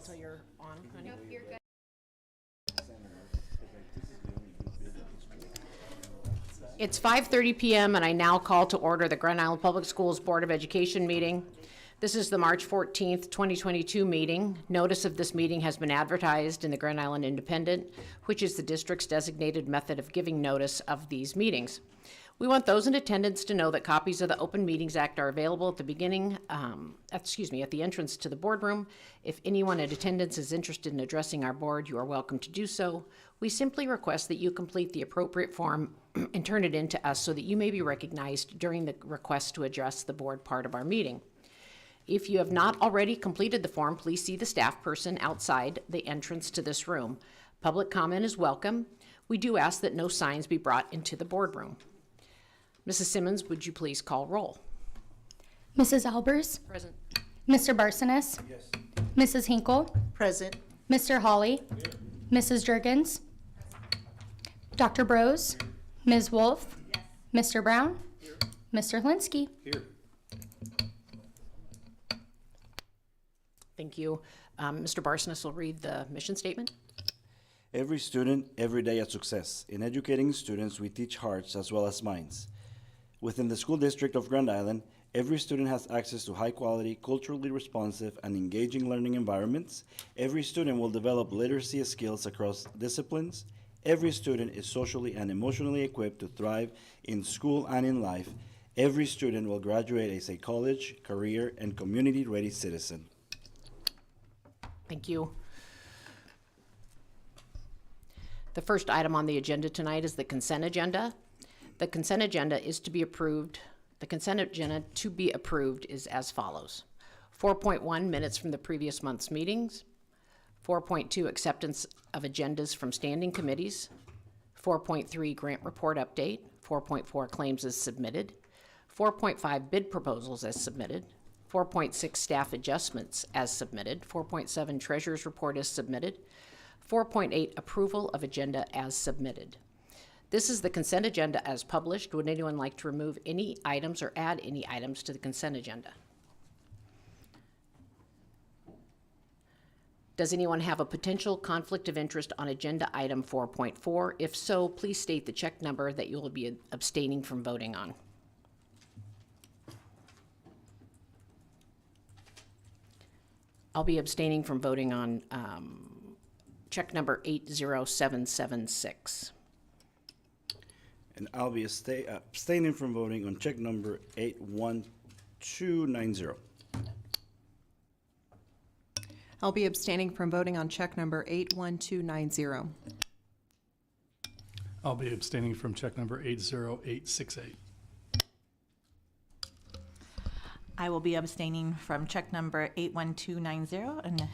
wait till you're on, honey? Nope, you're good. It's 5:30 p.m. and I now call to order the Grand Island Public Schools Board of Education meeting. This is the March 14th, 2022 meeting. Notice of this meeting has been advertised in the Grand Island Independent, which is the district's designated method of giving notice of these meetings. We want those in attendance to know that copies of the Open Meetings Act are available at the beginning, at the entrance to the boardroom. If anyone in attendance is interested in addressing our board, you are welcome to do so. We simply request that you complete the appropriate form and turn it in to us so that you may be recognized during the request to address the board part of our meeting. If you have not already completed the form, please see the staff person outside the entrance to this room. Public comment is welcome. We do ask that no signs be brought into the boardroom. Mrs. Simmons, would you please call roll? Mrs. Albers? Present. Mr. Barsonis? Yes. Mrs. Hinkle? Present. Mr. Hawley? Here. Mrs. Jurgens? Dr. Brose? Ms. Wolf? Yes. Mr. Brown? Here. Mr. Hlinsky? Here. Thank you. Mr. Barsonis will read the mission statement. Every student, every day a success. In educating students, we teach hearts as well as minds. Within the school district of Grand Island, every student has access to high-quality, culturally responsive, and engaging learning environments. Every student will develop literacy skills across disciplines. Every student is socially and emotionally equipped to thrive in school and in life. Every student will graduate as a college, career, and community-ready citizen. Thank you. The first item on the agenda tonight is the consent agenda. The consent agenda is to be approved. The consent agenda to be approved is as follows. 4.1, minutes from the previous month's meetings. 4.2, acceptance of agendas from standing committees. 4.3, grant report update. 4.4, claims as submitted. 4.5, bid proposals as submitted. 4.6, staff adjustments as submitted. 4.7, treasurer's report as submitted. 4.8, approval of agenda as submitted. This is the consent agenda as published. Would anyone like to remove any items or add any items to the consent agenda? Does anyone have a potential conflict of interest on agenda item 4.4? If so, please state the check number that you will be abstaining from voting on. I'll be abstaining from voting on check number 80776. And I'll be abstaining from voting on check number 81290. I'll be abstaining from voting on check number 81290. I'll be abstaining from check number 80868. I will be abstaining from check number 81290 and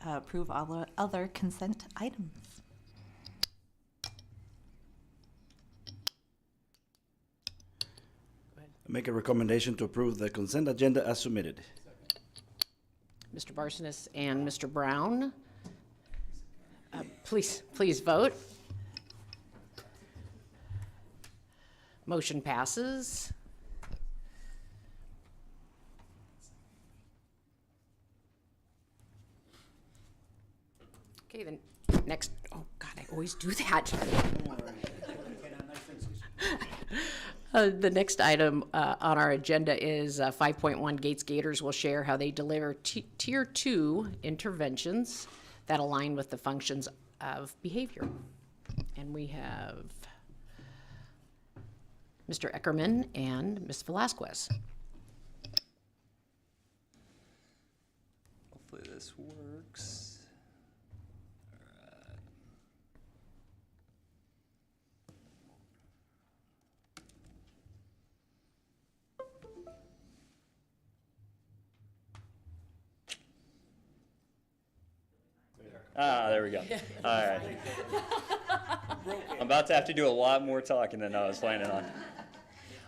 approve all other consent items. Make a recommendation to approve the consent agenda as submitted. Mr. Barsonis and Mr. Brown, please vote. Motion passes. Okay, then next, oh God, I always do that. The next item on our agenda is 5.1, Gates Gators will share how they deliver Tier 2 interventions that align with the functions of behavior. And we have Mr. Eckerman and Ms. Velasquez. Hopefully this works. There we go. All right. I'm about to have to do a lot more talking than I was planning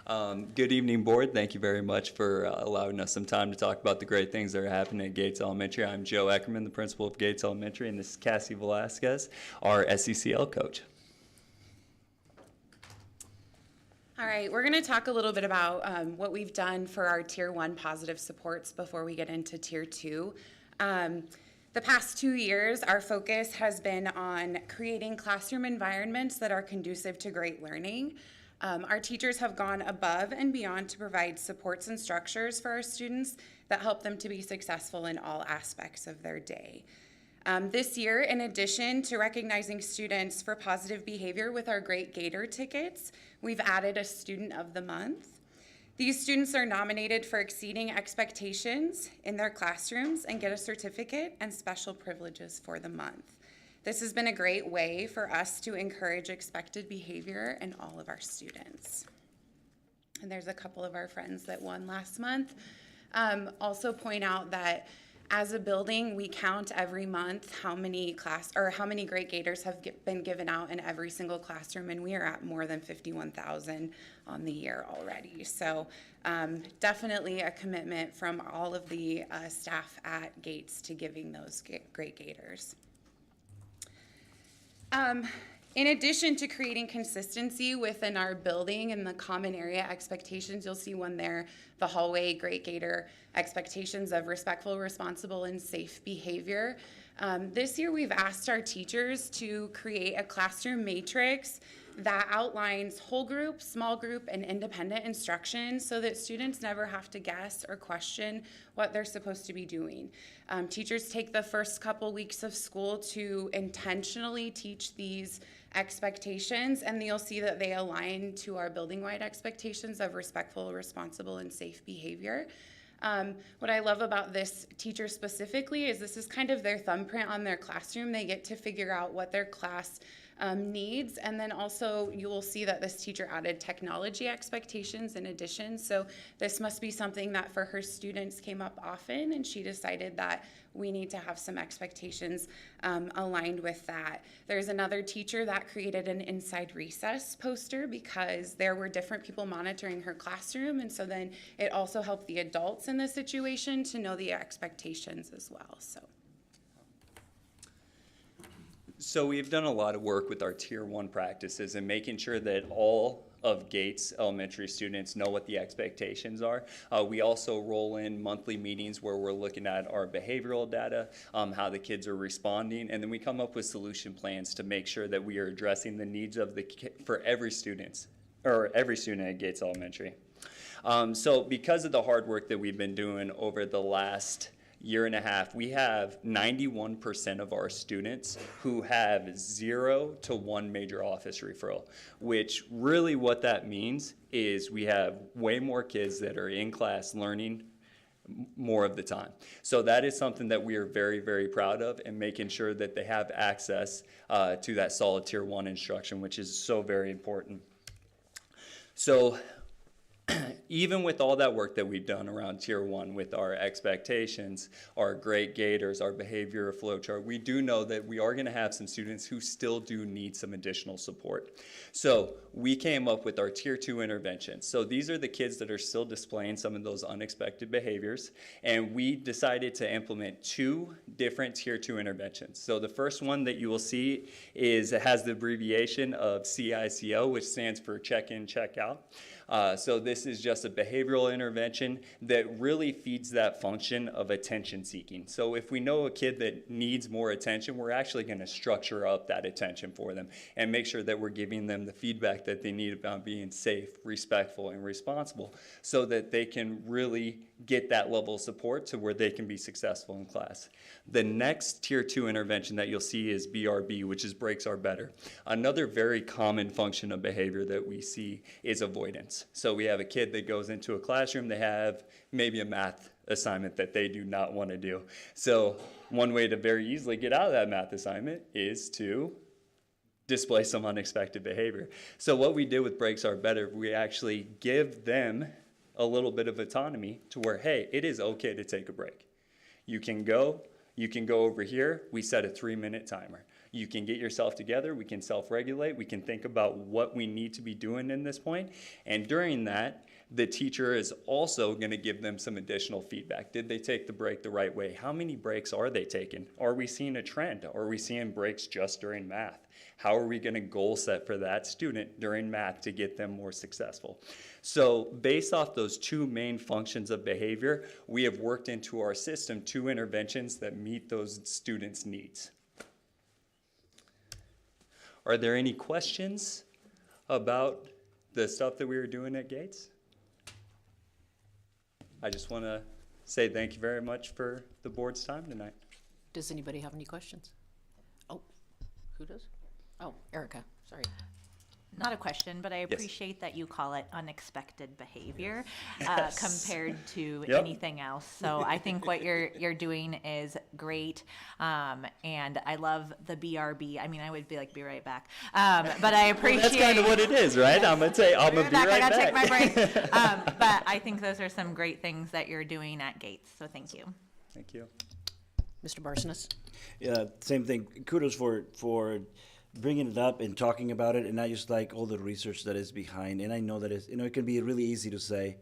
on. Good evening, board. Thank you very much for allowing us some time to talk about the great things that are happening at Gates Elementary. I'm Joe Eckerman, the principal of Gates Elementary, and this is Cassie Velasquez, our SECL coach. All right, we're going to talk a little bit about what we've done for our Tier 1 positive supports before we get into Tier 2. The past 2 years, our focus has been on creating classroom environments that are conducive to great learning. Our teachers have gone above and beyond to provide supports and structures for our students that help them to be successful in all aspects of their day. This year, in addition to recognizing students for positive behavior with our Great Gator tickets, we've added a Student of the Month. These students are nominated for exceeding expectations in their classrooms and get a certificate and special privileges for the month. This has been a great way for us to encourage expected behavior in all of our students. And there's a couple of our friends that won last month. Also point out that as a building, we count every month how many Great Gators have been given out in every single classroom, and we are at more than 51,000 on the year already. So definitely a commitment from all of the staff at Gates to giving those Great Gators. In addition to creating consistency within our building and the common area expectations, you'll see one there, the hallway Great Gator expectations of respectful, responsible, and safe behavior. This year we've asked our teachers to create a classroom matrix that outlines whole group, small group, and independent instruction so that students never have to guess or question what they're supposed to be doing. Teachers take the first couple weeks of school to intentionally teach these expectations, and you'll see that they align to our building-wide expectations of respectful, responsible, and safe behavior. What I love about this teacher specifically is this is kind of their thumbprint on their classroom. They get to figure out what their class needs, and then also you will see that this teacher added technology expectations in addition. So this must be something that for her students came up often, and she decided that we need to have some expectations aligned with that. There's another teacher that created an inside recess poster because there were different people monitoring her classroom, and so then it also helped the adults in the situation to know the expectations as well. So we've done a lot of work with our Tier 1 practices and making sure that all of Gates elementary students know what the expectations are. We also roll in monthly meetings where we're looking at our behavioral data, how the kids are responding, and then we come up with solution plans to make sure that we are addressing the needs of for every student at Gates Elementary. So because of the hard work that we've been doing over the last year and a half, we have 91% of our students who have 0 to 1 major office referral, which really what that means is we have way more kids that are in class learning more of the time. So that is something that we are very, very proud of, and making sure that they have access to that solid Tier 1 instruction, which is so very important. So even with all that work that we've done around Tier 1 with our expectations, our Great Gators, our behavior flow chart, we do know that we are going to have some students who still do need some additional support. So we came up with our Tier 2 interventions. So these are the kids that are still displaying some of those unexpected behaviors, and we decided to implement 2 different Tier 2 interventions. So the first one that you will see has the abbreviation of CICO, which stands for check in, check out. So this is just a behavioral intervention that really feeds that function of attention seeking. So if we know a kid that needs more attention, we're actually going to structure up that attention for them and make sure that we're giving them the feedback that they need about being safe, respectful, and responsible so that they can really get that level of support to where they can be successful in class. The next Tier 2 intervention that you'll see is BRB, which is breaks are better. Another very common function of behavior that we see is avoidance. So we have a kid that goes into a classroom, they have maybe a math assignment that they do not want to do. So one way to very easily get out of that math assignment is to display some unexpected behavior. So what we did with breaks are better, we actually give them a little bit of autonomy to where, hey, it is okay to take a break. You can go over here, we set a 3-minute timer. You can get yourself together, we can self-regulate, we can think about what we need to be doing in this point, and during that, the teacher is also going to give them some additional feedback. Did they take the break the right way? How many breaks are they taking? Are we seeing a trend? Are we seeing breaks just during math? How are we going to goal set for that student during math to get them more successful? So based off those two main functions of behavior, we have worked into our system 2 interventions that meet those students' needs. Are there any questions about the stuff that we were doing at Gates? I just want to say thank you very much for the board's time tonight. Does anybody have any questions? Oh, who does? Oh, Erica, sorry. Not a question, but I Yes. appreciate that you call it unexpected behavior Yes. compared to Yep. anything else. So I think what you're doing is great, and I love the BRB. I mean, I would be like, be right back, but I appreciate. That's kind of what it is, right? I'm gonna be I right gotta take back. my break. But I think those are some great things that you're doing at Gates. So thank you. Thank you. Mr. Barsonas? Yeah, same thing. Kudos for bringing it up and talking about it, and I just like all the research that is behind. And I know that it's, it can be really easy to say,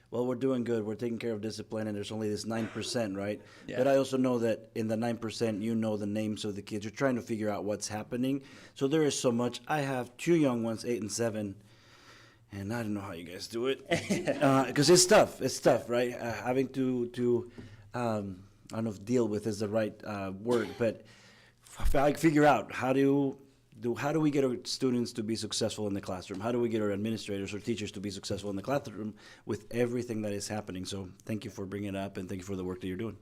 well, we're doing good, we're taking care of discipline, and there's only this 9%, right? Yeah. But I also know that in the 9%, you know the names of the kids. You're trying to figure out what's happening. So there is so much. I have 2 young ones, 8 and 7, and I don't know how you guys do it, because it's tough. It's tough, right? Having to I don't know if deal with is the right word, but figure out how do we get our students to be successful in the classroom? How do we get our administrators or teachers to be successful in the classroom with everything that is happening? So thank you for bringing it up, and thank you for the work that you're doing.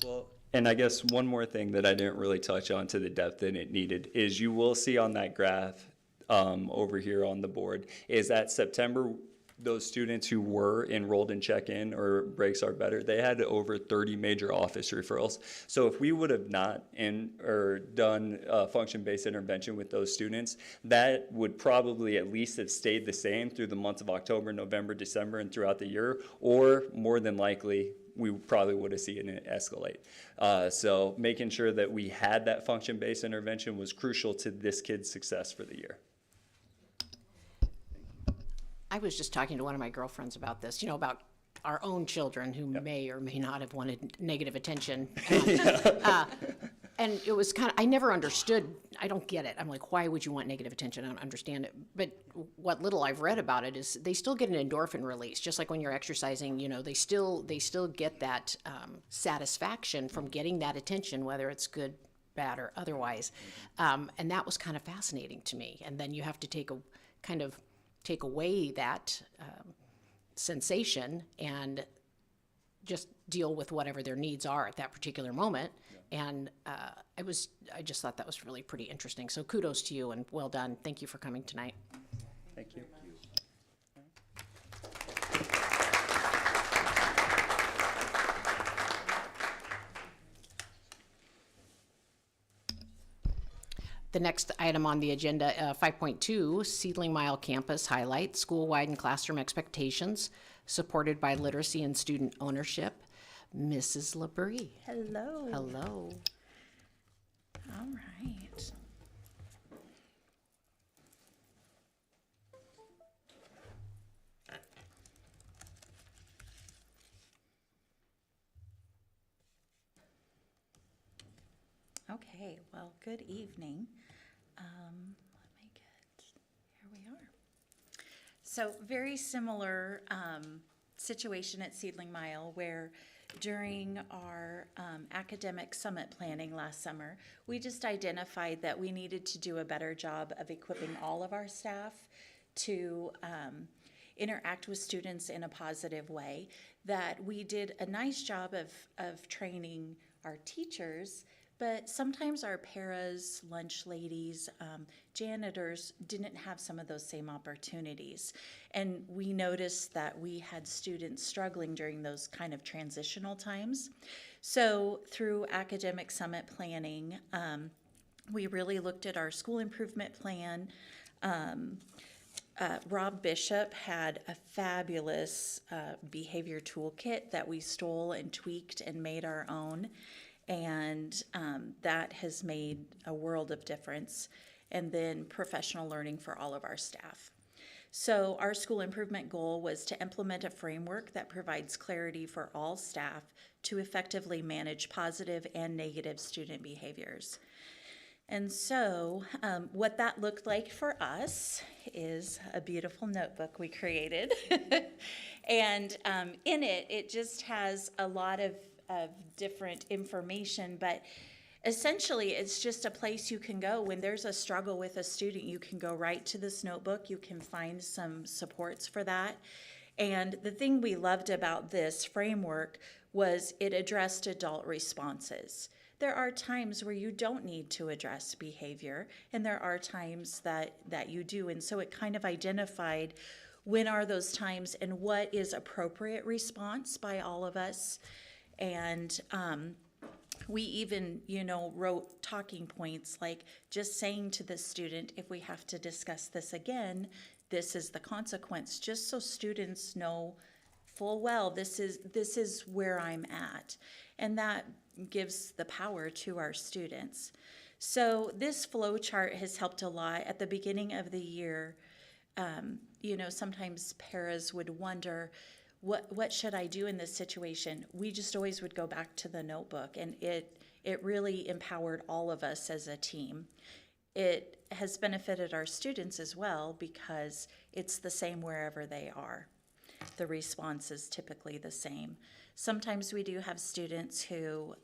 Well, and I guess one more thing that I didn't really touch on to the depth that it needed is you will see on that graph over here on the board is that September, those students who were enrolled in check-in or breaks are better, they had over 30 major office referrals. So if we would have not done function-based intervention with those students, that would probably at least have stayed the same through the months of October, November, December, and throughout the year, or more than likely, we probably would have seen it escalate. So making sure that we had that function-based intervention was crucial to this kid's success for the year. I was just talking to one of my girlfriends about this, about our own children who may or may not have wanted negative attention. And it was I never understood, I don't get it. I'm like, why would you want negative attention? I don't understand it. But what little I've read about it is they still get an endorphin release, just like when you're exercising, they still get that satisfaction from getting that attention, whether it's good, bad, or otherwise. And that was kind of fascinating to me. And then you have to take away that sensation and just deal with whatever their needs are at that particular moment. Yeah. And I just thought that was really pretty interesting. So kudos to you and well done. Thank you for coming tonight. Thank you. The next item on the agenda, 5.2, Seedling Mile Campus Highlight, School-Wide and Classroom Expectations, supported by Literacy and Student Ownership. Mrs. Labrie. Hello. Hello. All right. Okay, well, good evening. Here we are. So very similar situation at Seedling Mile where during our academic summit planning last summer, we just identified that we needed to do a better job of equipping all of our staff to interact with students in a positive way, that we did a nice job of training our teachers, but sometimes our paras, lunch ladies, janitors didn't have some of those same opportunities. And we noticed that we had students struggling during those kind of transitional times. So through academic summit planning, we really looked at our school improvement plan. Rob Bishop had a fabulous behavior toolkit that we stole and tweaked and made our own. And that has made a world of difference. And then professional learning for all of our staff. So our school improvement goal was to implement a framework that provides clarity for all staff to effectively manage positive and negative student behaviors. And so what that looked like for us is a beautiful notebook we created. And in it, it just has a lot of different information, but essentially, it's just a place you can go when there's a struggle with a student. You can go right to this notebook. You can find some supports for that. And the thing we loved about this framework was it addressed adult responses. There are times where you don't need to address behavior, and there are times that you do. And so it kind of identified when are those times and what is appropriate response by all of us. And we even, wrote talking points like just saying to the student, if we have to discuss this again, this is the consequence, just so students know full well this is where I'm at. And that gives the power to our students. So this flow chart has helped a lot. At the beginning of the year, sometimes paras would wonder, what should I do in this situation? We just always would go back to the notebook, and it really empowered all of us as a team. It has benefited our students as well because it's the same wherever they are. The response is typically the same. Sometimes we do have students who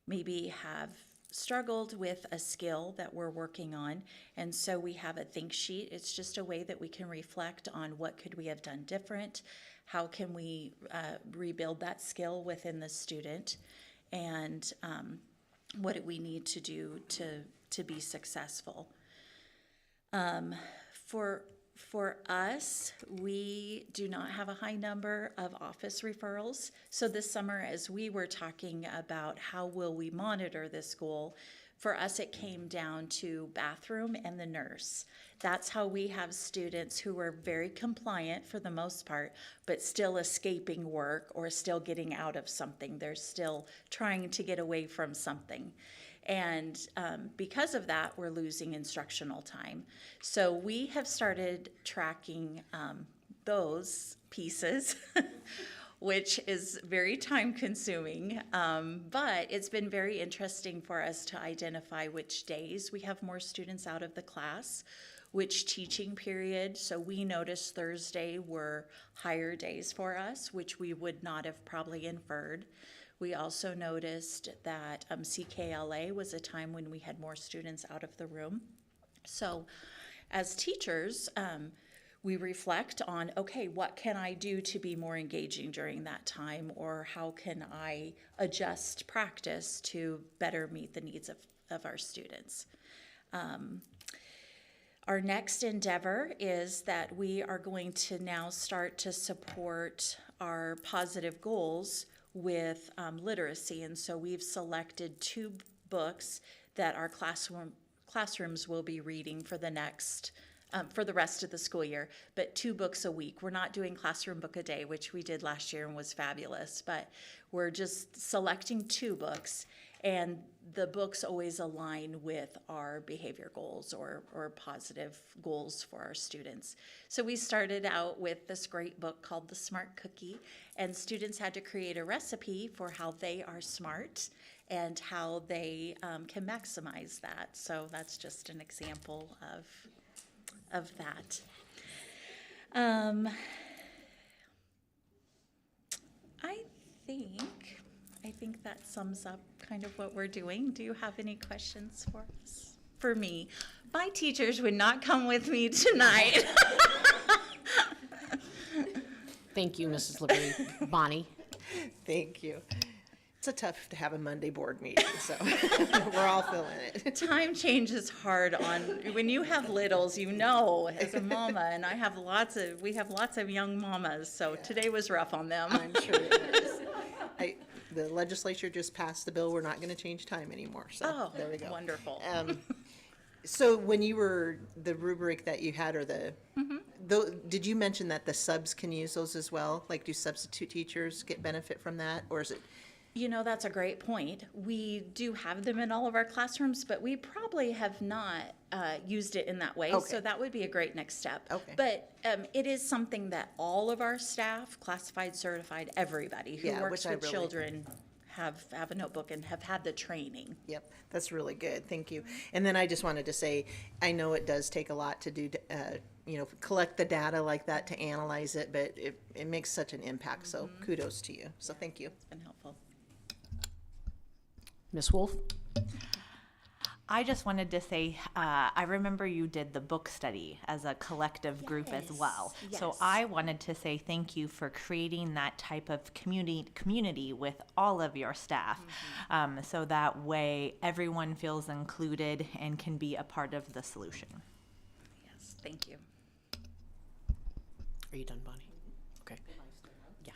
maybe have struggled with a skill that we're working on, and so we have a think sheet. It's just a way that we can reflect on what could we have done different, how can we rebuild that skill within the student, and what do we need to do to be successful. For us, we do not have a high number of office referrals. So this summer, as we were talking about how will we monitor this goal, for us it came down to bathroom and the nurse. That's how we have students who are very compliant for the most part, but still escaping work or still getting out of something. They're still trying to get away from something. And because of that, we're losing instructional time. So we have started tracking those pieces, which is very time consuming. But it's been very interesting for us to identify which days we have more students out of the class, which teaching period. So we noticed Thursday were higher days for us, which we would not have probably inferred. We also noticed that CKLA was a time when we had more students out of the room. So as teachers, we reflect on, okay, what can I do to be more engaging during that time, or how can I adjust practice to better meet the needs of our students? Our next endeavor is that we are going to now start to support our positive goals with literacy, and so we've selected 2 books that our classrooms will be reading for the next for the rest of the school year, but 2 books a week. We're not doing classroom book a day, which we did last year and was fabulous, but we're just selecting 2 books, and the books always align with our behavior goals or positive goals for our students. So we started out with this great book called The Smart Cookie, and students had to create a recipe for how they are smart and how they can maximize that. So that's just an example of that. I think that sums up kind of what we're doing. Do you have any questions for us? For me, my teachers would not come with me tonight. Thank you, Mrs. LeBrie. Bonnie? Thank you. It's a tough to have a Monday board meeting, so we're all feeling it. Time change is hard on, when you have littles, as a mama, and we have lots of young mamas, so today was rough on them. I'm sure it is. The legislature just passed the bill, we're not gonna change time anymore, so there we go. Wonderful. So when you were, the rubric that you had, or did you mention that the subs can use those as well? Like, do substitute teachers get benefit from that, or is it You know, that's a great point. We do have them in all of our classrooms, but we probably have not used it in that way. Okay. So that would be a great next step. Okay. But it is something that all of our staff, classified, certified, everybody who Yeah, works which I with really- children have a notebook and have had the training. Yep, that's really good, thank you. And then I just wanted to say, I know it does take a lot to do, collect the data like that, to analyze it, but it makes such an impact, so kudos to you, so thank you. It's been helpful. Ms. Wolf? I just wanted to say, I remember you did the book study as a collective group as well. So yes. I wanted to say thank you for creating that type of community with all of your staff. So that way everyone feels included and can be a part of the solution. Yes, thank you. Are you done, Bonnie? Okay. Yeah.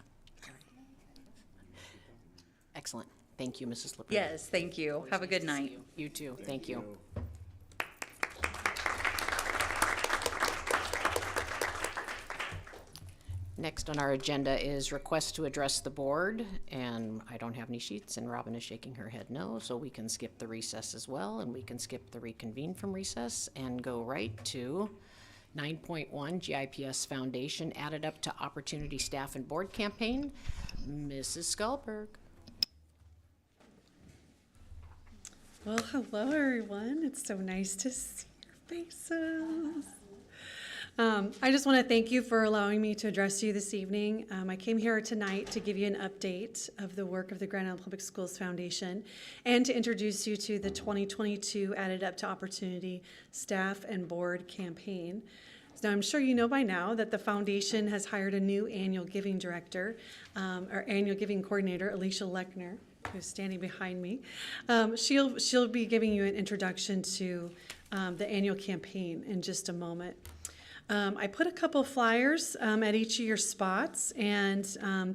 Excellent. Thank you, Mrs. LeBrun. Yes, thank you. Have a good night. You too. Thank you. Next on our agenda is request to address the board, and I don't have any sheets, and Robin is shaking her head no, so we can skip the recess as well, and we can skip the reconvene from recess and go right to 9.1 GIPS Foundation Added Up to Opportunity Staff and Board Campaign. Mrs. Skulberg. Well, hello everyone. It's so nice to see your faces. I just want to thank you for allowing me to address you this evening. I came here tonight to give you an update of the work of the Grand Island Public Schools Foundation and to introduce you to the 2022 Added Up to Opportunity Staff and Board Campaign. So I'm sure you know by now that the foundation has hired a new annual giving director, or annual giving coordinator, Alicia Lechner, who's standing behind me. She'll be giving you an introduction to the annual campaign in just a moment. I put a couple flyers at each of your spots, and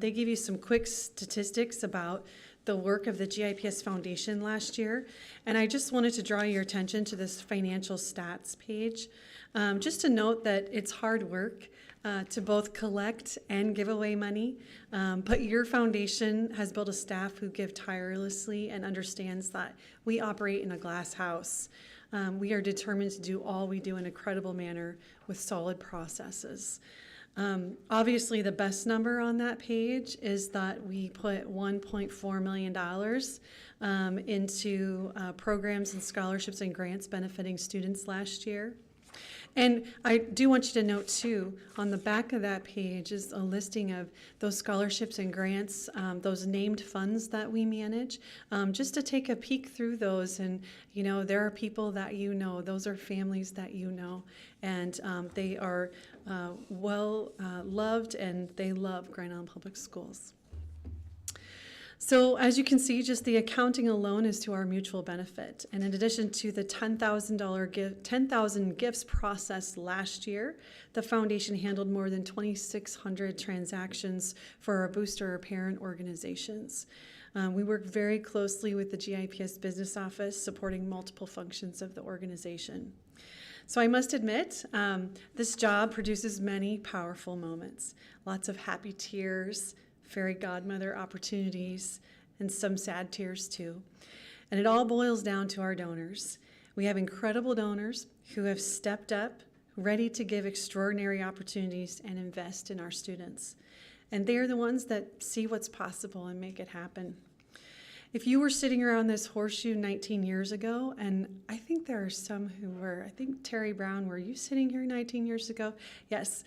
they give you some quick statistics about the work of the GIPS Foundation last year. And I just wanted to draw your attention to this financial stats page. Just to note that it's hard work to both collect and give away money, but your foundation has built a staff who give tirelessly and understands that we operate in a glass house. We are determined to do all we do in a credible manner with solid processes. Obviously, the best number on that page is that we put $1.4 million into programs and scholarships and grants benefiting students last year. And I do want you to note too, on the back of that page is a listing of those scholarships and grants, those named funds that we manage, just to take a peek through those. And, you know, there are people that you know, those are families that you know, and they are well loved, and they love Grand Island Public Schools. So as you can see, just the accounting alone is to our mutual benefit. And in addition to the $10,000 gifts processed last year, the foundation handled more than 2,600 transactions for our booster or parent organizations. We work very closely with the GIPS business office, supporting multiple functions of the organization. So I must admit, this job produces many powerful moments, lots of happy tears, fairy godmother opportunities, and some sad tears too. And it all boils down to our donors. We have incredible donors who have stepped up, ready to give extraordinary opportunities and invest in our students. And they are the ones that see what's possible and make it happen. If you were sitting around this horseshoe 19 years ago, and I think there are some who were, I think Terry Brown, were you sitting here 19 years ago? Yes.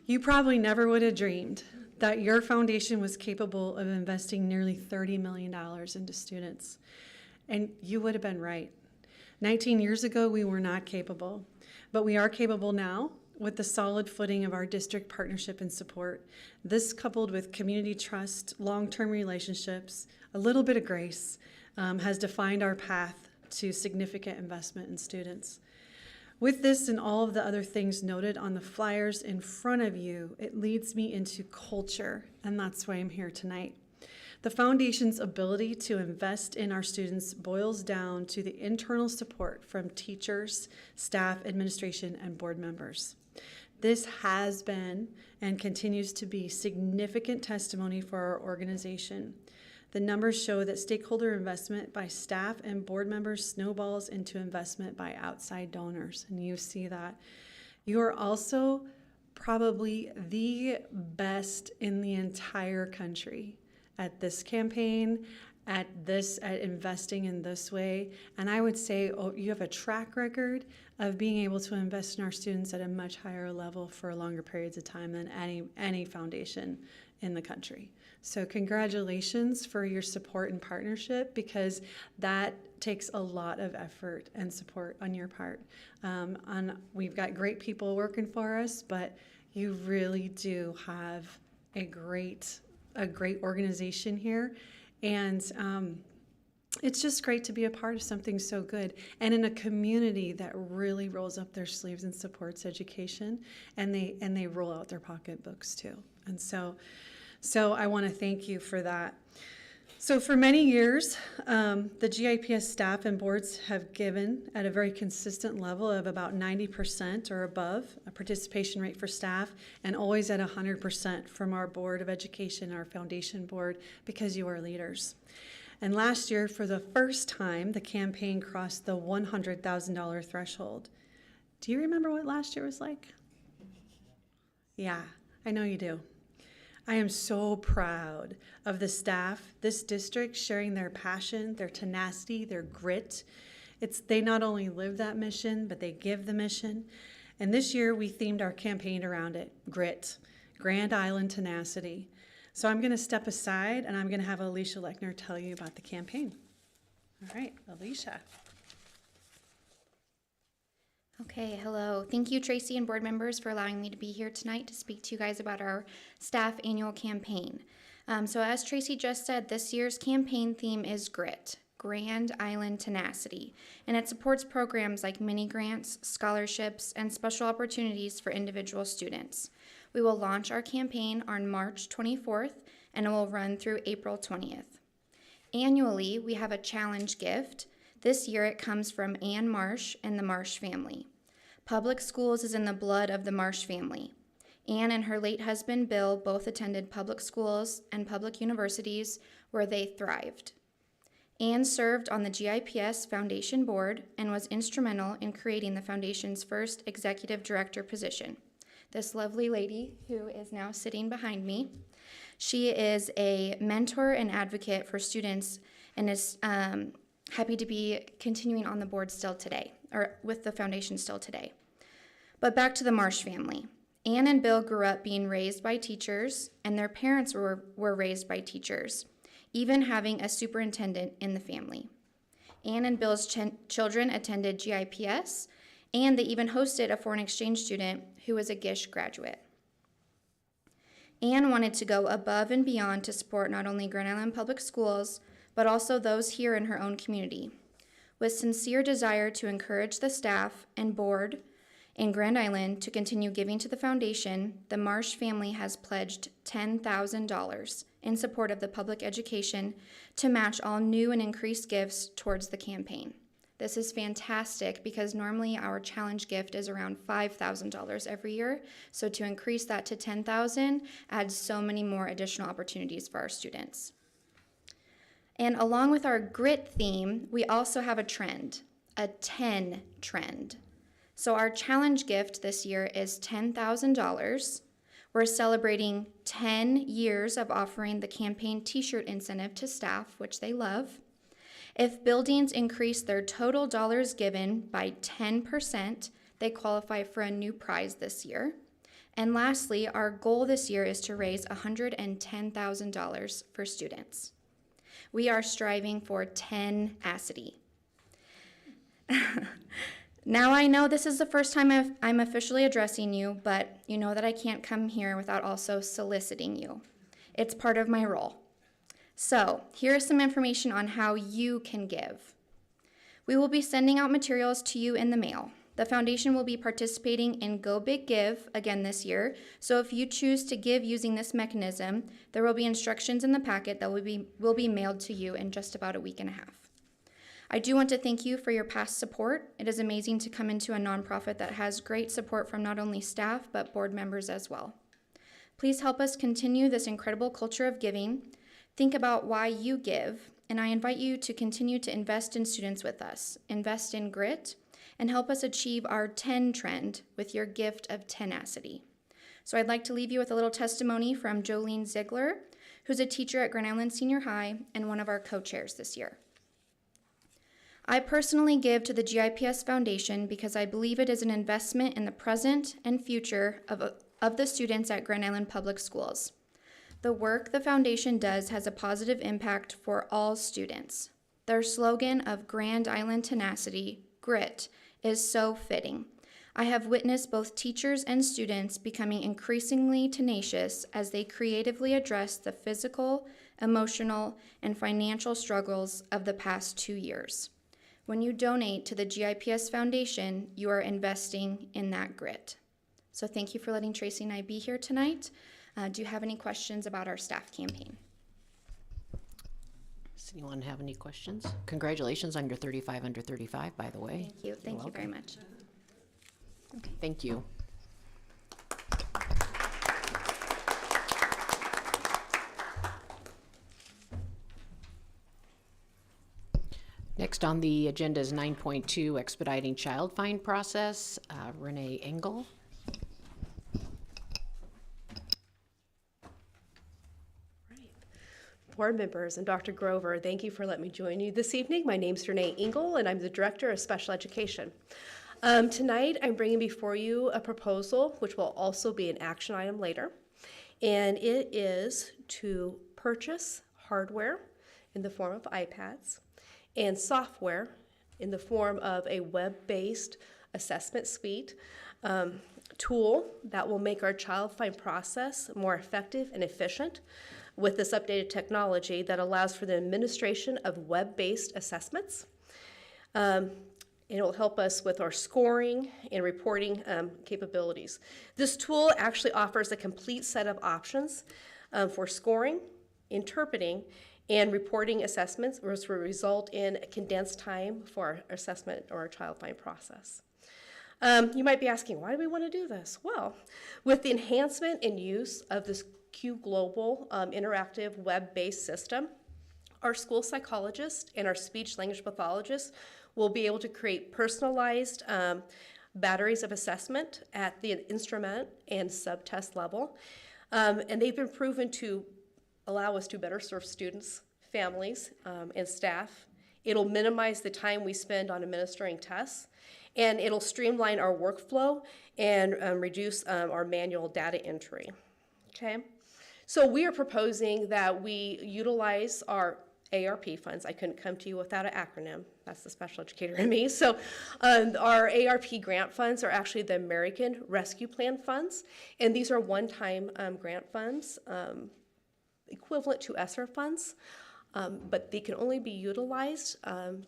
You probably never would have dreamed that your foundation was capable of investing nearly $30 million into students. And you would have been right. 19 years ago, we were not capable, but we are capable now with the solid footing of our district partnership and support. This, coupled with community trust, long-term relationships, a little bit of grace, has defined our path to significant investment in students. With this and all of the other things noted on the flyers in front of you, it leads me into culture, and that's why I'm here tonight. The foundation's ability to invest in our students boils down to the internal support from teachers, staff, administration, and board members. This has been and continues to be significant testimony for our organization. The numbers show that stakeholder investment by staff and board members snowballs into investment by outside donors, and you see that. You are also probably the best in the entire country at this campaign, at investing in this way. And I would say you have a track record of being able to invest in our students at a much higher level for longer periods of time than any foundation in the country. So congratulations for your support and partnership, because that takes a lot of effort and support on your part. We've got great people working for us, but you really do have a great organization here. And it's just great to be a part of something so good, and in a community that really rolls up their sleeves and supports education, and they roll out their pocketbooks too. And so I want to thank you for that. So for many years, the GIPS staff and boards have given at a very consistent level of about 90% or above a participation rate for staff, and always at 100% from our Board of Education, our foundation board, because you are leaders. And last year, for the first time, the campaign crossed the $100,000 threshold. Do you remember what last year was like? Yeah, I know you do. I am so proud of the staff, this district, sharing their passion, their tenacity, their grit. They not only live that mission, but they give the mission. And this year we themed our campaign around it, grit, Grand Island tenacity. So I'm gonna step aside and I'm gonna have Alicia Lechner tell you about the campaign. All right, Alicia. Okay, hello. Thank you, Tracy and board members, for allowing me to be here tonight to speak to you guys about our staff annual campaign. So as Tracy just said, this year's campaign theme is GRIT, Grand Island Tenacity, and it supports programs like mini grants, scholarships, and special opportunities for individual students. We will launch our campaign on March 24th, and it will run through April 20th. Annually, we have a challenge gift. This year it comes from Ann Marsh and the Marsh family. Public schools is in the blood of the Marsh family. Ann and her late husband Bill both attended public schools and public universities where they thrived. Ann served on the GIPS Foundation Board and was instrumental in creating the foundation's first executive director position. This lovely lady, who is now sitting behind me, she is a mentor and advocate for students and is happy to be continuing on the board still today, or with the foundation still today. But back to the Marsh family. Ann and Bill grew up being raised by teachers, and their parents were raised by teachers, even having a superintendent in the family. Ann and Bill's children attended GIPS, and they even hosted a foreign exchange student who was a GISH graduate. Ann wanted to go above and beyond to support not only Grand Island Public Schools, but also those here in her own community. With sincere desire to encourage the staff and board in Grand Island to continue giving to the foundation, the Marsh family has pledged $10,000 in support of the public education to match all new and increased gifts towards the campaign. This is fantastic because normally our challenge gift is around $5,000 every year, so to increase that to $10,000 adds so many more additional opportunities for our students. And along with our grit theme, we also have a trend, a 10 trend. So our challenge gift this year is $10,000. We're celebrating 10 years of offering the campaign t-shirt incentive to staff, which they love. If buildings increase their total dollars given by 10%, they qualify for a new prize this year. And lastly, our goal this year is to raise $110,000 for students. We are striving for tenacity. Now I know this is the first time I'm officially addressing you, but you know that I can't come here without also soliciting you. It's part of my role. So here is some information on how you can give. We will be sending out materials to you in the mail. The foundation will be participating in Go Big Give again this year, so if you choose to give using this mechanism, there will be instructions in the packet that will be mailed to you in just about a week and a half. I do want to thank you for your past support. It is amazing to come into a nonprofit that has great support from not only staff, but board members as well. Please help us continue this incredible culture of giving. Think about why you give, and I invite you to continue to invest in students with us, invest in grit, and help us achieve our 10 trend with your gift of tenacity. So I'd like to leave you with a little testimony from Jolene Ziegler, who's a teacher at Grand Island Senior High and one of our co-chairs this year. I personally give to the GIPS Foundation because I believe it is an investment in the present and future of the students at Grand Island Public Schools. The work the foundation does has a positive impact for all students. Their slogan of Grand Island Tenacity, Grit, is so fitting. I have witnessed both teachers and students becoming increasingly tenacious as they creatively address the physical, emotional, and financial struggles of the past 2 years. When you donate to the GIPS Foundation, you are investing in that grit. So thank you for letting Tracy and I be here tonight. Do you have any questions about our staff campaign? Does anyone have any questions? Congratulations on your 35 under 35, by the way. Thank you. Thank you very much. Thank you. Next on the agenda is 9.2, expediting child find process. Renee Engel. Board members and Dr. Grover, thank you for letting me join you this evening. My name's Renee Engel, and I'm the Director of Special Education. Tonight, I'm bringing before you a proposal, which will also be an action item later, and it is to purchase hardware in the form of iPads and software in the form of a web-based assessment suite tool that will make our child find process more effective and efficient with this updated technology that allows for the administration of web-based assessments. It'll help us with our scoring and reporting capabilities. This tool actually offers a complete set of options for scoring, interpreting, and reporting assessments, which will result in a condensed time for our assessment or our child find process. You might be asking, why do we want to do this? Well, with the enhancement and use of this Q Global interactive web-based system, our school psychologists and our speech-language pathologists will be able to create personalized batteries of assessment at the instrument and subtest level. And they've been proven to allow us to better serve students, families, and staff. It'll minimize the time we spend on administering tests, and it'll streamline our workflow and reduce our manual data entry. Okay? So we are proposing that we utilize our ARP funds. I couldn't come to you without an acronym. That's the special educator in me. So our ARP grant funds are actually the American Rescue Plan funds, and these are one-time grant funds equivalent to ESSER funds, but they can only be utilized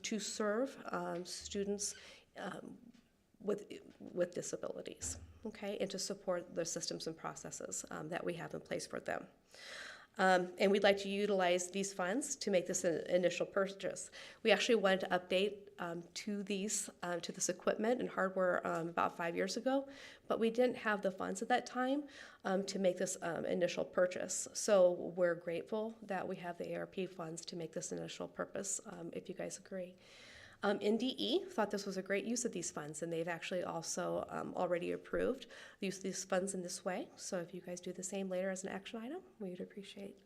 to serve students with disabilities, okay, and to support the systems and processes that we have in place for them. And we'd like to utilize these funds to make this an initial purchase. We actually wanted to update to this equipment and hardware about 5 years ago, but we didn't have the funds at that time to make this initial purchase. So we're grateful that we have the ARP funds to make this initial purpose, if you guys agree. NDE thought this was a great use of these funds, and they've actually also already approved the use of these funds in this way. So if you guys do the same later as an action item, we would appreciate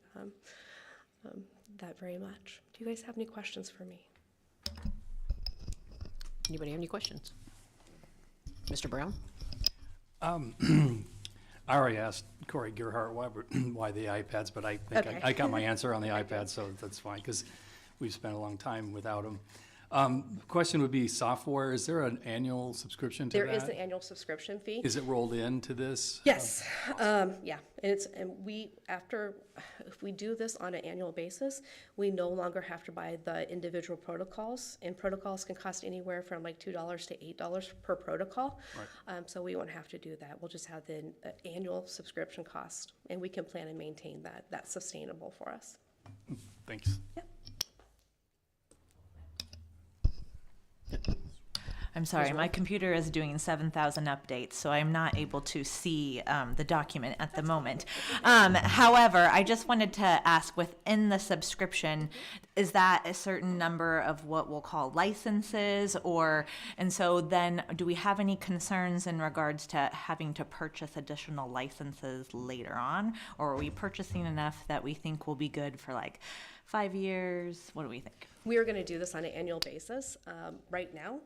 that very much. Do you guys have any questions for me? Anybody have any questions? Mr. Brown? I already asked Corey Gerhart why the iPads, but I think Okay. I got my answer on the iPad, so that's fine, because we've spent a long time without them. Question would be software. Is there an annual subscription to that? There is an annual subscription fee. Is it rolled into this? Yes, yeah, and if we do this on an annual basis, we no longer have to buy the individual protocols, and protocols can cost anywhere from like $2 to $8 per protocol. Right. So we won't have to do that. We'll just have the annual subscription cost, and we can plan and maintain that. That's sustainable for us. Thanks. Yep. I'm sorry, my computer is doing 7,000 updates, so I'm not able to see the document at the moment. However, I just wanted to ask, within the subscription, is that a certain number of what we'll call licenses, and so then do we have any concerns in regards to having to purchase additional licenses later on? Or are we purchasing enough that we think will be good for like 5 years? What do we think? We are going to do this on an annual basis. Right now,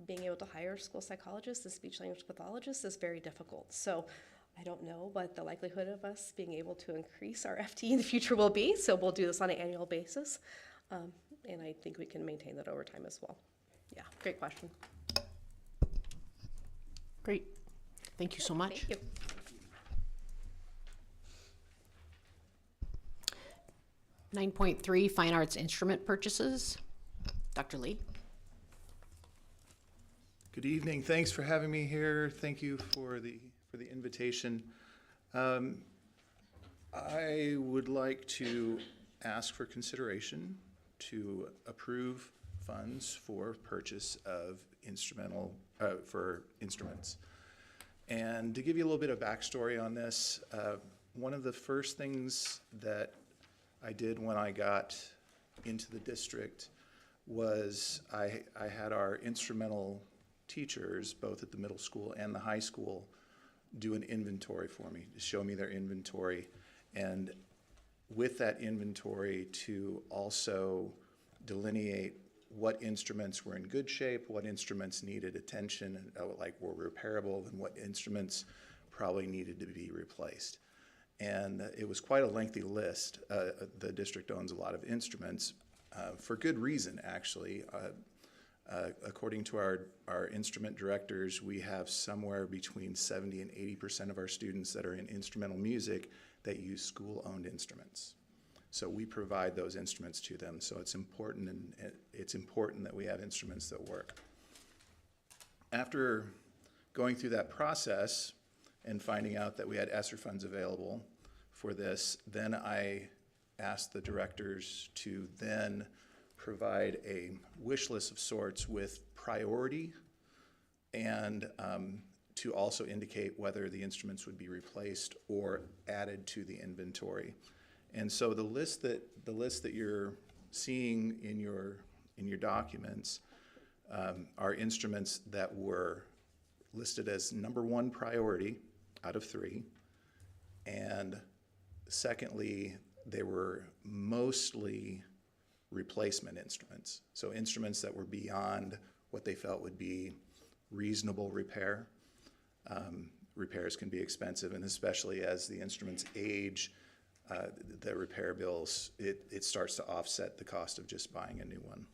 being able to hire school psychologists and speech language pathologists is very difficult. So I don't know what the likelihood of us being able to increase our FTE in the future will be. So we'll do this on an annual basis. And I think we can maintain that over time as well. Yeah, great question. Great. Thank you so much. Thank you. Nine point three, fine arts instrument purchases. Dr. Lee. Good evening. Thanks for having me here. Thank you for the invitation. I would like to ask for consideration to approve funds for purchase of for instruments. And to give you a little bit of backstory on this, one of the first things that I did when I got into the district was I had our instrumental teachers, both at the middle school and the high school, do an inventory for me, to show me their inventory, and with that inventory to also delineate what instruments were in good shape, what instruments needed attention, and like were repairable, and what instruments probably needed to be replaced. And it was quite a lengthy list. The district owns a lot of instruments for good reason, actually. According to our instrument directors, we have somewhere between 70 and 80% of our students that are in instrumental music that use school-owned instruments. So we provide those instruments to them. So it's important, and it's important that we have instruments that work. After going through that process and finding out that we had ESSER funds available for this, then I asked the directors to then provide a wish list of sorts with priority, and to also indicate whether the instruments would be replaced or added to the inventory. And so the list that you're seeing in your documents are instruments that were listed as number 1 priority out of 3, and secondly, they were mostly replacement instruments. So instruments that were beyond what they felt would be reasonable repair. Repairs can be expensive, and especially as the instruments age, the repair bills, it starts to offset the cost of just buying a new one.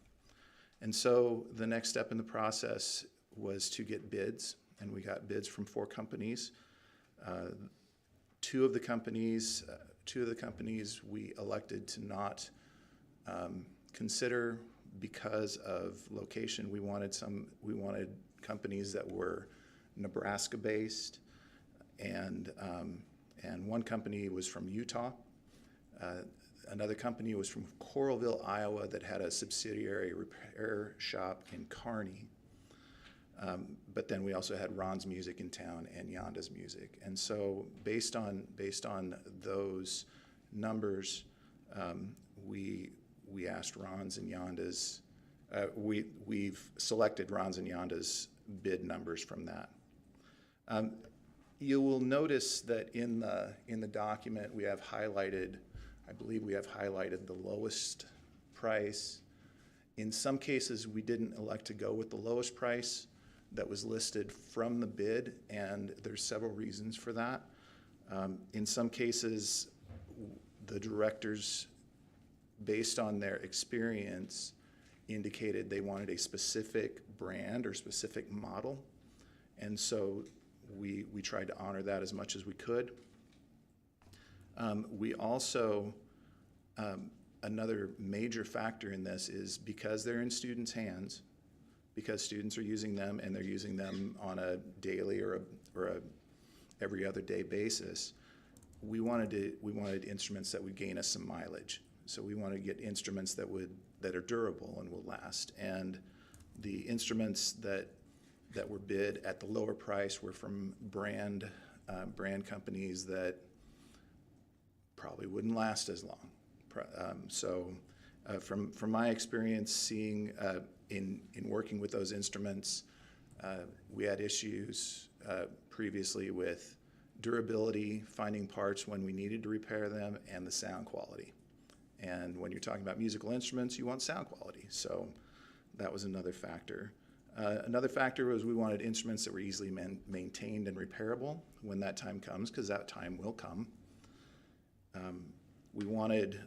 And so the next step in the process was to get bids, and we got bids from 4 companies. Two of the companies we elected to not consider because of location. We wanted companies that were Nebraska-based, and one company was from Utah. Another company was from Coralville, Iowa, that had a subsidiary repair shop in Kearney. But then we also had Ron's Music in town and Yonda's Music. And so based on those numbers, we asked Ron's and Yonda's, we've selected Ron's and Yonda's bid numbers from that. You will notice that in the document we have highlighted, I believe we have highlighted the lowest price. In some cases, we didn't elect to go with the lowest price that was listed from the bid, and there's several reasons for that. In some cases, the directors, based on their experience, indicated they wanted a specific brand or specific model, and so we tried to honor that as much as we could. We also, another major factor in this is because they're in students' hands, because students are using them and they're using them on a daily or a every other day basis, we wanted instruments that would gain us some mileage. So we want to get instruments that are durable and will last. And The instruments that were bid at the lower price were from brand companies that probably wouldn't last as long. From my experience seeing in working with those instruments, we had issues previously with durability, finding parts when we needed to repair them, and the sound quality. And when you're talking about musical instruments, you want sound quality. So that was another factor. Another factor was we wanted instruments that were easily maintained and repairable when that time comes, because that time will come. We wanted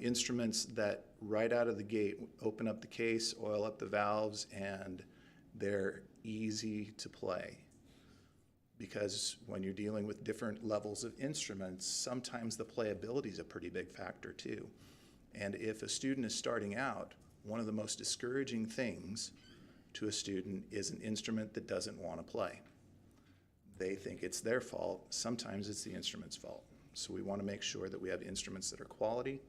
instruments that right out of the gate open up the case, oil up the valves, and they're easy to play. Because when you're dealing with different levels of instruments, sometimes the playability is a pretty big factor too. And if a student is starting out, one of the most discouraging things to a student is an instrument that doesn't want to play. They think it's their fault. Sometimes it's the instrument's fault. So we want to make sure that we have instruments that are quality,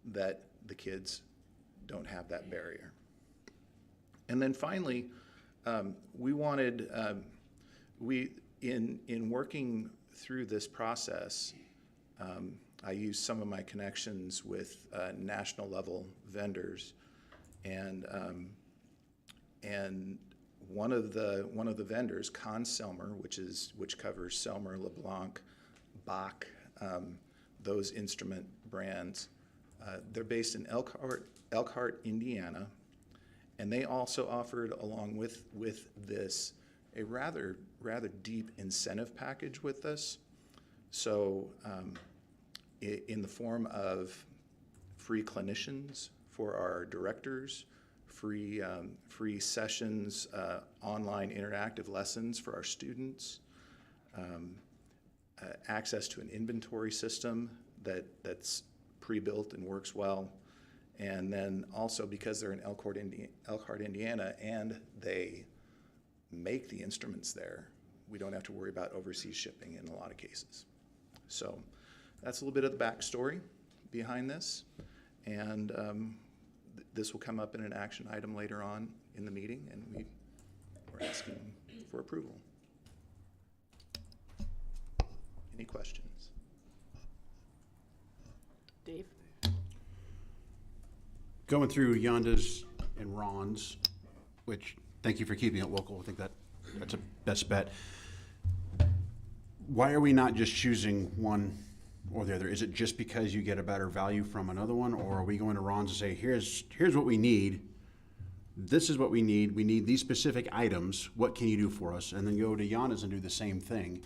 that the kids don't have that barrier. And then finally, we wanted, in working through this process, I used some of my connections with national level vendors, and one of the vendors, Selmer, which covers Selmer, LeBlanc, Bach, those instrument brands. They're based in Elkhart, Indiana, and they also offered, along with this, a rather deep incentive package with us. So in the form of free clinicians for our directors, free sessions, online interactive lessons for our students, access to an inventory system that's pre-built and works well. And then also, because they're in Elkhart, Indiana, and they make the instruments there, we don't have to worry about overseas shipping in a lot of cases. So that's a little bit of the backstory behind this. And this will come up in an action item later on in the meeting, and we're asking for approval. Any questions? Dave? Going through Yonda's and Ron's, which, thank you for keeping it local. I think that's a best bet. Why are we not just choosing one or the other? Is it just because you get a better value from another one, or are we going to Ron's and say, here's what we need, this is what we need these specific items, what can you do for us? And then go to Yonda's and do the same thing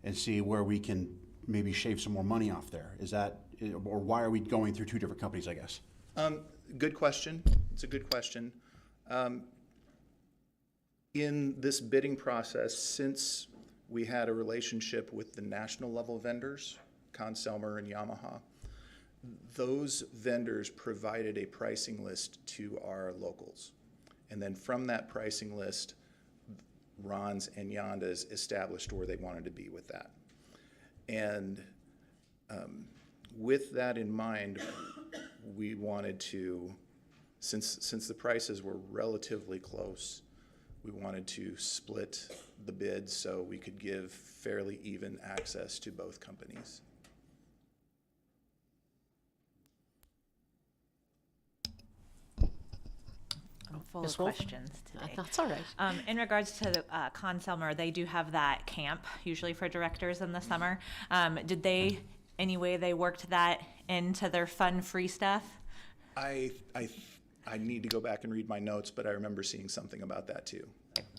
and see where we can maybe shave some more money off there. Is that, or why are we going through two different companies, I guess? Good question. It's a good question. In this bidding process, since we had a relationship with the national level vendors, Selmer and Yamaha, those vendors provided a pricing list to our locals. And then from that pricing list, Ron's and Yonda's established where they wanted to be with that. And with that in mind, we wanted to, since the prices were relatively close, we wanted to split the bids so we could give fairly even access to both companies. I'm full Ms. of Wolf? questions today. That's all right. In regards to the Selmer, they do have that camp usually for directors in the summer. Did they, any way they worked that into their fun free stuff? I need to go back and read my notes, but I remember seeing something about that too.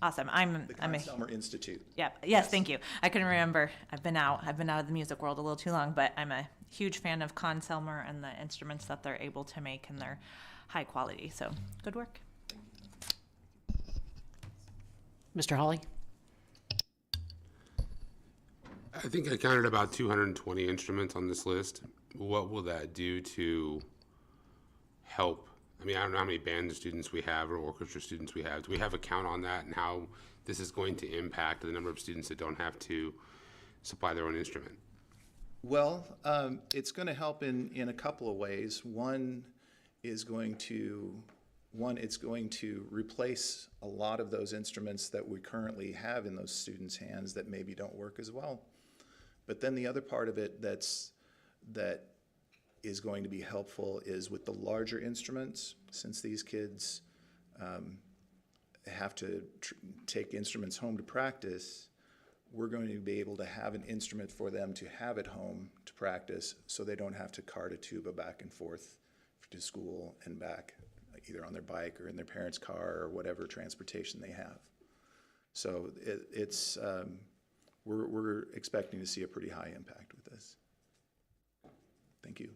Awesome. The Selmer Institute. Yeah. Yes. Thank you. I couldn't remember. I've been out of the music world a little too long, but I'm a huge fan of Selmer and the instruments that they're able to make, and they're high quality. So good work. Mr. Hawley? I think I counted about 220 instruments on this list. What will that do to help? I mean, I don't know how many band students we have or orchestra students we have. Do we have a count on that, and how this is going to impact the number of students that don't have to supply their own instrument? Well, it's going to help in a couple of ways. One is going to one, it's going to replace a lot of those instruments that we currently have in those students' hands that maybe don't work as well. But then the other part of it that is going to be helpful is with the larger instruments, since these kids have to take instruments home to practice, we're going to be able to have an instrument for them to have at home to practice so they don't have to cart a tuba back and forth to school and back, either on their bike or in their parents' car or whatever transportation they have. So we're expecting to see a pretty high impact with this. Thank you.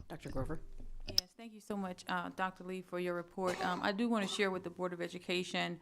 Dr. Grover? Yes, thank you so much, Dr. Lee, for your report. I do want to share with the Board of Education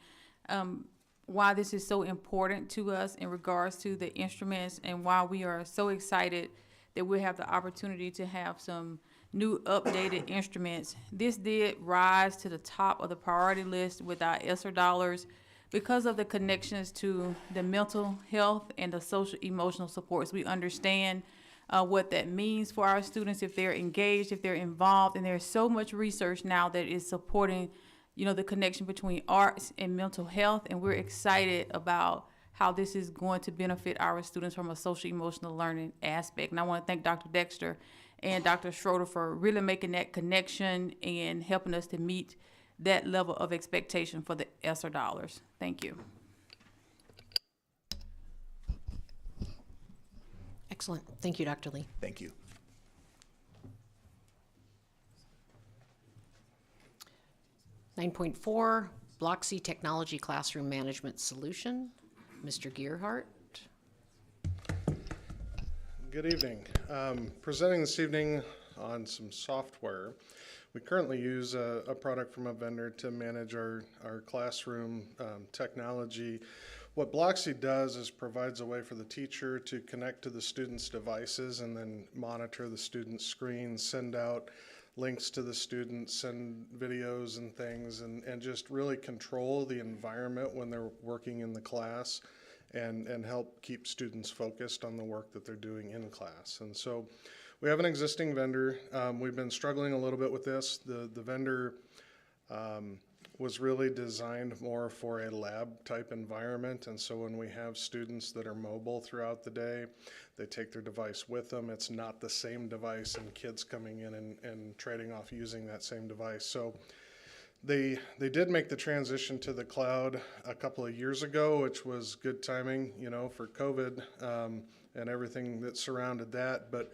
why this is so important to us in regards to the instruments, and why we are so excited that we have the opportunity to have some new updated instruments. This did rise to the top of the priority list with our ESSER dollars because of the connections to the mental health and the social emotional supports. We understand what that means for our students if they're engaged, if they're involved, and there's so much research now that is supporting, you know, the connection between arts and mental health, and we're excited about how this is going to benefit our students from a social emotional learning aspect. And I want to thank Dr. Dexter and Dr. Schroeder for really making that connection and helping us to meet that level of expectation for the ESSER dollars. Thank you. Excellent. Thank you, Dr. Lee. Thank you. (9.4) Bloxy Technology Classroom Management Solution. Mr. Gearhart. Good evening. Presenting this evening on some software. We currently use a product from a vendor to manage our classroom technology. What Bloxy does is provides a way for the teacher to connect to the student's devices and then monitor the student's screen, send out links to the students, send videos and things, and just really control the environment when they're working in the class, and help keep students focused on the work that they're doing in class. And so we have an existing vendor. We've been struggling a little bit with this. The vendor was really designed more for a lab type environment, and so when we have students that are mobile throughout the day, they take their device with them. It's not the same device, and kids coming in and trading off using that same device. So they did make the transition to the cloud a couple of years ago, which was good timing, you know, for COVID and everything that surrounded that. But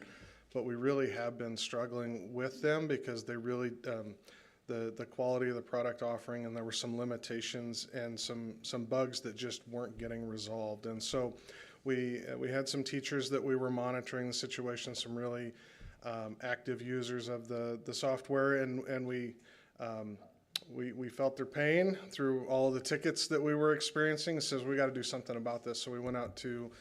we really have been struggling with them because they really the quality of the product offering, and there were some limitations and some bugs that just weren't getting resolved. And so we had some teachers that we were monitoring the situation, some really active users of the software, and we felt their pain through all the tickets that we were experiencing. It says we got to do something about this. So we went out to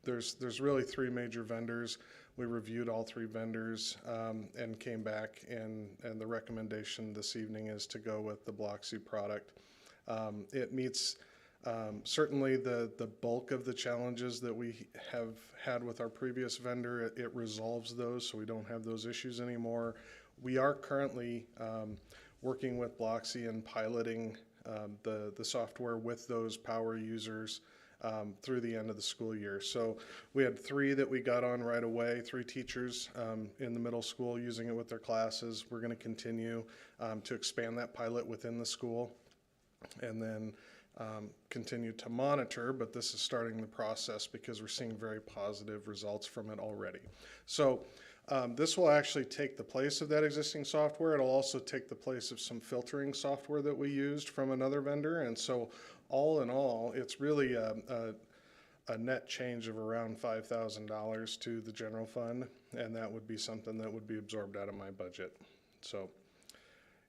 there's really three major vendors. We reviewed all three vendors and came back, and the recommendation this evening is to go with the Bloxy product. It meets certainly the bulk of the challenges that we have had with our previous vendor. It resolves those, so we don't have those issues anymore. We are currently working with Bloxy and piloting the software with those power users through the end of the school year. So we had three that we got on right away, three teachers in the middle school using it with their classes. We're going to continue to expand that pilot within the school, and then continue to monitor, but this is starting the process because we're seeing very positive results from it already. So this will actually take the place of that existing software. It'll also take the place of some filtering software that we used from another vendor, and so all in all, it's really a net change of around $5,000 to the general fund, and that would be something that would be absorbed out of my budget. So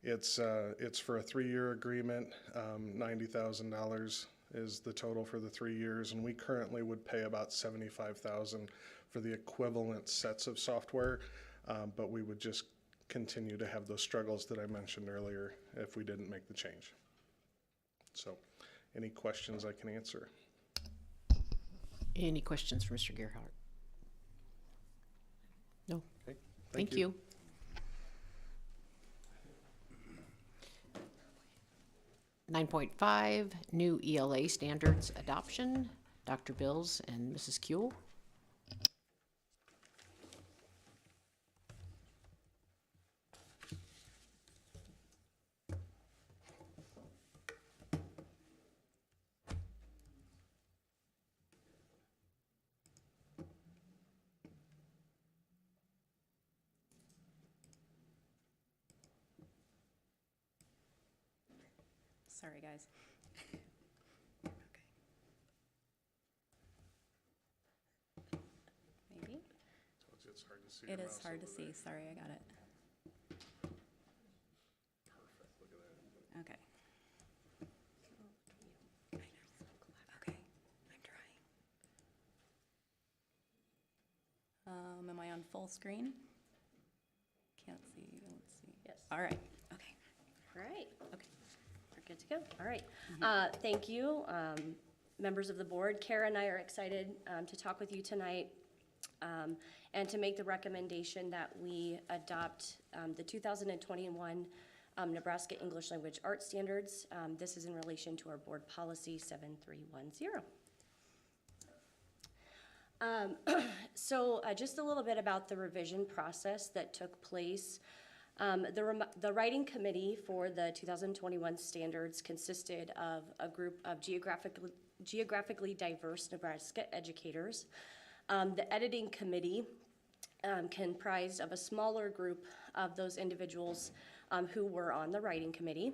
it's for a 3-year agreement. $90,000 is the total for the 3 years, and we currently would pay about $75,000 for the equivalent sets of software, but we would just continue to have those struggles that I mentioned earlier if we didn't make the change. So any questions I can answer? Any questions for Mr. Gerhardt? No? Okay, Thank you. Nine point five, new ELA standards adoption. Dr. Bills and Mrs. Kuehl. Sorry, guys. Maybe? It's hard to see. It is hard to see. Sorry, I got it. Okay. Okay, I'm trying. Am I on full screen? Can't see. Let's see. Yes. All right. Okay. All right. Okay. We're good to go. All right. Thank you, members of the board. Kara and I are excited to talk with you tonight and to make the recommendation that we adopt the 2021 Nebraska English Language Arts Standards. This is in relation to our board policy 7310. So just a little bit about the revision process that took place. The writing committee for the 2021 standards consisted of a group of geographically diverse Nebraska educators. The editing committee comprised of a smaller group of those individuals who were on the writing committee.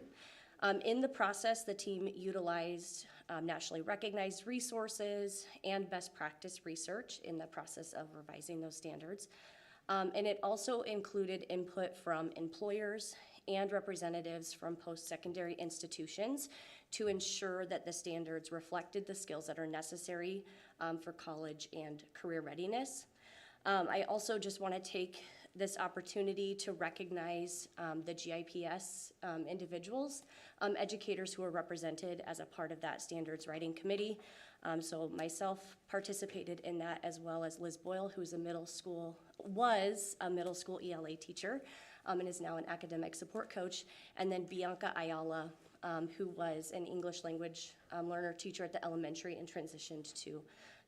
In the process, the team utilized nationally recognized resources and best practice research in the process of revising those standards. And it also included input from employers and representatives from post-secondary institutions to ensure that the standards reflected the skills that are necessary for college and career readiness. I also just want to take this opportunity to recognize the GIPS individuals, educators who are represented as a part of that standards writing committee. So myself participated in that, as well as Liz Boyle, who's was a middle school ELA teacher and is now an academic support coach, and then Bianca Ayala, who was an English language learner teacher at the elementary and transitioned to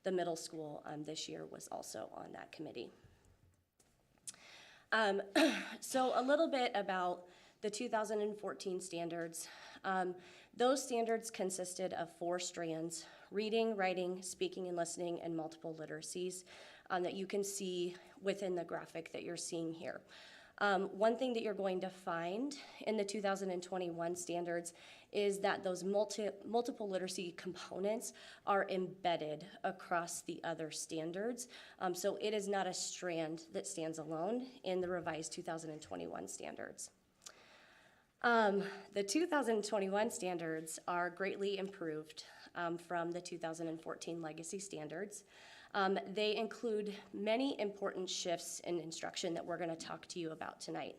the middle school this year, was also on that committee. So a little bit about the 2014 standards. Those standards consisted of 4 strands: reading, writing, speaking and listening, and multiple literacies that you can see within the graphic that you're seeing here. One thing that you're going to find in the 2021 standards is that those multiple literacy components are embedded across the other standards. So it is not a strand that stands alone in the revised 2021 standards. The 2021 standards are greatly improved from the 2014 legacy standards. They include many important shifts in instruction that we're going to talk to you about tonight.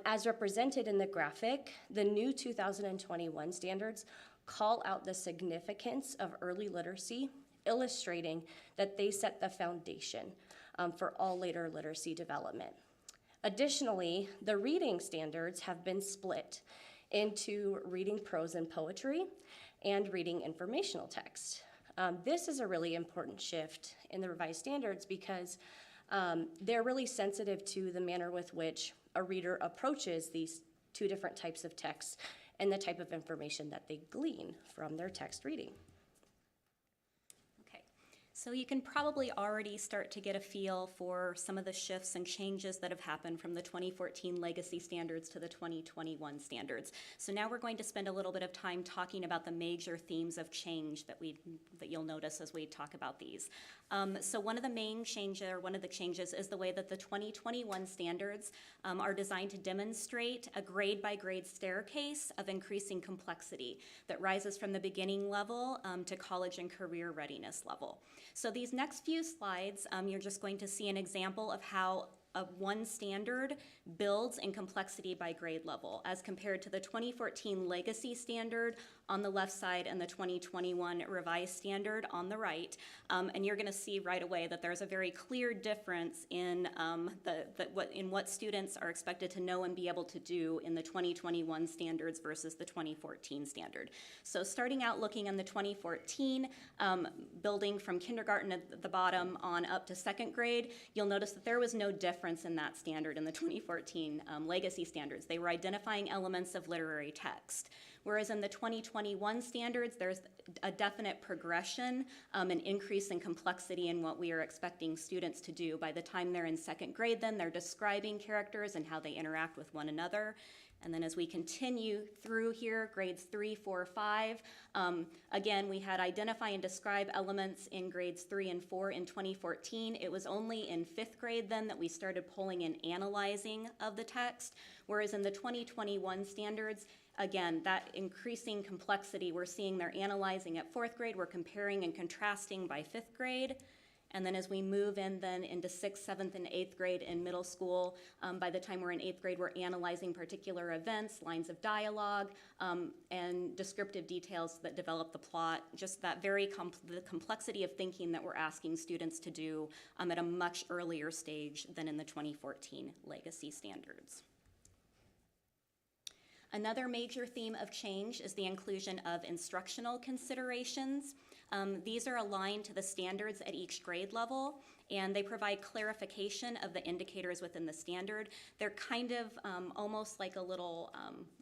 As represented in the graphic, the new 2021 standards call out the significance of early literacy, illustrating that they set the foundation for all later literacy development. Additionally, the reading standards have been split into reading prose and poetry and reading informational text. This is a really important shift in the revised standards because they're really sensitive to the manner with which a reader approaches these 2 different types of texts and the type of information that they glean from their text reading. Okay, so you can probably already start to get a feel for some of the shifts and changes that have happened from the 2014 legacy standards to the 2021 standards. So now we're going to spend a little bit of time talking about the major themes of change that you'll notice as we talk about these. So one of the changes is the way that the 2021 standards are designed to demonstrate a grade-by-grade staircase of increasing complexity that rises from the beginning level to college and career readiness level. So these next few slides, you're just going to see an example of how one standard builds in complexity by grade level as compared to the 2014 legacy standard on the left side and the 2021 revised standard on the right. And you're going to see right away that there's a very clear difference in what students are expected to know and be able to do in the 2021 standards versus the 2014 standard. So starting out looking in the 2014, building from kindergarten at the bottom on up to second grade, you'll notice that there was no difference in that standard in the 2014 legacy standards. They were identifying elements of literary text. Whereas in the 2021 standards, there's a definite progression, an increase in complexity in what we are expecting students to do. By the time they're in second grade, then they're describing characters and how they interact with one another. And then as we continue through here, grades 3, 4, 5, again, we had identify and describe elements in grades 3 and 4 in 2014. It was only in 5th grade then that we started pulling in analyzing of the text, whereas in the 2021 standards, again, that increasing complexity, we're seeing they're analyzing at 4th grade, we're comparing and contrasting by 5th grade. And then as we move in then into 6th, 7th, and 8th grade in middle school, by the time we're in 8th grade, we're analyzing particular events, lines of dialogue, and descriptive details that develop the plot, just that very the complexity of thinking that we're asking students to do at a much earlier stage than in the 2014 legacy standards. Another major theme of change is the inclusion of instructional considerations. These are aligned to the standards at each grade level, and they provide clarification of the indicators within the standard. They're kind of almost like a little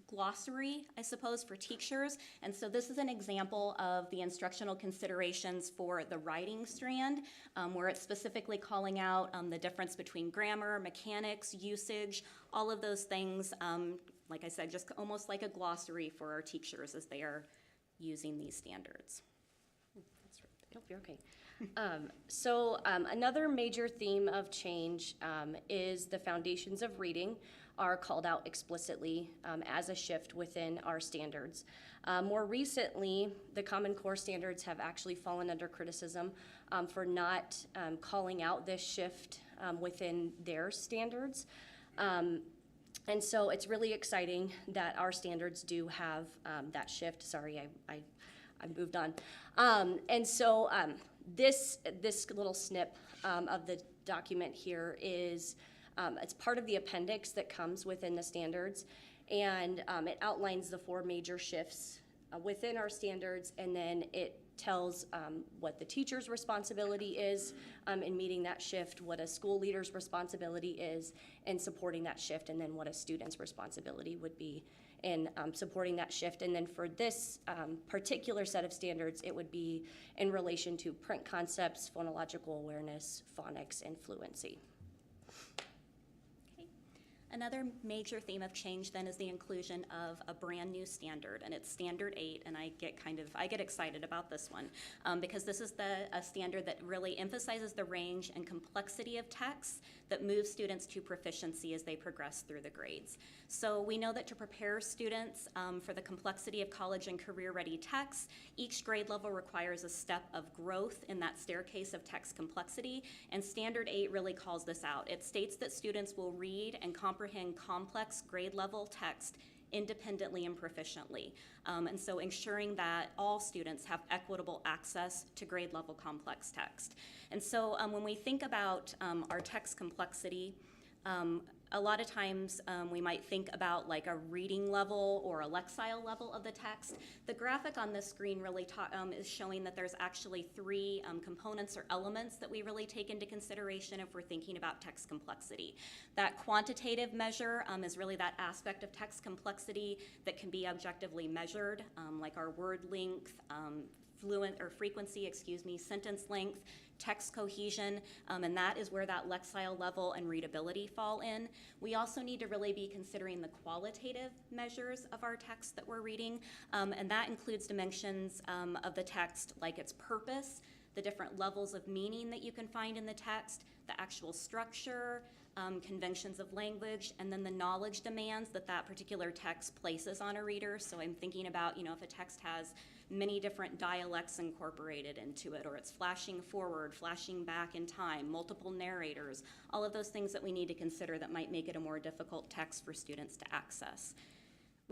glossary, I suppose, for teachers. And so this is an example of the instructional considerations for the writing strand, where it's specifically calling out the difference between grammar, mechanics, usage, all of those things. Like I said, just almost like a glossary for our teachers as they are using these standards. Nope, you're okay. Another major theme of change is the foundations of reading are called out explicitly as a shift within our standards. More recently, the Common Core standards have actually fallen under criticism for not calling out this shift within their standards. And so it's really exciting that our standards do have that shift. Sorry, I moved on. This little snip of the document here is, it's part of the appendix that comes within the standards, and it outlines the 4 major shifts within our standards, and then it tells what the teacher's responsibility is in meeting that shift, what a school leader's responsibility is in supporting that shift, and then what a student's responsibility would be in supporting that shift. And then for this particular set of standards, it would be in relation to print concepts, phonological awareness, phonics, and fluency. Another major theme of change then is the inclusion of a brand new standard, and it's Standard 8, and I get excited about this one because this is a standard that really emphasizes the range and complexity of texts that move students to proficiency as they progress through the grades. So we know that to prepare students for the complexity of college and career-ready texts, each grade level requires a step of growth in that staircase of text complexity, and Standard 8 really calls this out. It states that students will read and comprehend complex grade level text independently and proficiently. And so ensuring that all students have equitable access to grade level complex text. And so when we think about our text complexity, a lot of times we might think about like a reading level or a lexile level of the text. The graphic on this screen really is showing that there's actually 3 components or elements that we really take into consideration if we're thinking about text complexity. That quantitative measure is really that aspect of text complexity that can be objectively measured, like our word length, sentence length, text cohesion, and that is where that lexile level and readability fall in. We also need to really be considering the qualitative measures of our text that we're reading, and that includes dimensions of the text like its purpose, the different levels of meaning that you can find in the text, the actual structure, conventions of language, and then the knowledge demands that that particular text places on a reader. So I'm thinking about, if a text has many different dialects incorporated into it, or it's flashing forward, flashing back in time, multiple narrators, all of those things that we need to consider that might make it a more difficult text for students to access.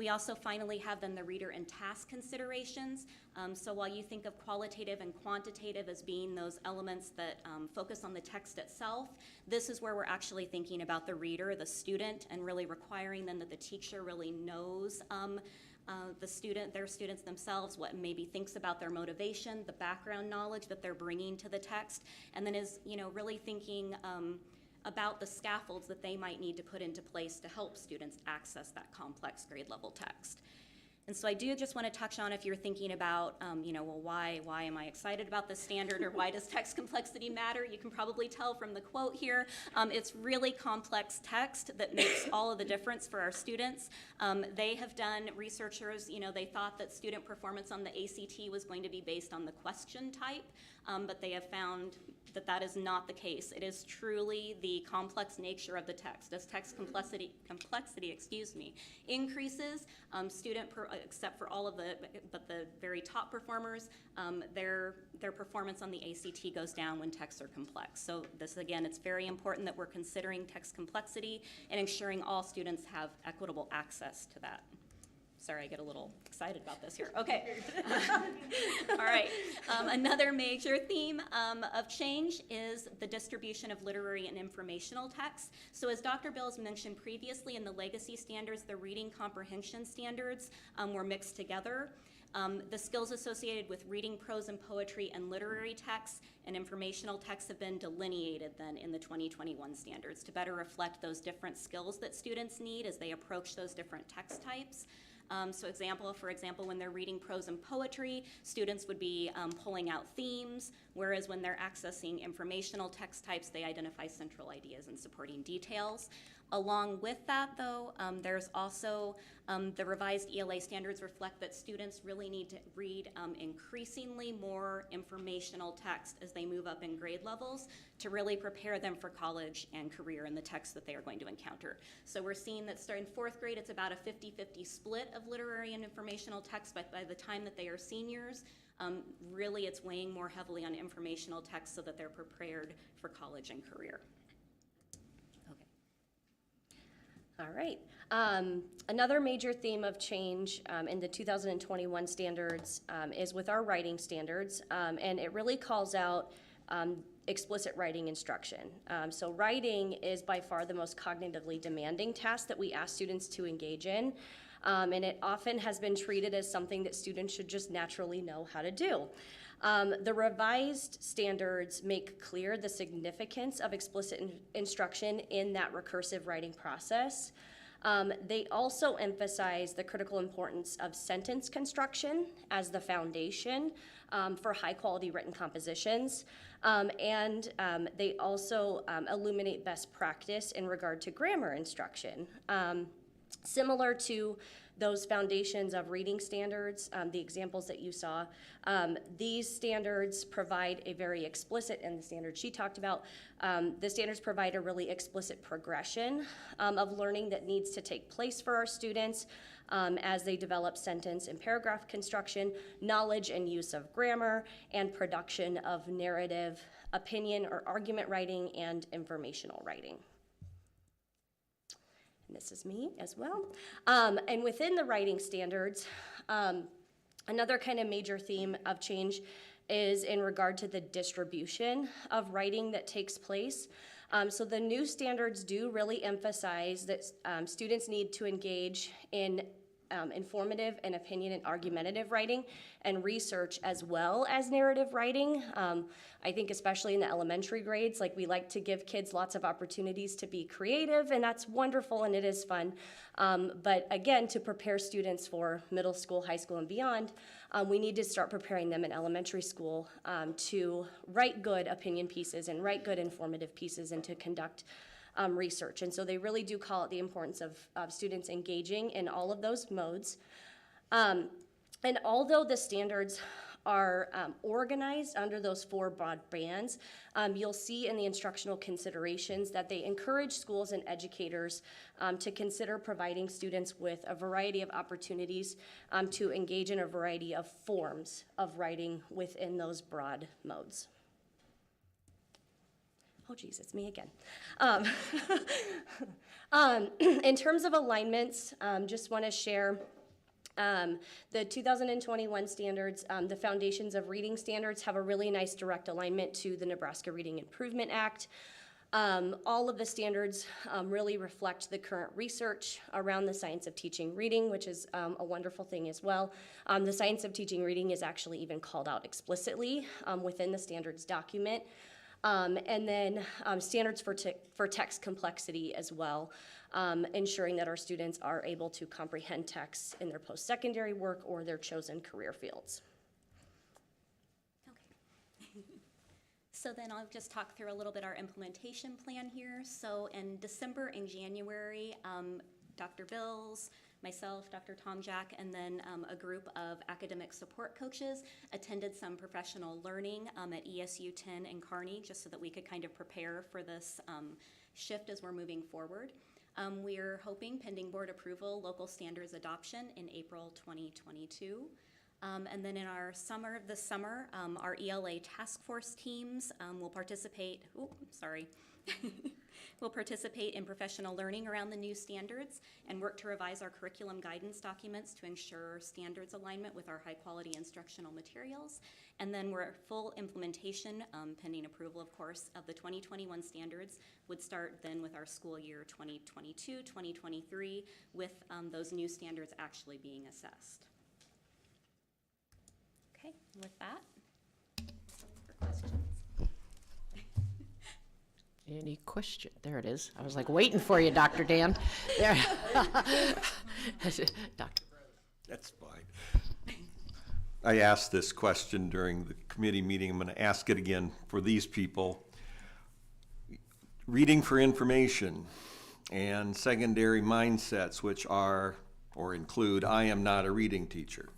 We also finally have then the reader and task considerations. So while you think of qualitative and quantitative as being those elements that focus on the text itself, this is where we're actually thinking about the reader, the student, and really requiring then that the teacher really knows their students themselves, what maybe thinks about their motivation, the background knowledge that they're bringing to the text, and then is, really thinking about the scaffolds that they might need to put into place to help students access that complex grade level text. And so I do just want to touch on, if you're thinking about, well, why am I excited about this standard, or why does text complexity matter? You can probably tell from the quote here. It's really complex text that makes all of the difference for our students. They have done, researchers, they thought that student performance on the ACT was going to be based on the question type, but they have found that that is not the case. It is truly the complex nature of the text. As text complexity increases, except for all of the very top performers, their performance on the ACT goes down when texts are complex. So this, again, it's very important that we're considering text complexity and ensuring all students have equitable access to that. Sorry, I get a little excited about this here. Okay. All right. Another major theme of change is the distribution of literary and informational texts. So as Dr. Bills mentioned previously, in the legacy standards, the reading comprehension standards were mixed together. The skills associated with reading prose and poetry and literary texts and informational texts have been delineated then in the 2021 standards to better reflect those different skills that students need as they approach those different text types. For example, when they're reading prose and poetry, students would be pulling out themes, whereas when they're accessing informational text types, they identify central ideas and supporting details. Along with that, though, there's also the revised ELA standards reflect that students really need to read increasingly more informational text as they move up in grade levels to really prepare them for college and career in the text that they are going to encounter. So we're seeing that starting 4th grade, it's about a 50-50 split of literary and informational text, but by the time that they are seniors, really it's weighing more heavily on informational text so that they're prepared for college and career. All right. Another major theme of change in the 2021 standards is with our writing standards, and it really calls out explicit writing instruction. So writing is by far the most cognitively demanding task that we ask students to engage in, and it often has been treated as something that students should just naturally know how to do. The revised standards make clear the significance of explicit instruction in that recursive writing process. They also emphasize the critical importance of sentence construction as the foundation for high-quality written compositions. And they also illuminate best practice in regard to grammar instruction. Similar to those foundations of reading standards, the examples that you saw, these standards provide a very explicit, and the standard she talked about, the standards provide a really explicit progression of learning that needs to take place for our students as they develop sentence and paragraph construction, knowledge and use of grammar, and production of narrative, opinion, or argument writing and informational writing. This is me as well. And within the writing standards, another kind of major theme of change is in regard to the distribution of writing that takes place. So the new standards do really emphasize that students need to engage in informative and opinion and argumentative writing and research as well as narrative writing. I think especially in the elementary grades, like we like to give kids lots of opportunities to be creative, and that's wonderful and it is fun. But again, to prepare students for middle school, high school, and beyond, we need to start preparing them in elementary school to write good opinion pieces and write good informative pieces and to conduct research. And so they really do call out the importance of students engaging in all of those modes. And although the standards are organized under those 4 broad bands, you'll see in the instructional considerations that they encourage schools and educators to consider providing students with a variety of opportunities to engage in a variety of forms of writing within those broad modes. Oh geez, it's me again. In terms of alignments, just want to share the 2021 standards, the foundations of reading standards have a really nice direct alignment to the Nebraska Reading Improvement Act. All of the standards really reflect the current research around the science of teaching reading, which is a wonderful thing as well. The science of teaching reading is actually even called out explicitly within the standards document. And then standards for text complexity as well, ensuring that our students are able to comprehend texts in their post-secondary work or their chosen career fields. So then I'll just talk through a little bit our implementation plan here. So in December and January, Dr. Bills, myself, Dr. Tom Jack, and then a group of academic support coaches attended some professional learning at ESU 10 and Kearney, just so that we could kind of prepare for this shift as we're moving forward. We're hoping, pending board approval, local standards adoption in April 2022. And then in our this summer, our ELA task force teams will participate, will participate in professional learning around the new standards and work to revise our curriculum guidance documents to ensure standards alignment with our high quality instructional materials. And then we're at full implementation, pending approval, of course, of the 2021 standards would start then with our school year 2022-2023 with those new standards actually being assessed. Okay, with that, for questions. Any question? There it is. I was like waiting for you, Dr. Dan. There. Dr. That's fine. I asked this question during the committee meeting. I'm going to ask it again for these people. Reading for information and secondary mindsets, which are or include, I am not a reading teacher.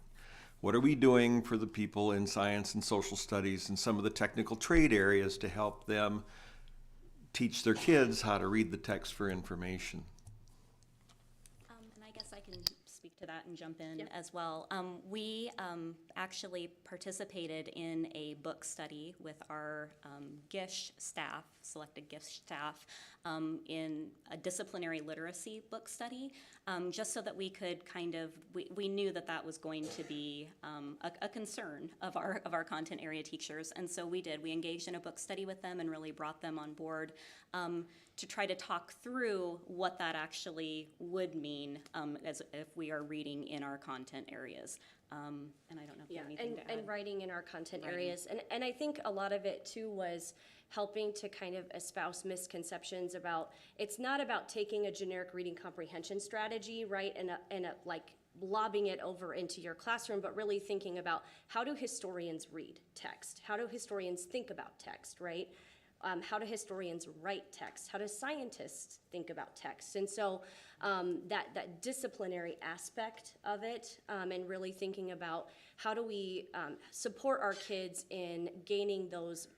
What are we doing for the people in science and social studies and some of the technical trade areas to help them teach their kids how to read the text for information? And I guess I can speak to that and jump in as well. We actually participated in a book study with our GISH staff, selected GISH staff, in a disciplinary literacy book study, just so that we could kind of, we knew that that was going to be a concern of our content area teachers, and so we engaged in a book study with them and really brought them on board to try to talk through what that actually would mean as if we are reading in our content areas. And I don't know if you have anything to add. And writing in our content areas. And I think a lot of it too was helping to kind of espouse misconceptions about, it's not about taking a generic reading comprehension strategy, right, and like lobbing it over into your classroom, but really thinking about how do historians read text? How do historians think about text, right? How do historians write text? How do scientists think about text? And so that disciplinary aspect of it, and really thinking about how do we support our kids in gaining those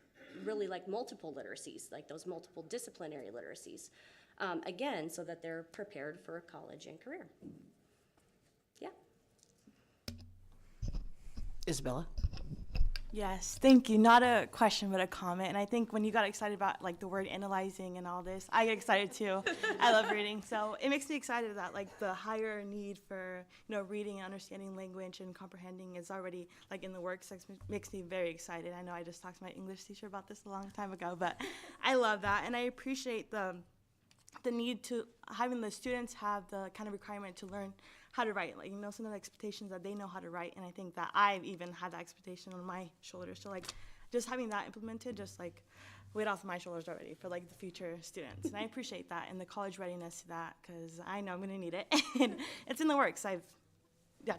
really like multiple literacies, like those multiple disciplinary literacies, again, so that they're prepared for college and career. Yeah. Isabella? Yes, thank you. Not a question, but a comment. And I think when you got excited about like the word analyzing and all this, I get excited too. I love reading. So it makes me excited that like the higher need for, reading and understanding language and comprehending is already like in the works. It makes me very excited. I know I just talked to my English teacher about this a long time ago, but I love that. And I appreciate the need to having the students have the kind of requirement to learn how to write, like, some of the expectations that they know how to write, and I think that I've even had that expectation on my shoulders, so like just having that implemented just like weight off my shoulders already for like the future students, and I appreciate that and the college readiness to that, because I know I'm gonna need it and it's in the works.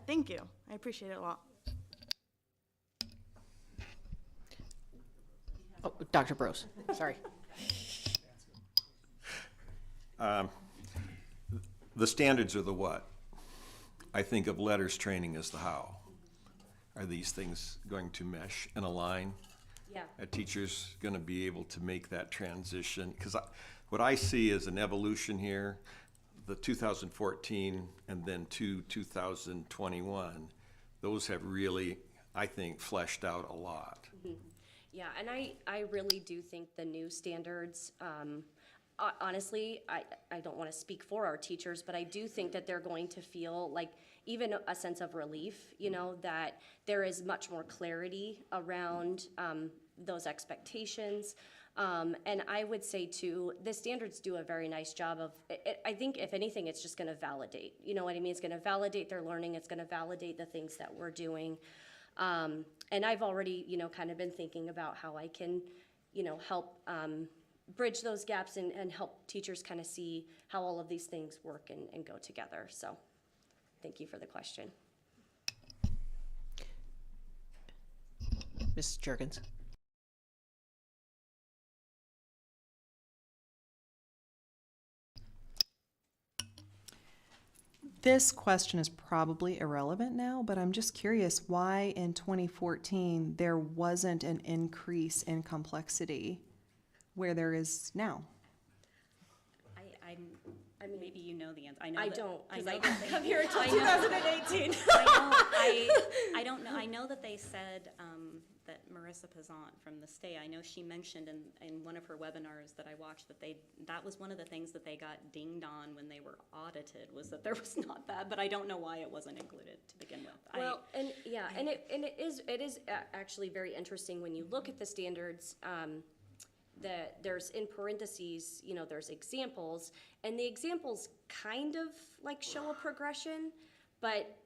Thank you, I appreciate it a lot. Oh, Dr. Brose, sorry. The standards are the what? I think of letters training as the how. Are these things going to mesh and align? Yeah. Are teachers going to be able to make that transition? Because what I see is an evolution here, the 2014 and then 2021, those have really, I think, fleshed out a lot. Mm-hmm. Yeah, and I really do think the new standards honestly, I don't want to speak for our teachers, but I do think that they're going to feel like even a sense of relief, you know, that there is much more clarity around those expectations. And I would say too, the standards do a very nice job of, I think if anything, it's just gonna validate, you know what I mean? It's gonna validate their learning, it's gonna validate the things that we're doing. And I've already, you know, kind of been thinking about how I can, you know, help bridge those gaps and help teachers kind of see how all of these things work and go together. So thank you for the question. Ms. Juergens. This question is probably irrelevant now, but I'm just curious why in 2014 there wasn't an increase in complexity where there is now. I mean, maybe you know the answer. I don't, because I know didn't that come they- here until I know. 2018. I don't know. I know that they said that Marissa Pazant from the state, I know she mentioned in one of her webinars that I watched that was one of the things that they got dinged on when they were audited, was that there was not that, but I don't know why it wasn't included to begin with. Well, and it is actually very interesting when you look at the standards. That there's in parentheses, you know, there's examples, and the examples kind of like show a progression, but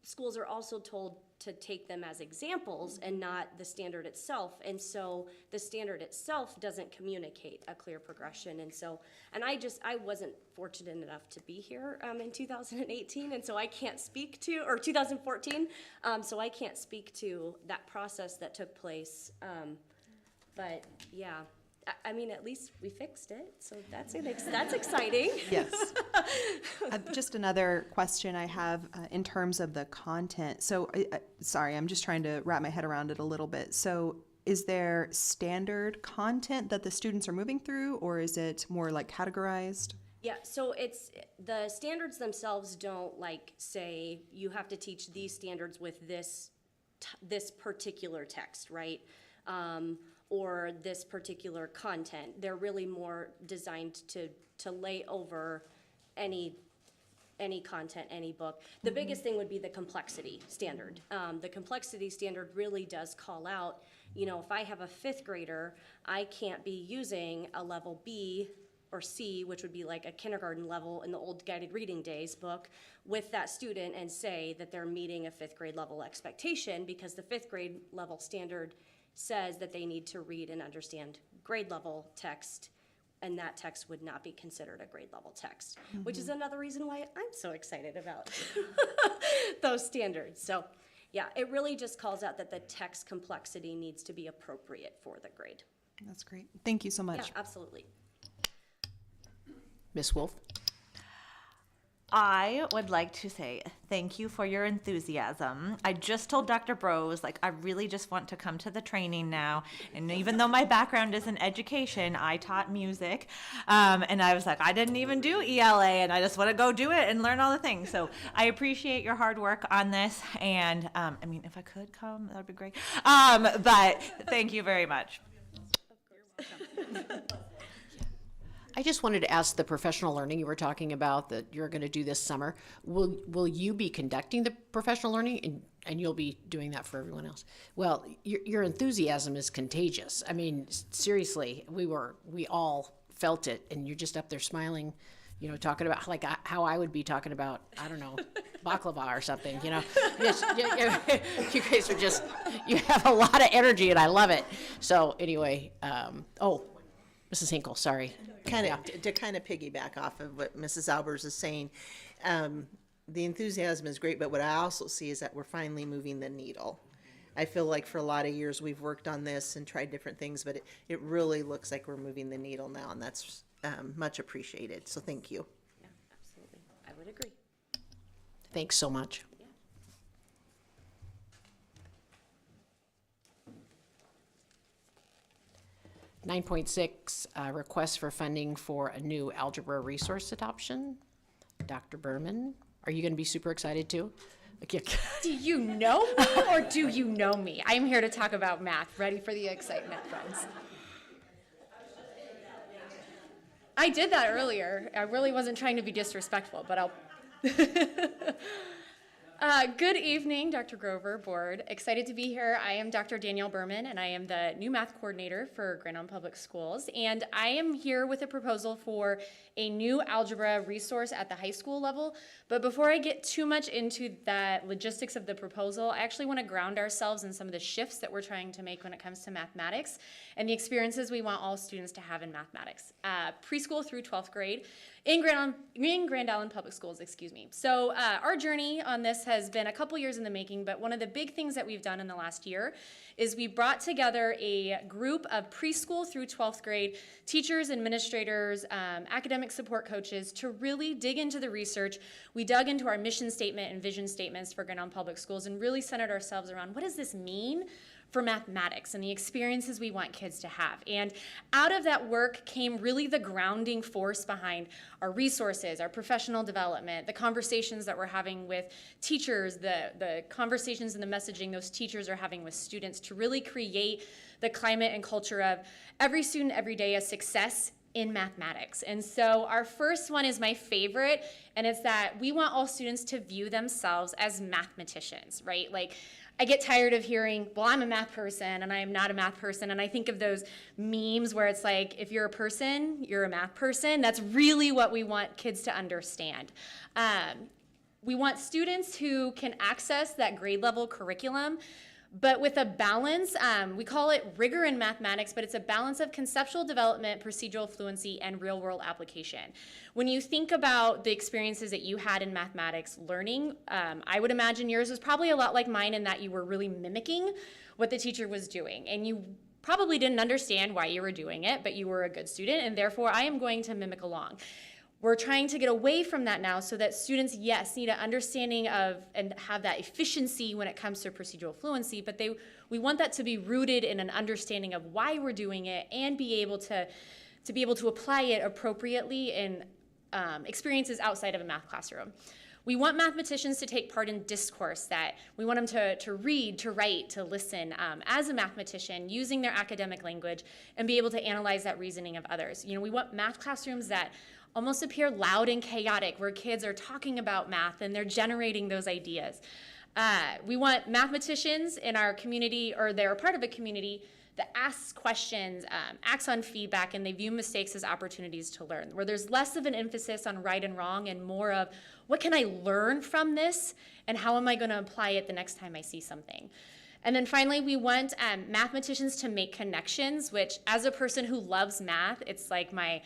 schools are also told to take them as examples and not the standard itself. And so the standard itself doesn't communicate a clear progression. And so, and I wasn't fortunate enough to be here in 2018, and so I can't speak to, or 2014, so I can't speak to that process that took place. But yeah. I mean, at least we fixed it, so that's exciting. Yes. Just another question I have in terms of the content. So, sorry, I'm just trying to wrap my head around it a little bit. So, is there standard content that the students are moving through, or is it more like categorized? Yeah, so it's, the standards themselves don't like say you have to teach these standards with this particular text, right? Or this particular content. They're really more designed to lay over any content, any book. The biggest thing would be the complexity standard. The complexity standard really does call out, you know, if I have a 5th grader, I can't be using a level B or C, which would be like a kindergarten level in the old guided reading days book, with that student and say that they're meeting a 5th grade level expectation, because the 5th grade level standard says that they need to read and understand grade level text, and that text would not be considered a grade level text, which is another reason why I'm so excited about those standards. So yeah, it really just calls out that the text complexity needs to be appropriate for the grade. That's great. Thank you so much. Yeah, absolutely. Ms. Wolf. I would like to say thank you for your enthusiasm. I just told Dr. Brose, like, I really just want to come to the training now. And even though my background is in education, I taught music. And I was like, I didn't even do ELA, and I just want to go do it and learn all the things. So I appreciate your hard work on this. And I mean, if I could come, that would be great. But thank you very much. I just wanted to ask the professional learning you were talking about that you're going to do this summer. Will you be conducting the professional learning, and you'll be doing that for everyone else? Well, your enthusiasm is contagious. I mean, seriously, we all felt it, and you're just up there smiling, you know, talking about like how I would be talking about, I don't know, baklava or something, you know. You guys are just, you have a lot of energy, and I love it. So anyway, Mrs. Hinkle, sorry. To kind of piggyback off of what Mrs. Albers is saying, the enthusiasm is great, but what I also see is that we're finally moving the needle. I feel like for a lot of years we've worked on this and tried different things, but it really looks like we're moving the needle now, and that's much appreciated. So thank you. Yeah, absolutely. I would agree. Thanks so much. 9.6, request for funding for a new algebra resource adoption. Dr. Berman, are you going to be super excited too? Okay. Do you know me or do you know me? I'm here to talk about math. Ready for the excitement, friends? I did that earlier. I really wasn't trying to be disrespectful, but I'll. Good evening, Dr. Grover, board. Excited to be here. I am Dr. Danielle Berman, and I am the new math coordinator for Grand Island Public Schools. And I am here with a proposal for a new algebra resource at the high school level. But before I get too much into the logistics of the proposal, I actually want to ground ourselves in some of the shifts that we're trying to make when it comes to mathematics and the experiences we want all students to have in mathematics, preschool through 12th grade. In Grand Island Public Schools, excuse me. So our journey on this has been a couple years in the making, but one of the big things that we've done in the last year is we brought together a group of preschool through 12th grade teachers, administrators, academic support coaches to really dig into the research. We dug into our mission statement and vision statements for Grand Island Public Schools and really centered ourselves around what does this mean for mathematics and the experiences we want kids to have. And out of that work came really the grounding force behind our resources, our professional development, the conversations that we're having with teachers, the conversations and the messaging those teachers are having with students to really create the climate and culture of every student, every day, a success in mathematics. And so our first one is my favorite, and it's that we want all students to view themselves as mathematicians, right? Like, I get tired of hearing, well, I'm a math person and I am not a math person. And I think of those memes where it's like, if you're a person, you're a math person. That's really what we want kids to understand. We want students who can access that grade level curriculum, but with a balance. We call it rigor in mathematics, but it's a balance of conceptual development, procedural fluency, and real world application. When you think about the experiences that you had in mathematics learning, I would imagine yours was probably a lot like mine in that you were really mimicking what the teacher was doing. And you probably didn't understand why you were doing it, but you were a good student, and therefore I am going to mimic along. We're trying to get away from that now so that students, yes, need an understanding of and have that efficiency when it comes to procedural fluency, but we want that to be rooted in an understanding of why we're doing it and be able to apply it appropriately in experiences outside of a math classroom. We want mathematicians to take part in discourse, that we want them to read, to write, to listen as a mathematician using their academic language and be able to analyze that reasoning of others. You know, we want math classrooms that almost appear loud and chaotic, where kids are talking about math and they're generating those ideas. We want mathematicians in our community, or they're a part of a community that asks questions, acts on feedback, and they view mistakes as opportunities to learn, where there's less of an emphasis on right and wrong and more of what can I learn from this and how am I going to apply it the next time I see something. And then finally, we want mathematicians to make connections, which as a person who loves math, it's like my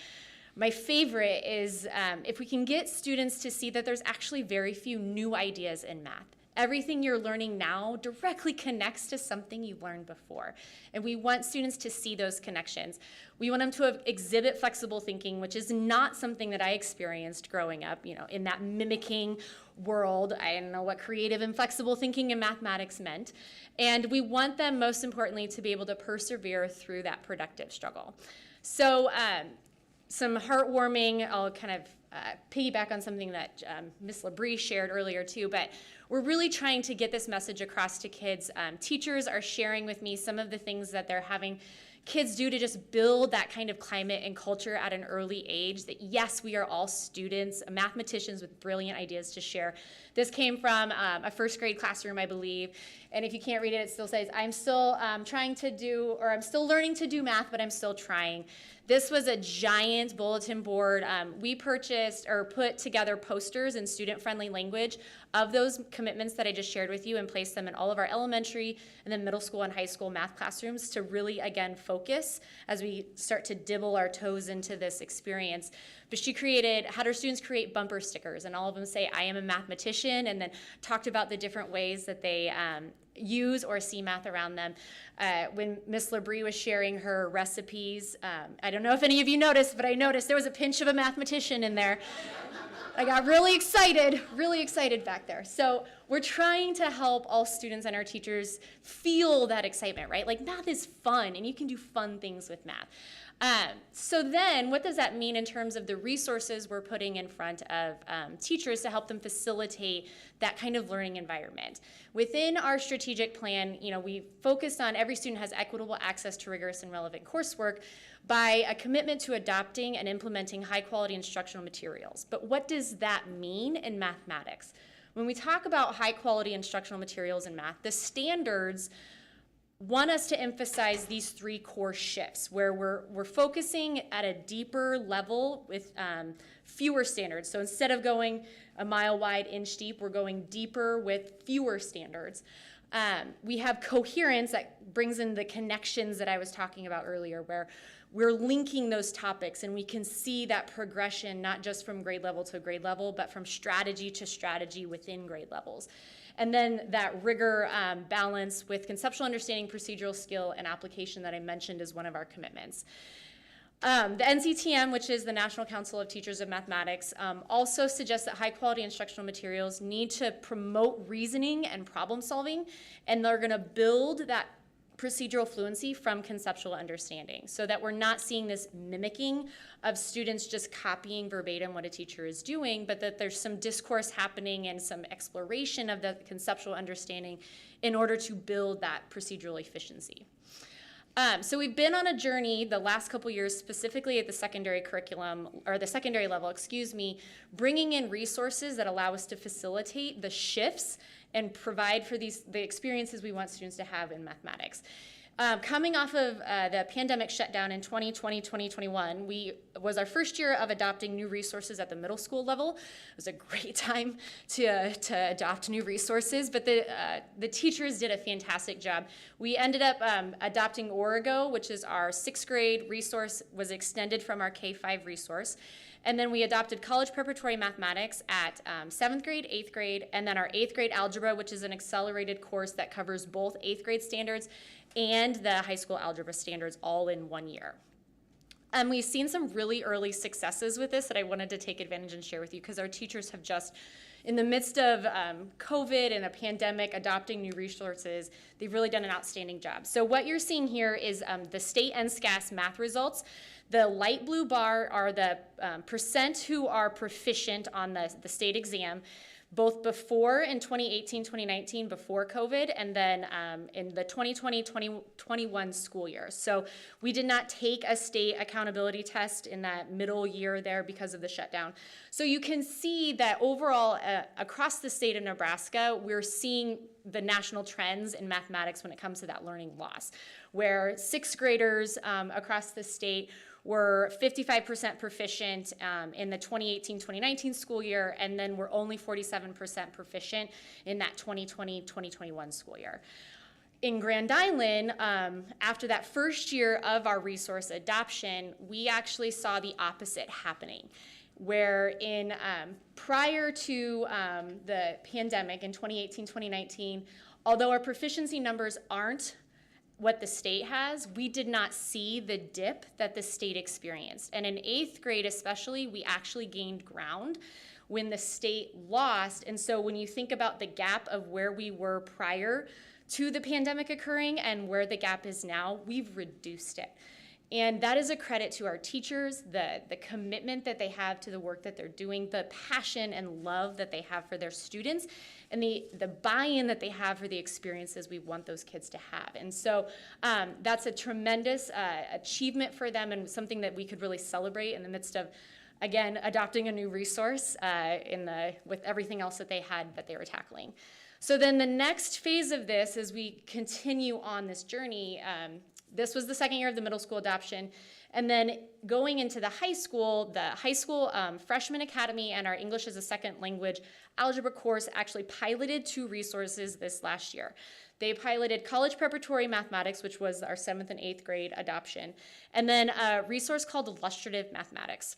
favorite is if we can get students to see that there's actually very few new ideas in math. Everything you're learning now directly connects to something you learned before. And we want students to see those connections. We want them to exhibit flexible thinking, which is not something that I experienced growing up, you know, in that mimicking world. I didn't know what creative and flexible thinking in mathematics meant. And we want them, most importantly, to be able to persevere through that productive struggle. So, some heartwarming, I'll kind of piggyback on something that Ms. Labrie shared earlier too, but we're really trying to get this message across to kids. Teachers are sharing with me some of the things that they're having kids do to just build that kind of climate and culture at an early age, that yes, we are all students, mathematicians with brilliant ideas to share. This came from a first grade classroom, I believe, and if you can't read it, it still says, I'm still I'm still learning to do math, but I'm still trying. This was a giant bulletin board. We purchased or put together posters in student-friendly language of those commitments that I just shared with you and placed them in all of our elementary and then middle school and high school math classrooms to really, again, focus as we start to dibble our toes into this experience. But she had her students create bumper stickers, and all of them say, I am a mathematician, and then talked about the different ways that they use or see math around them. When Miss Labrie was sharing her recipes, I don't know if any of you noticed, but I noticed there was a pinch of a mathematician in there. I got really excited back there. So we're trying to help all students and our teachers feel that excitement, right? Like math is fun, and you can do fun things with math. So then what does that mean in terms of the resources we're putting in front of teachers to help them facilitate that kind of learning environment? Within our strategic plan, we focused on every student has equitable access to rigorous and relevant coursework by a commitment to adopting and implementing high quality instructional materials. But what does that mean in mathematics? When we talk about high quality instructional materials in math, the standards want us to emphasize these three core shifts where we're focusing at a deeper level with fewer standards. So instead of going a mile wide, inch deep, we're going deeper with fewer standards. We have coherence that brings in the connections that I was talking about earlier, where we're linking those topics and we can see that progression not just from grade level to grade level, but from strategy to strategy within grade levels. And then that rigor balance with conceptual understanding, procedural skill, and application that I mentioned is one of our commitments. The NCTM, which is the National Council of Teachers of Mathematics, also suggests that high quality instructional materials need to promote reasoning and problem solving, and they're gonna build that procedural fluency from conceptual understanding so that we're not seeing this mimicking of students just copying verbatim what a teacher is doing, but that there's some discourse happening and some exploration of the conceptual understanding in order to build that procedural efficiency. So we've been on a journey the last couple years, specifically at the secondary curriculum, or the secondary level, bringing in resources that allow us to facilitate the shifts and provide for the experiences we want students to have in mathematics. Coming off of the pandemic shutdown in 2020, 2021, was our first year of adopting new resources at the middle school level. It was a great time to adopt new resources, but the teachers did a fantastic job. We ended up adopting Origo, which is our 6th grade resource, was extended from our K-5 resource. And then we adopted college preparatory mathematics at 7th grade, 8th grade, and then our 8th grade algebra, which is an accelerated course that covers both 8th grade standards and the high school algebra standards all in 1 year. And we've seen some really early successes with this that I wanted to take advantage and share with you because our teachers have just, in the midst of COVID and a pandemic, adopting new resources, they've really done an outstanding job. So what you're seeing here is the state NSCAS math results. The light blue bar are the percent who are proficient on the state exam, both before in 2018, 2019, before COVID, and then in the 2020, 2021 school year. So we did not take a state accountability test in that middle year there because of the shutdown. So you can see that overall across the state of Nebraska, we're seeing the national trends in mathematics when it comes to that learning loss, where 6th graders across the state were 55% proficient in the 2018-2019 school year, and then we're only 47% proficient in that 2020-2021 school year. In Grand Island, after that first year of our resource adoption, we actually saw the opposite happening, where in prior to the pandemic in 2018-2019, although our proficiency numbers aren't what the state has, we did not see the dip that the state experienced. And in 8th grade especially, we actually gained ground when the state lost. And so when you think about the gap of where we were prior to the pandemic occurring and where the gap is now, we've reduced it. And that is a credit to our teachers, the commitment that they have to the work that they're doing, the passion and love that they have for their students, and the buy-in that they have for the experiences we want those kids to have. And so that's a tremendous achievement for them and something that we could really celebrate in the midst of, again, adopting a new resource with everything else that they had that they were tackling. So then the next phase of this, as we continue on this journey, this was the second year of the middle school adoption. And then going into the high school freshman academy and our English as a second language algebra course actually piloted 2 resources this last year. They piloted college preparatory mathematics, which was our 7th and 8th grade adoption, and then a resource called illustrative mathematics.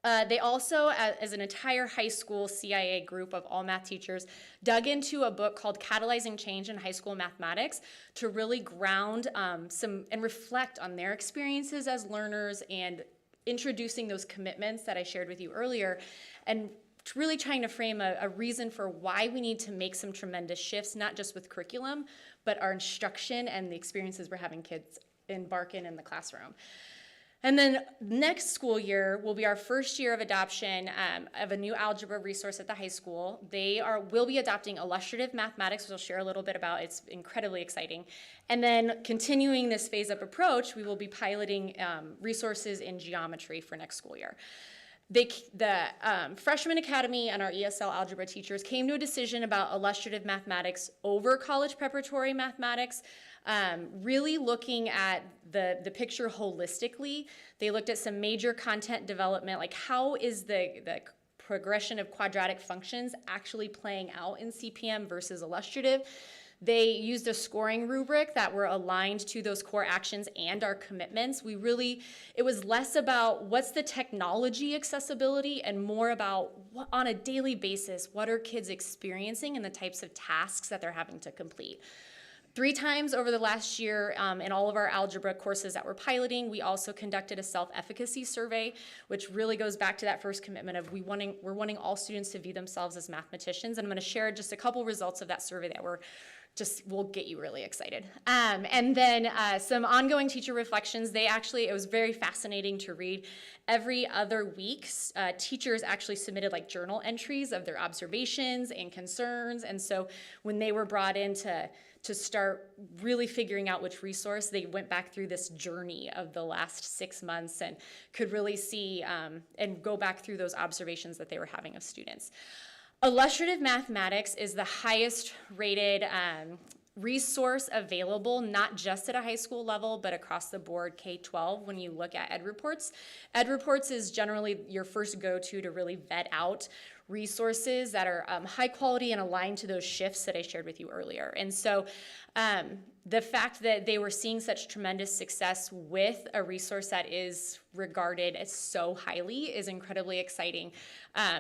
They also, as an entire high school CIA group of all math teachers, dug into a book called Catalyzing Change in High School Mathematics to really ground and reflect on their experiences as learners and introducing those commitments that I shared with you earlier, and really trying to frame a reason for why we need to make some tremendous shifts, not just with curriculum, but our instruction and the experiences we're having kids embark in the classroom. And then next school year will be our first year of adoption of a new algebra resource at the high school. Will be adopting illustrative mathematics, which I'll share a little bit about. It's incredibly exciting. And then continuing this phase-up approach, we will be piloting resources in geometry for next school year. The Freshman Academy and our ESL algebra teachers came to a decision about illustrative mathematics over college preparatory mathematics, really looking at the picture holistically. They looked at some major content development, like how is the progression of quadratic functions actually playing out in CPM versus illustrative. They used a scoring rubric that were aligned to those core actions and our commitments. It was less about what's the technology accessibility and more about on a daily basis, what are kids experiencing and the types of tasks that they're having to complete. 3 times over the last year in all of our algebra courses that we're piloting, we also conducted a self-efficacy survey, which really goes back to that first commitment of we're wanting all students to view themselves as mathematicians. And I'm gonna share just a couple results of that survey that will get you really excited. And then some ongoing teacher reflections. It was very fascinating to read. Every other week, teachers actually submitted like journal entries of their observations and concerns. And so when they were brought in to start really figuring out which resource, they went back through this journey of the last 6 months and could really see and go back through those observations that they were having of students. Illustrative mathematics is the highest rated resource available, not just at a high school level, but across the board K-12 when you look at Ed Reports. Ed Reports is generally your first go-to to really vet out resources that are high quality and aligned to those shifts that I shared with you earlier. And so the fact that they were seeing such tremendous success with a resource that is regarded as so highly is incredibly exciting.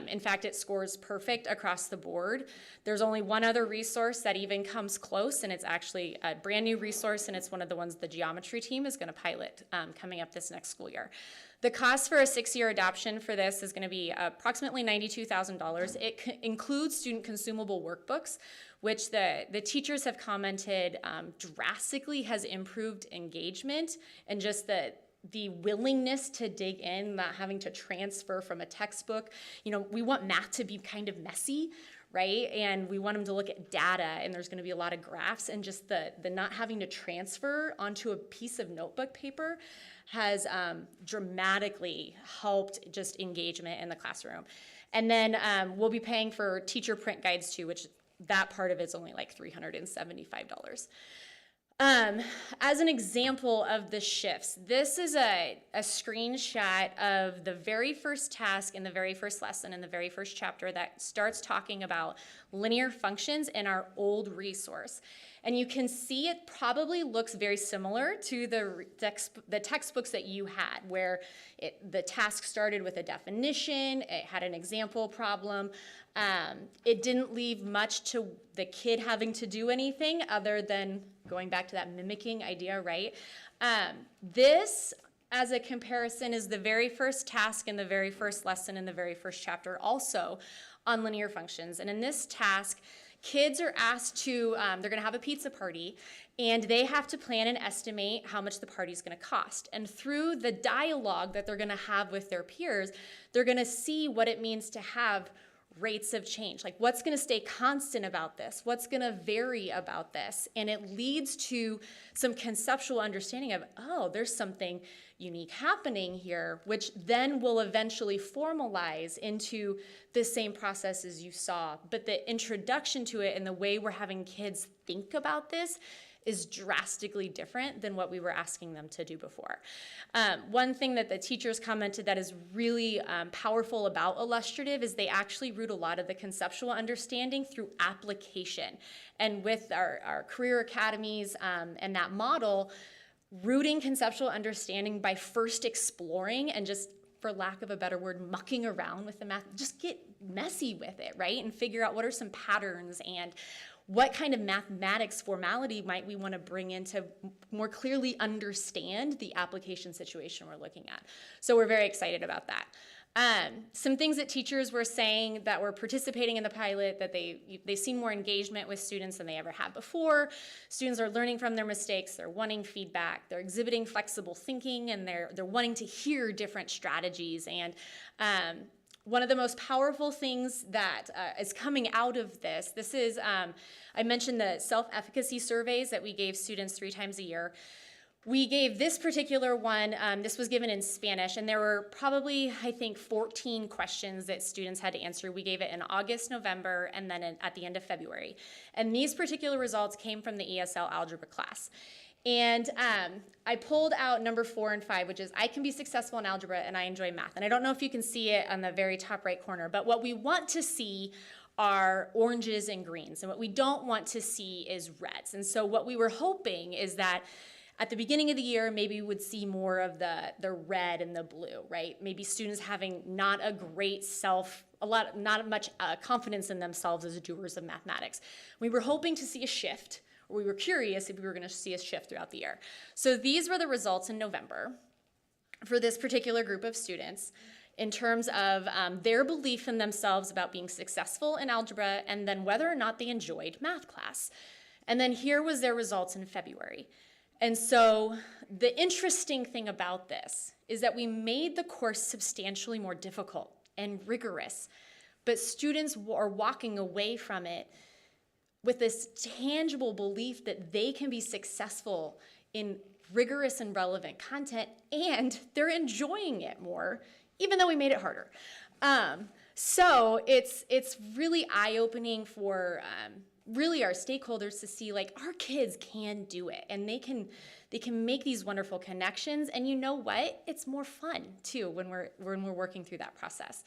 In fact, it scores perfect across the board. There's only one other resource that even comes close, and it's actually a brand new resource, and it's one of the ones the geometry team is going to pilot coming up this next school year. The cost for a 6-year adoption for this is going to be approximately $92,000. It includes student consumable workbooks, which the teachers have commented drastically has improved engagement and just the willingness to dig in, not having to transfer from a textbook. You know, we want math to be kind of messy, right? And we want them to look at data, and there's going to be a lot of graphs, and just the not having to transfer onto a piece of notebook paper has dramatically helped just engagement in the classroom. And then we'll be paying for teacher print guides too, which that part of it's only like $375. As an example of the shifts, this is a screenshot of the very first task in the very first lesson in the very first chapter that starts talking about linear functions in our old resource. And you can see it probably looks very similar to the textbooks that you had, where the task started with a definition, it had an example problem. It didn't leave much to the kid having to do anything other than going back to that mimicking idea, right? This, as a comparison, is the very first task in the very first lesson in the very first chapter, also on linear functions. And in this task, kids are asked to, they're gonna have a pizza party, and they have to plan and estimate how much the party's gonna cost. And through the dialogue that they're gonna have with their peers, they're gonna see what it means to have rates of change. Like, what's gonna stay constant about this? What's gonna vary about this? And it leads to some conceptual understanding of, oh, there's something unique happening here, which then will eventually formalize into the same process as you saw. But the introduction to it and the way we're having kids think about this is drastically different than what we were asking them to do before. One thing that the teachers commented that is really powerful about illustrative is they actually root a lot of the conceptual understanding through application. And with our career academies and that model, rooting conceptual understanding by first exploring and just, for lack of a better word, mucking around with the math, just get messy with it, right? And figure out what are some patterns and what kind of mathematics formality might we want to bring in to more clearly understand the application situation we're looking at. So we're very excited about that. Some things that teachers were saying that were participating in the pilot, that they've seen more engagement with students than they ever had before. Students are learning from their mistakes, they're wanting feedback, they're exhibiting flexible thinking, and they're wanting to hear different strategies. And one of the most powerful things that is coming out of this is, I mentioned the self-efficacy surveys that we gave students 3 times a year. We gave this particular one, this was given in Spanish, and there were probably, I think, 14 questions that students had to answer. We gave it in August, November, and then at the end of February. And these particular results came from the ESL Algebra class. And I pulled out number 4 and 5, which is I can be successful in algebra and I enjoy math. And I don't know if you can see it on the very top right corner, but what we want to see are oranges and greens, and what we don't want to see is reds. And so what we were hoping is that at the beginning of the year, maybe we would see more of the red and the blue, right? Maybe students having not much confidence in themselves as doers of mathematics. We were hoping to see a shift, or we were curious if we were going to see a shift throughout the year. So these were the results in November for this particular group of students in terms of their belief in themselves about being successful in algebra, and then whether or not they enjoyed math class. And then here was their results in February. And so the interesting thing about this is that we made the course substantially more difficult and rigorous, but students are walking away from it with this tangible belief that they can be successful in rigorous and relevant content, and they're enjoying it more, even though we made it harder. So it's really eye-opening for really our stakeholders to see, like, our kids can do it, and they can make these wonderful connections. And you know what? It's more fun too when we're working through that process.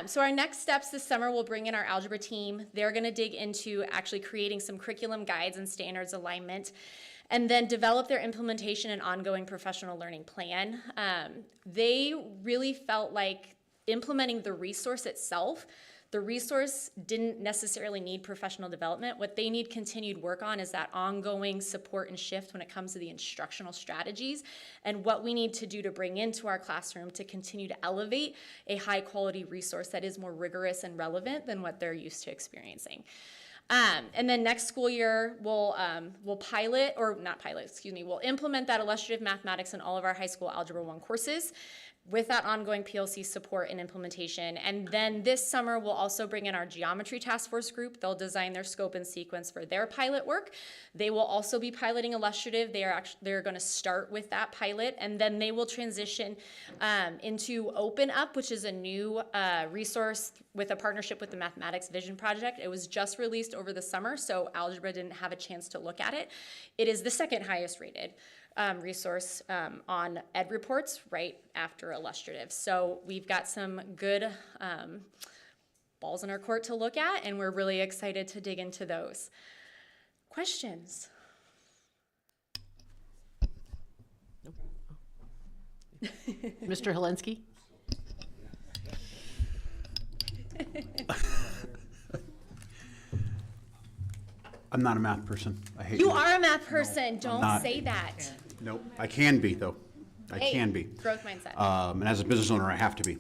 So our next steps this summer, we'll bring in our algebra team. They're going to dig into actually creating some curriculum guides and standards alignment, and then develop their implementation and ongoing professional learning plan. They really felt like implementing the resource itself, the resource didn't necessarily need professional development. What they need continued work on is that ongoing support and shift when it comes to the instructional strategies and what we need to do to bring into our classroom to continue to elevate a high quality resource that is more rigorous and relevant than what they're used to experiencing. And then next school year, we'll implement that illustrative mathematics in all of our high school Algebra 1 courses with that ongoing PLC support and implementation. And then this summer, we'll also bring in our geometry task force group. They'll design their scope and sequence for their pilot work. They will also be piloting illustrative. They're going to start with that pilot, and then they will transition into Open Up, which is a new resource with a partnership with the Mathematics Vision Project. It was just released over the summer, so Algebra didn't have a chance to look at it. It is the second highest rated resource on ed reports right after illustrative. So we've got some good balls in our court to look at, and we're really excited to dig into those. Questions? Mr. Helinski? I'm not a math person. I hate You math. are a math person. No, I'm Don't not. say that. Nope. I can be, though. I Hey, can be. growth mindset. And as a business owner, I have to be.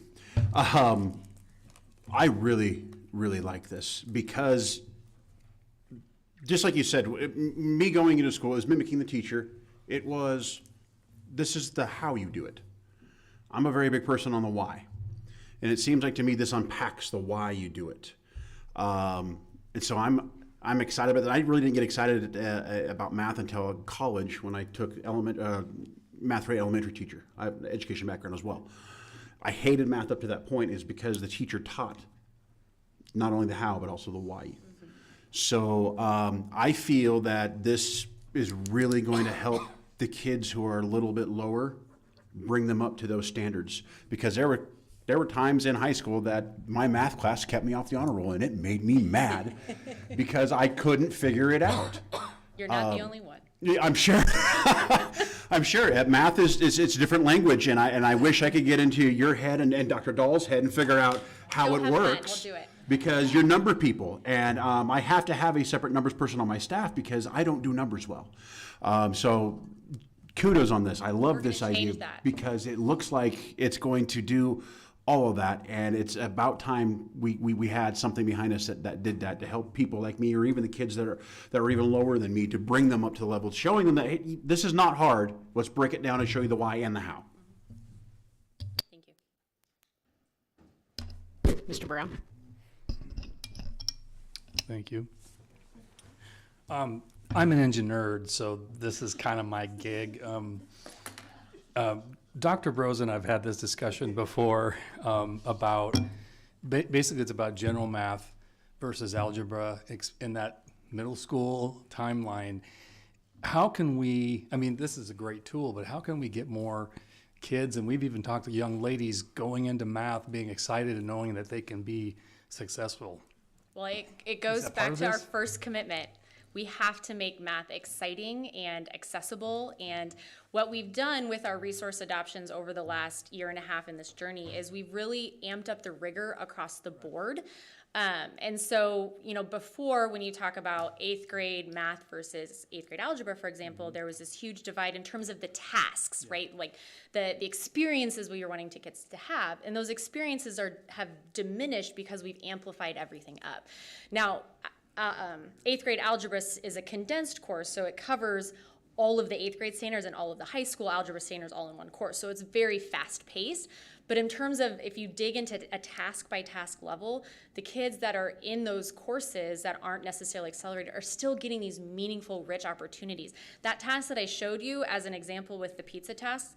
I really, really like this because, just like you said, me going into school is mimicking the teacher. This is the how you do it. I'm a very big person on the why. And it seems like to me this unpacks the why you do it. And so I'm excited about that. I really didn't get excited about math until college when I took math for elementary teacher. I have an education background as well. I hated math up to that point is because the teacher taught not only the how, but also the why. Mm-hmm. So I feel that this is really going to help the kids who are a little bit lower, bring them up to those standards. Because there were times in high school that my math class kept me off the honor roll, and it made me mad because I couldn't figure it out. You're not the only one. Yeah, I'm sure. I'm sure. Math is a different language, and I wish I could get into your head and Dr. Dahl's head and figure out how it works. We'll do it. Because you're number people, and I have to have a separate numbers person on my staff because I don't do numbers well. So kudos on this. I love this idea because it looks like it's going to do all of that. And it's about time we had something behind us that did that, to help people like me, or even the kids that are even lower than me, to bring them up to the level, showing them that, hey, this is not hard. Let's break it down and show you the why and the how. Thank you. Mr. Brown. Thank you. I'm an engineer, so this is kind of my gig. Dr. Brosen, I've had this discussion before about, basically it's about general math versus algebra in that middle school timeline. How can we, I mean, this is a great tool, but how can we get more kids, and we've even talked to young ladies going into math, being excited and knowing that they can be successful? Well, it goes back to our first commitment. We have to make math exciting and accessible. And what we've done with our resource adoptions over the last year and a half in this journey is we've really amped up the rigor across the board. And so, you know, before, when you talk about 8th grade math versus 8th grade algebra, for example, there was this huge divide in terms of the tasks, right? Like the experiences we were wanting kids to have. And those experiences have diminished because we've amplified everything up. Now, 8th grade algebra is a condensed course, so it covers all of the 8th grade standards and all of the high school algebra standards all in one course. So it's very fast paced. But in terms of, if you dig into a task by task level, the kids that are in those courses that aren't necessarily accelerated are still getting these meaningful, rich opportunities. That task that I showed you as an example with the pizza task,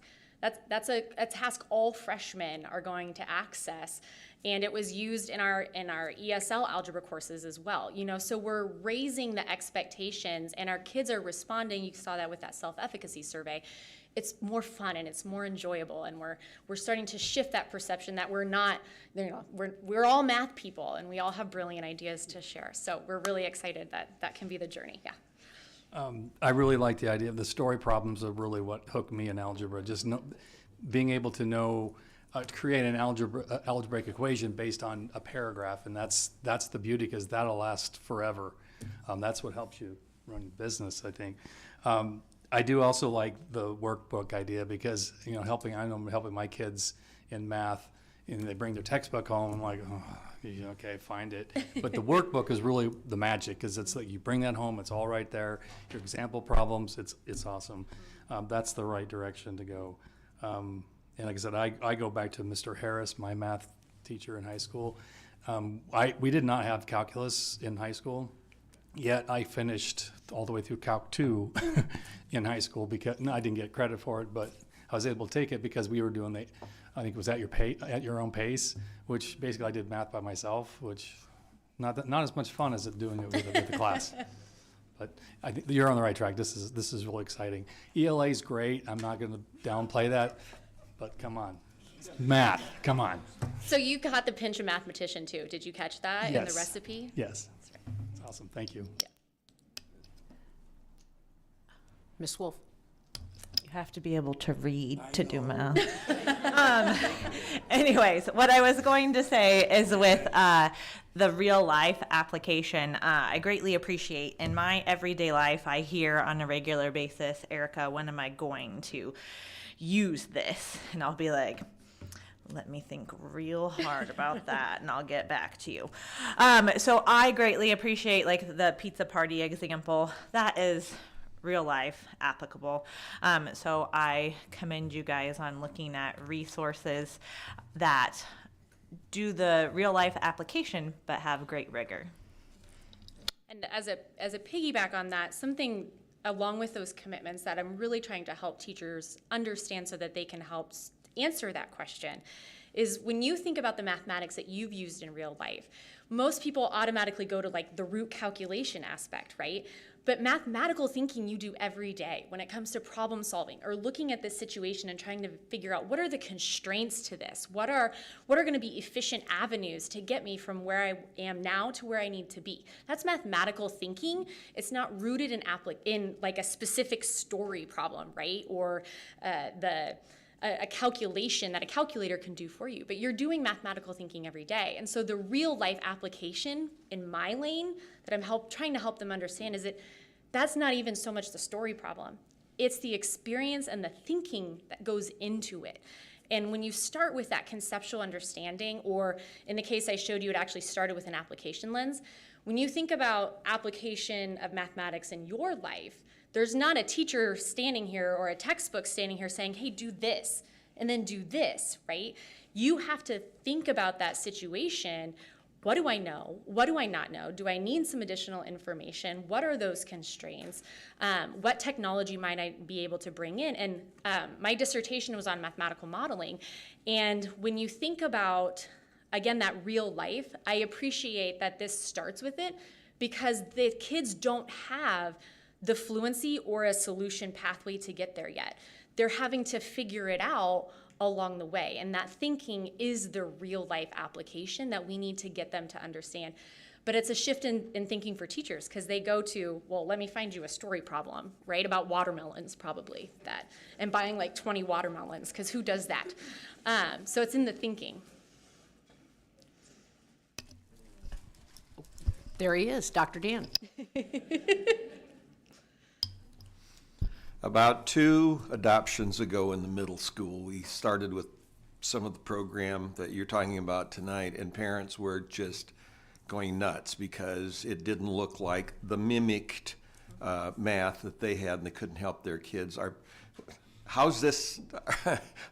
that's a task all freshmen are going to access. And it was used in our ESL algebra courses as well. You know, so we're raising the expectations, and our kids are responding. You saw that with that self-efficacy survey. It's more fun and it's more enjoyable, and we're starting to shift that perception that we're not, you know, we're all math people and we all have brilliant ideas to share. So we're really excited that can be the journey. Yeah. I really like the idea of the story problems are really what hooked me in algebra. Just being able to know, to create an algebraic equation based on a paragraph, and that's the beauty, because that'll last forever. That's what helps you run your business, I think. I do also like the workbook idea, because, you know, I know I'm helping my kids in math, and they bring their textbook home. I'm like, oh, okay, find it. But the workbook is really the magic, because it's like you bring that home, it's all right there. Your example problems, it's awesome. That's the right direction to go. And like I said, I go back to Mr. Harris, my math teacher in high school. We did not have calculus in high school, yet I finished all the way through Calc 2 in high school, because I didn't get credit for it, but I was able to take it because we were doing I think it was at your own pace, which basically I did math by myself, which not as much fun as doing it with the class. But I think you're on the right track. This is really exciting. ELA is great. I'm not going to downplay that, but come on, math, come on. So you got the pinch of mathematician too. Did you catch that in the recipe? Yes. That's awesome. Thank you. Yeah. Ms. Wolf. You have to be able to read to do math. Anyways, what I was going to say is with the real life application, I greatly appreciate in my everyday life, I hear on a regular basis, Erica, when am I going to use this? And I'll be like, let me think real hard about that, and I'll get back to you. So I greatly appreciate, like, the pizza party example. That is real life applicable. So I commend you guys on looking at resources that do the real life application but have great rigor. And as a piggyback on that, something along with those commitments that I'm really trying to help teachers understand so that they can help answer that question is, when you think about the mathematics that you've used in real life, most people automatically go to like the root calculation aspect, right? But mathematical thinking you do every day when it comes to problem solving or looking at this situation and trying to figure out what are the constraints to this? What are going to be efficient avenues to get me from where I am now to where I need to be? That's mathematical thinking. It's not rooted in like a specific story problem, right? Or a calculation that a calculator can do for you, but you're doing mathematical thinking every day. And so the real life application in my lane that I'm trying to help them understand is that that's not even so much the story problem. It's the experience and the thinking that goes into it. And when you start with that conceptual understanding, or in the case I showed you, it actually started with an application lens. When you think about application of mathematics in your life, there's not a teacher standing here or a textbook standing here saying, hey, do this, and then do this, right? You have to think about that situation. What do I know? What do I not know? Do I need some additional information? What are those constraints? What technology might I be able to bring in? And my dissertation was on mathematical modeling. And when you think about, again, that real life, I appreciate that this starts with it because the kids don't have the fluency or a solution pathway to get there yet. They're having to figure it out along the way. And that thinking is the real life application that we need to get them to understand. But it's a shift in thinking for teachers because they go to, well, let me find you a story problem, right? About watermelons probably, that, and buying like 20 watermelons, because who does that? So it's in the thinking. There he is, Dr. Dan. About 2 adoptions ago in the middle school, we started with some of the program that you're talking about tonight, and parents were just going nuts because it didn't look like the mimicked math that they had, and they couldn't help their kids. How's this?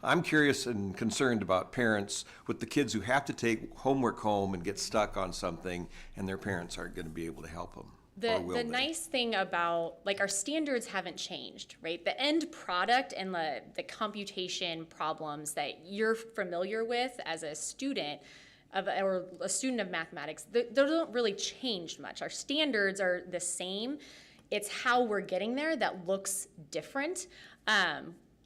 I'm curious and concerned about parents with the kids who have to take homework home and get stuck on something, and their parents aren't going to be able to help them. The nice thing about, like, our standards haven't changed, right? The end product and the computation problems that you're familiar with as a student or a student of mathematics, they don't really change much. Our standards are the same. It's how we're getting there that looks different.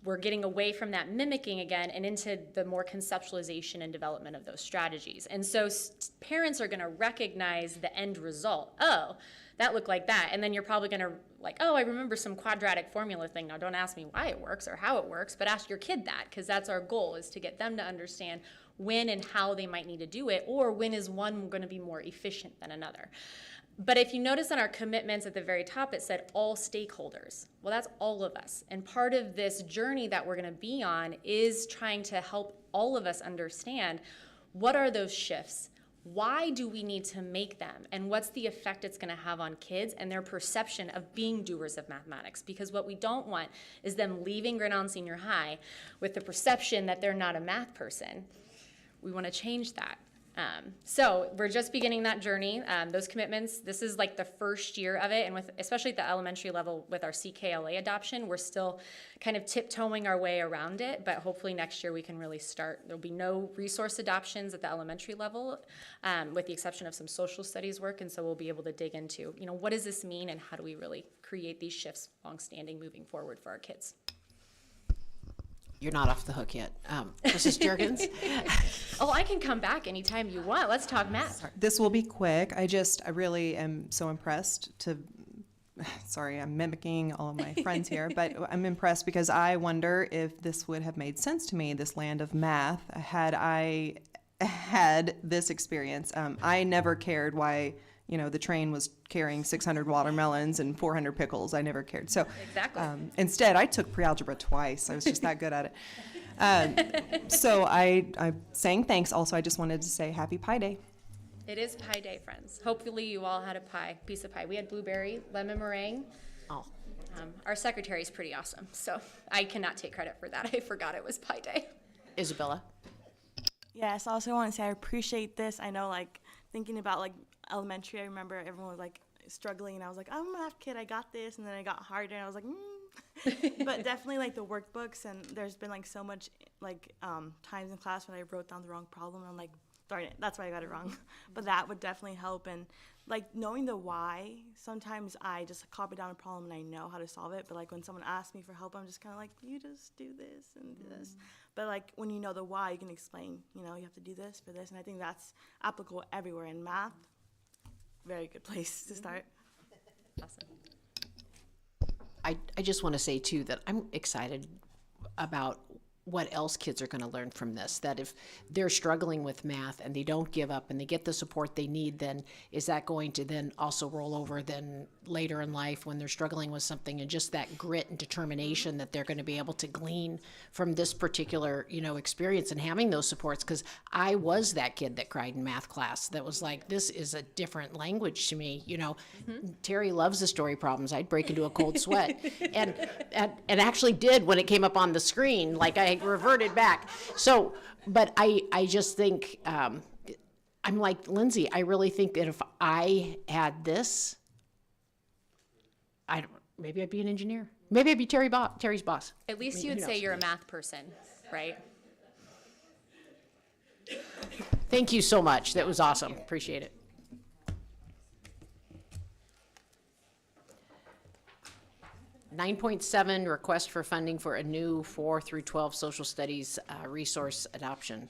We're getting away from that mimicking again and into the more conceptualization and development of those strategies. And so parents are going to recognize the end result. Oh, that looked like that. And then you're probably going to like, oh, I remember some quadratic formula thing. Now don't ask me why it works or how it works, but ask your kid that, because that's our goal, is to get them to understand when and how they might need to do it, or when is one going to be more efficient than another. But if you notice on our commitments at the very top, it said all stakeholders. Well, that's all of us. And part of this journey that we're going to be on is trying to help all of us understand what are those shifts? Why do we need to make them? And what's the effect it's going to have on kids and their perception of being doers of mathematics? Because what we don't want is them leaving Grand Island Senior High with the perception that they're not a math person. We want to change that. So we're just beginning that journey. Those commitments, this is like the first year of it, and with especially at the elementary level with our CKLA adoption, we're still kind of tiptoeing our way around it, but hopefully next year we can really start. There'll be no resource adoptions at the elementary level, with the exception of some social studies work, and so we'll be able to dig into, you know, what does this mean and how do we really create these shifts long-standing moving forward for our kids. You're not off the hook yet. Mrs. Juergens? Oh, I can come back anytime you want. Let's talk math. This will be quick. I really am so impressed sorry, I'm mimicking all of my friends here, but I'm impressed because I wonder if this would have made sense to me, this land of math, had I had this experience. I never cared why, you know, the train was carrying 600 watermelons and 400 pickles. I never cared. So exactly. Instead, I took pre-algebra twice. I was just that good at it. So I sang thanks. Also, I just wanted to say Happy Pie Day. It is Pie Day, friends. Hopefully you all had a piece of pie. We had blueberry, lemon meringue. Oh. Our secretary is pretty awesome, so I cannot take credit for that. I forgot it was Pie Day. Isabella? Yes, I also want to say I appreciate this. I know, like, thinking about, like, elementary, I remember everyone was, like, struggling, and I was like, I'm a math kid, I got this, and then it got harder, and I was like, But definitely, like, the workbooks, and there's been, like, so much, like, times in class when I wrote down the wrong problem, and I'm like, darn it, that's why I got it wrong. But that would definitely help, and, like, knowing the why, sometimes I just copy down a problem and I know how to solve it, but, like, when someone asks me for help, I'm just kind of like, you just do this and do this. But, like, when you know the why, you can explain, you know, you have to do this for this, and I think that's applicable everywhere in math. Very good place to start. Awesome. I just want to say, too, that I'm excited about what else kids are going to learn from this. That if they're struggling with math and they don't give up and they get the support they need, then is that going to then also roll over then later in life when they're struggling with something, and just that grit and determination that they're going to be able to glean from this particular, experience and having those supports. Because I was that kid that cried in math class that was like, this is a different language to me. Terry loves the story problems. I'd break into a cold sweat and actually did when it came up on the screen, like I reverted back. So, but I just think, I'm like Lindsay, I really think that if I had this, maybe I'd be an engineer. Maybe I'd be Terry's boss. At least you would say you're a math person, right? Thank you so much. That was awesome. Appreciate it. (9.7) request for funding for a new 4 through 12 social studies resource adoption.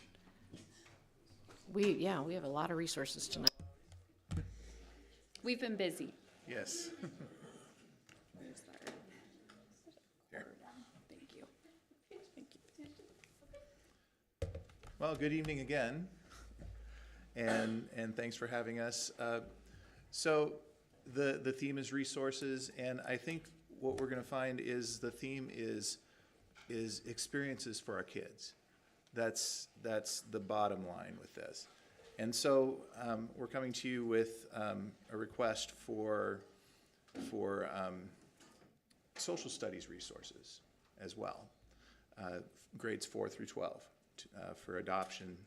We have a lot of resources tonight. We've been busy. Yes. Here. Thank you. Well, good evening again, and thanks for having us. So the theme is resources, and I think what we're going to find is the theme is experiences for our kids. That's the bottom line with this. And so we're coming to you with a request for social studies resources as well, grades 4 through 12 for adoption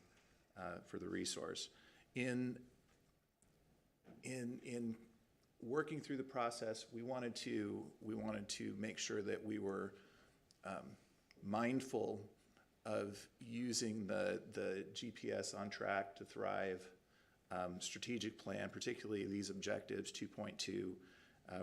for the resource. In working through the process, we wanted to make sure that we were mindful of using the GPS On Track to Thrive strategic plan, particularly these objectives 2.2,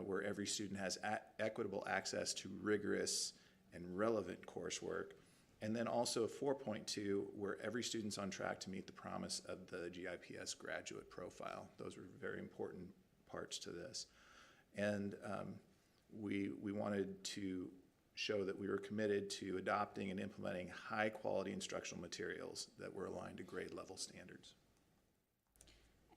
where every student has equitable access to rigorous and relevant coursework, and then also 4.2, where every student's on track to meet the promise of the GIPS graduate profile. Those were very important parts to this. And we wanted to show that we were committed to adopting and implementing high quality instructional materials that were aligned to grade level standards.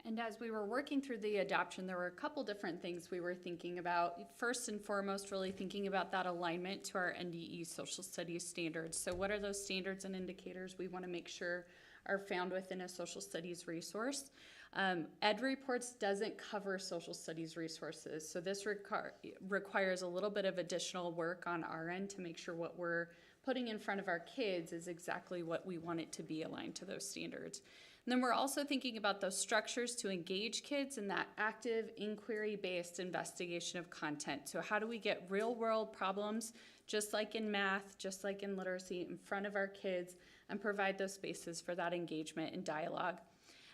And as we were working through the adoption, there were a couple different things we were thinking about. First and foremost, really thinking about that alignment to our NDE social studies standards. So what are those standards and indicators we want to make sure are found within a social studies resource? Ed Reports doesn't cover social studies resources, so this requires a little bit of additional work on our end to make sure what we're putting in front of our kids is exactly what we want it to be aligned to those standards. And then we're also thinking about those structures to engage kids in that active, inquiry-based investigation of content. So how do we get real-world problems, just like in math, just like in literacy, in front of our kids and provide those spaces for that engagement and dialogue?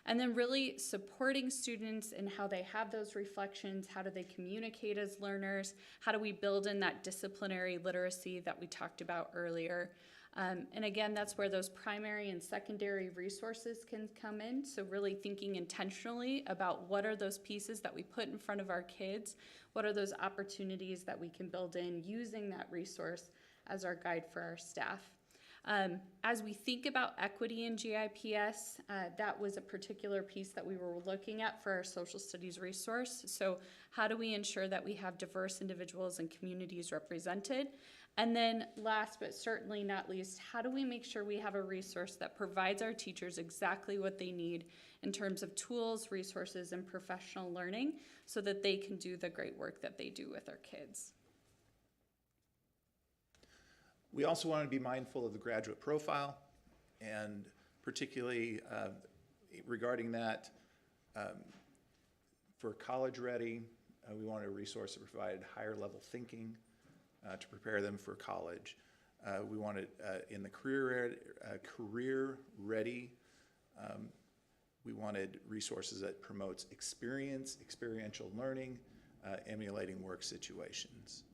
And then really supporting students in how they have those reflections, how do they communicate as learners, how do we build in that disciplinary literacy that we talked about earlier. And again, that's where those primary and secondary resources can come in. So really thinking intentionally about what are those pieces that we put in front of our kids, what are those opportunities that we can build in using that resource as our guide for our staff. As we think about equity in GIPS, that was a particular piece that we were looking at for our social studies resource. So how do we ensure that we have diverse individuals and communities represented? And then last but certainly not least, how do we make sure we have a resource that provides our teachers exactly what they need in terms of tools, resources, and professional learning so that they can do the great work that they do with our kids? We also want to be mindful of the graduate profile, and particularly regarding that, for college ready, we wanted a resource that provided higher level thinking to prepare them for college. We wanted in the career ready, we wanted resources that promotes experiential learning, emulating work situations.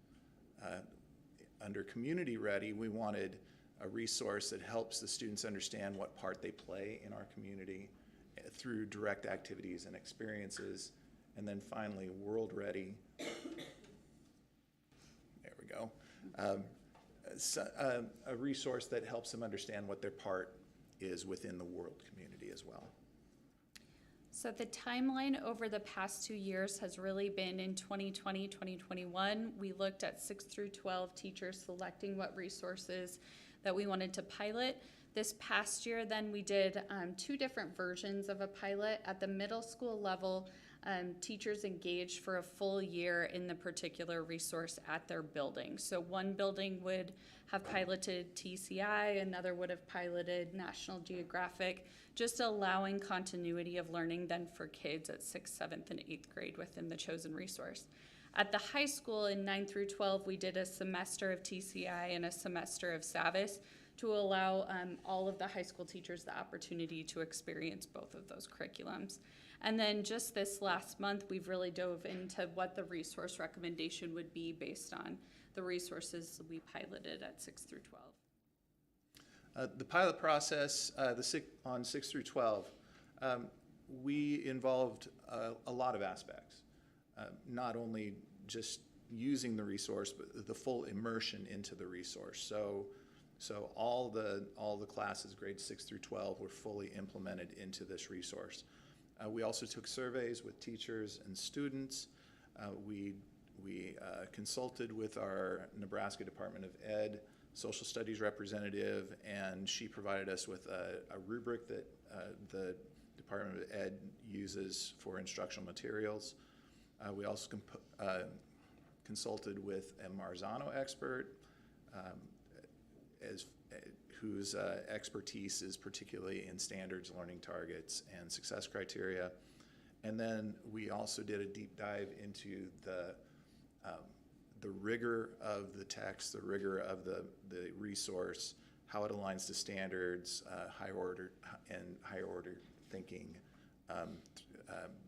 Under community ready, we wanted a resource that helps the students understand what part they play in our community through direct activities and experiences. And then finally, world ready. There we go. a resource that helps them understand what their part is within the world community as well. So the timeline over the past 2 years has really been in 2020, 2021. We looked at 6 through 12 teachers selecting what resources that we wanted to pilot. This past year, then, we did 2 different versions of a pilot. At the middle school level, teachers engaged for a full year in the particular resource at their building. So one building would have piloted TCI, another would have piloted National Geographic, just allowing continuity of learning then for kids at 6th, 7th, and 8th grade within the chosen resource. At the high school in 9 through 12, we did a semester of TCI and a semester of SAVIS to allow all of the high school teachers the opportunity to experience both of those curriculums. And then just this last month, we've really dove into what the resource recommendation would be based on the resources we piloted at 6 through 12. The pilot process on 6 through 12, we involved a lot of aspects, not only just using the resource, but the full immersion into the resource. So all the classes, grades 6 through 12, were fully implemented into this resource. We also took surveys with teachers and students. We consulted with our Nebraska Department of Ed social studies representative, and she provided us with a rubric that the Department of Ed uses for instructional materials. We also consulted with a Marzano expert, whose expertise is particularly in standards, learning targets, and success criteria. And then we also did a deep dive into the rigor of the text, the rigor of the resource, how it aligns to standards, higher order thinking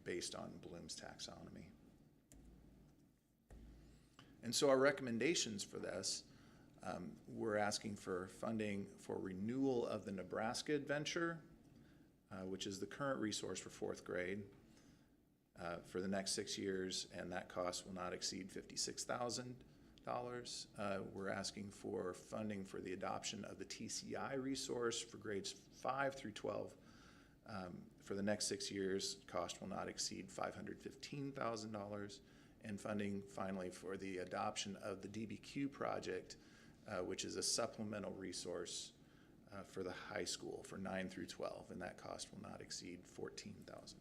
based on Bloom's taxonomy. And so our recommendations for this, we're asking for funding for renewal of the Nebraska Adventure, which is the current resource for 4th grade, for the next 6 years, and that cost will not exceed $56,000. We're asking for funding for the adoption of the TCI resource for grades 5 through 12. For the next 6 years, cost will not exceed $515,000. And funding, finally, for the adoption of the Dbq Project, which is a supplemental resource for the high school for 9 through 12, and that cost will not exceed $14,000.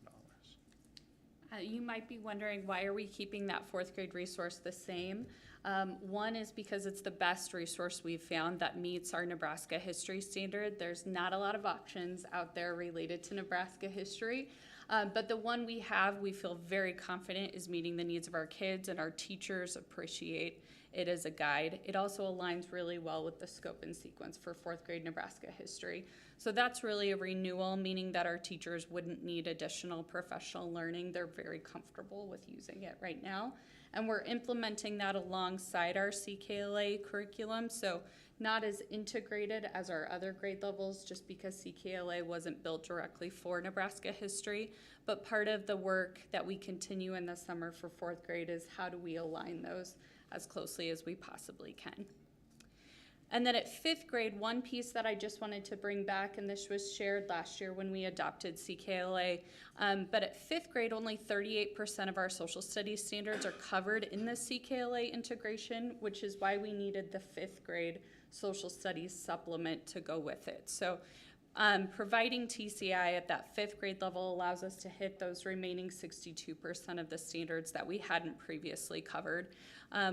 You might be wondering, why are we keeping that 4th grade resource the same? One is because it's the best resource we've found that meets our Nebraska history standard. There's not a lot of options out there related to Nebraska history, but the one we have, we feel very confident is meeting the needs of our kids, and our teachers appreciate it as a guide. It also aligns really well with the scope and sequence for 4th grade Nebraska history. So that's really a renewal, meaning that our teachers wouldn't need additional professional learning. They're very comfortable with using it right now. And we're implementing that alongside our CKLA curriculum, so not as integrated as our other grade levels, just because CKLA wasn't built directly for Nebraska history. But part of the work that we continue in the summer for 4th grade is how do we align those as closely as we possibly can. And then at 5th grade, one piece that I just wanted to bring back, and this was shared last year when we adopted CKLA, but at 5th grade, only 38% of our social studies standards are covered in the CKLA integration, which is why we needed the 5th grade social studies supplement to go with it. So providing TCI at that 5th grade level allows us to hit those remaining 62% of the standards that we hadn't previously covered.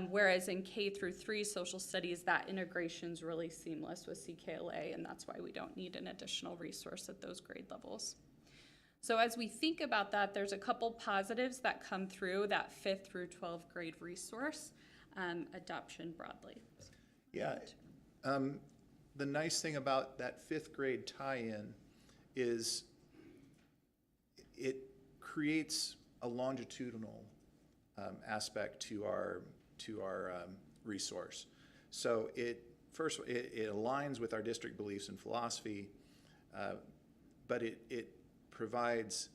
Whereas in K through 3 social studies, that integration is really seamless with CKLA, and that's why we don't need an additional resource at those grade levels. So as we think about that, there's a couple positives that come through that 5th through 12th grade resource adoption broadly. Yeah. The nice thing about that 5th grade tie-in is it creates a longitudinal aspect to our resource. So it aligns with our district beliefs and philosophy, but it provides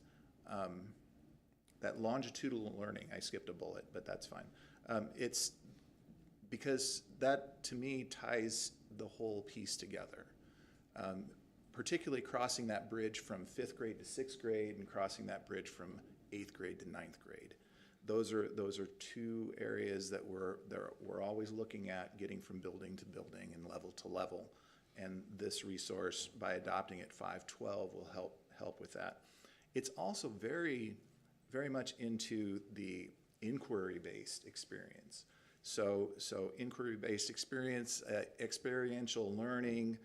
that longitudinal learning. I skipped a bullet, but that's fine. because that, to me, ties the whole piece together. Particularly crossing that bridge from 5th grade to 6th grade and crossing that bridge from 8th grade to 9th grade. Those are two areas that we're always looking at, getting from building to building and level to level. And this resource, by adopting it 512, will help with that. It's also very, very much into the inquiry-based experience. So inquiry-based experience, experiential learning,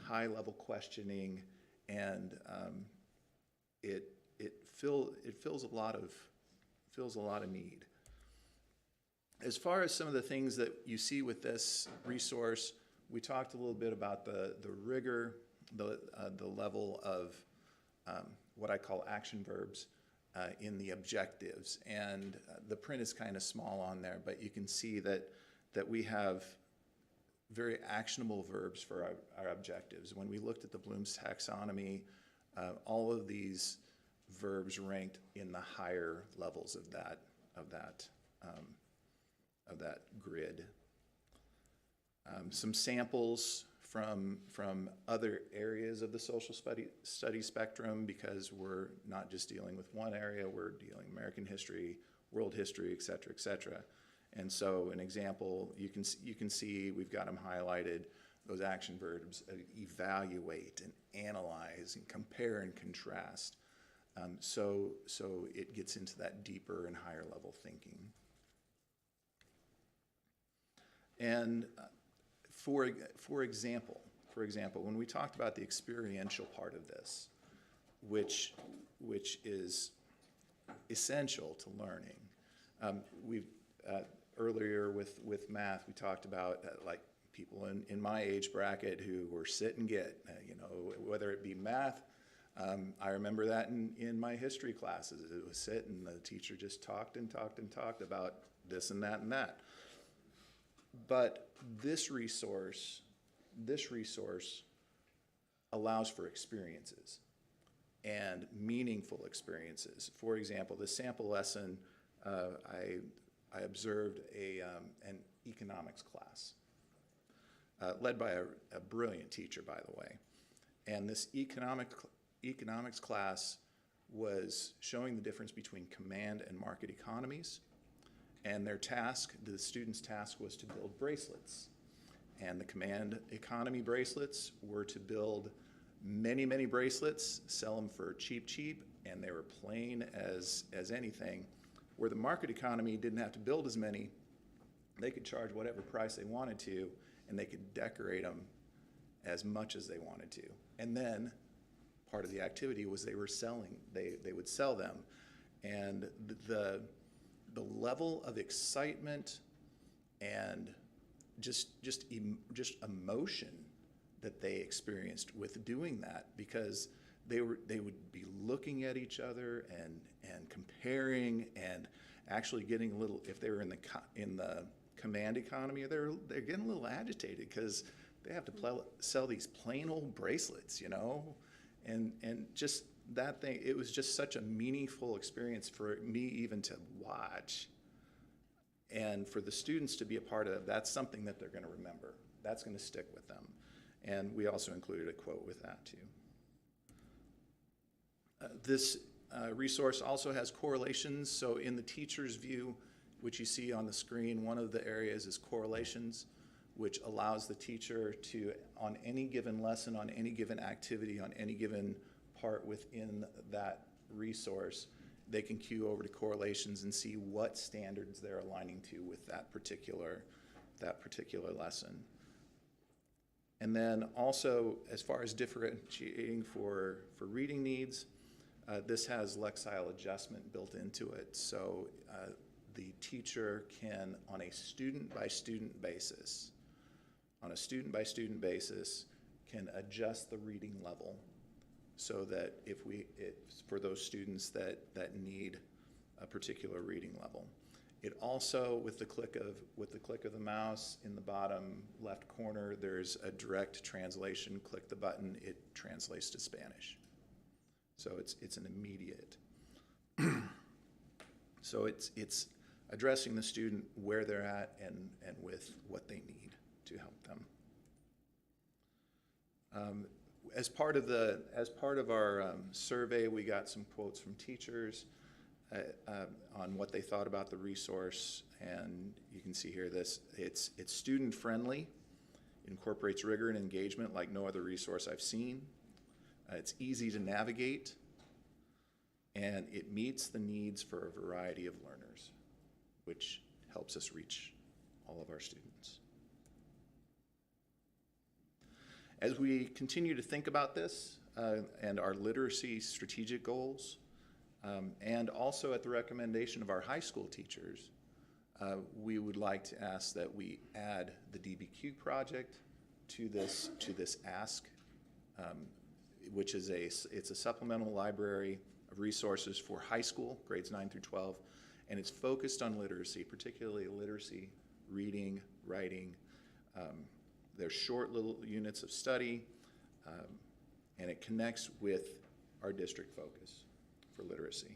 high-level questioning, and it fills a lot of need. As far as some of the things that you see with this resource, we talked a little bit about the rigor, the level of what I call action verbs in the objectives, and the print is kind of small on there, but you can see that we have very actionable verbs for our objectives. When we looked at the Bloom's taxonomy, all of these verbs ranked in the higher levels of that grid. Some samples from other areas of the social study spectrum, because we're not just dealing with one area, we're dealing American history, world history, et cetera, et cetera. And so an example, you can see we've got them highlighted, those action verbs: evaluate and analyze and compare and contrast. So it gets into that deeper and higher level thinking. And for example, when we talked about the experiential part of this, which is essential to learning, earlier with math, we talked about like people in my age bracket who were sit and get, whether it be math. I remember that in my history classes. It was sit and the teacher just talked and talked and talked about this and that and that. But this resource allows for experiences and meaningful experiences. For example, the sample lesson, I observed an economics class led by a brilliant teacher, by the way. And this economics class was showing the difference between command and market economies. And the student's task was to build bracelets. And the command economy bracelets were to build many, many bracelets, sell them for cheap, and they were plain as anything. Where the market economy didn't have to build as many, they could charge whatever price they wanted to, and they could decorate them as much as they wanted to. And then part of the activity was they were selling, they would sell them. And the level of excitement and just emotion that they experienced with doing that, because they would be looking at each other and comparing and actually getting a little, if they were in the command economy, they're getting a little agitated because they have to sell these plain old bracelets, and just that thing. It was just such a meaningful experience for me even to watch, and for the students to be a part of it. That's something that they're going to remember. That's going to stick with them. And we also included a quote with that too. This resource also has correlations. So in the teacher's view, which you see on the screen, one of the areas is correlations, which allows the teacher to, on any given lesson, on any given activity, on any given part within that resource, they can cue over to correlations and see what standards they're aligning to with that particular lesson. And then also, as far as differentiating for reading needs, this has lexile adjustment built into it. So the teacher can, on a student-by-student basis, can adjust the reading level so that for those students that need a particular reading level. It also, with the click of the mouse in the bottom left corner, there's a direct translation. Click the button, it translates to Spanish. So it's an immediate. So it's addressing the student where they're at and with what they need to help them. As part of our survey, we got some quotes from teachers on what they thought about the resource, and you can see here it's student friendly, incorporates rigor and engagement like no other resource I've seen. It's easy to navigate, and it meets the needs for a variety of learners, which helps us reach all of our students. As we continue to think about this and our literacy strategic goals, and also at the recommendation of our high school teachers, we would like to ask that we add the Dbq Project to this ask, which is it's a supplemental library of resources for high school, grades 9 through 12, and it's focused on literacy, particularly literacy, reading, writing. There's short little units of study, and it connects with our district focus for literacy.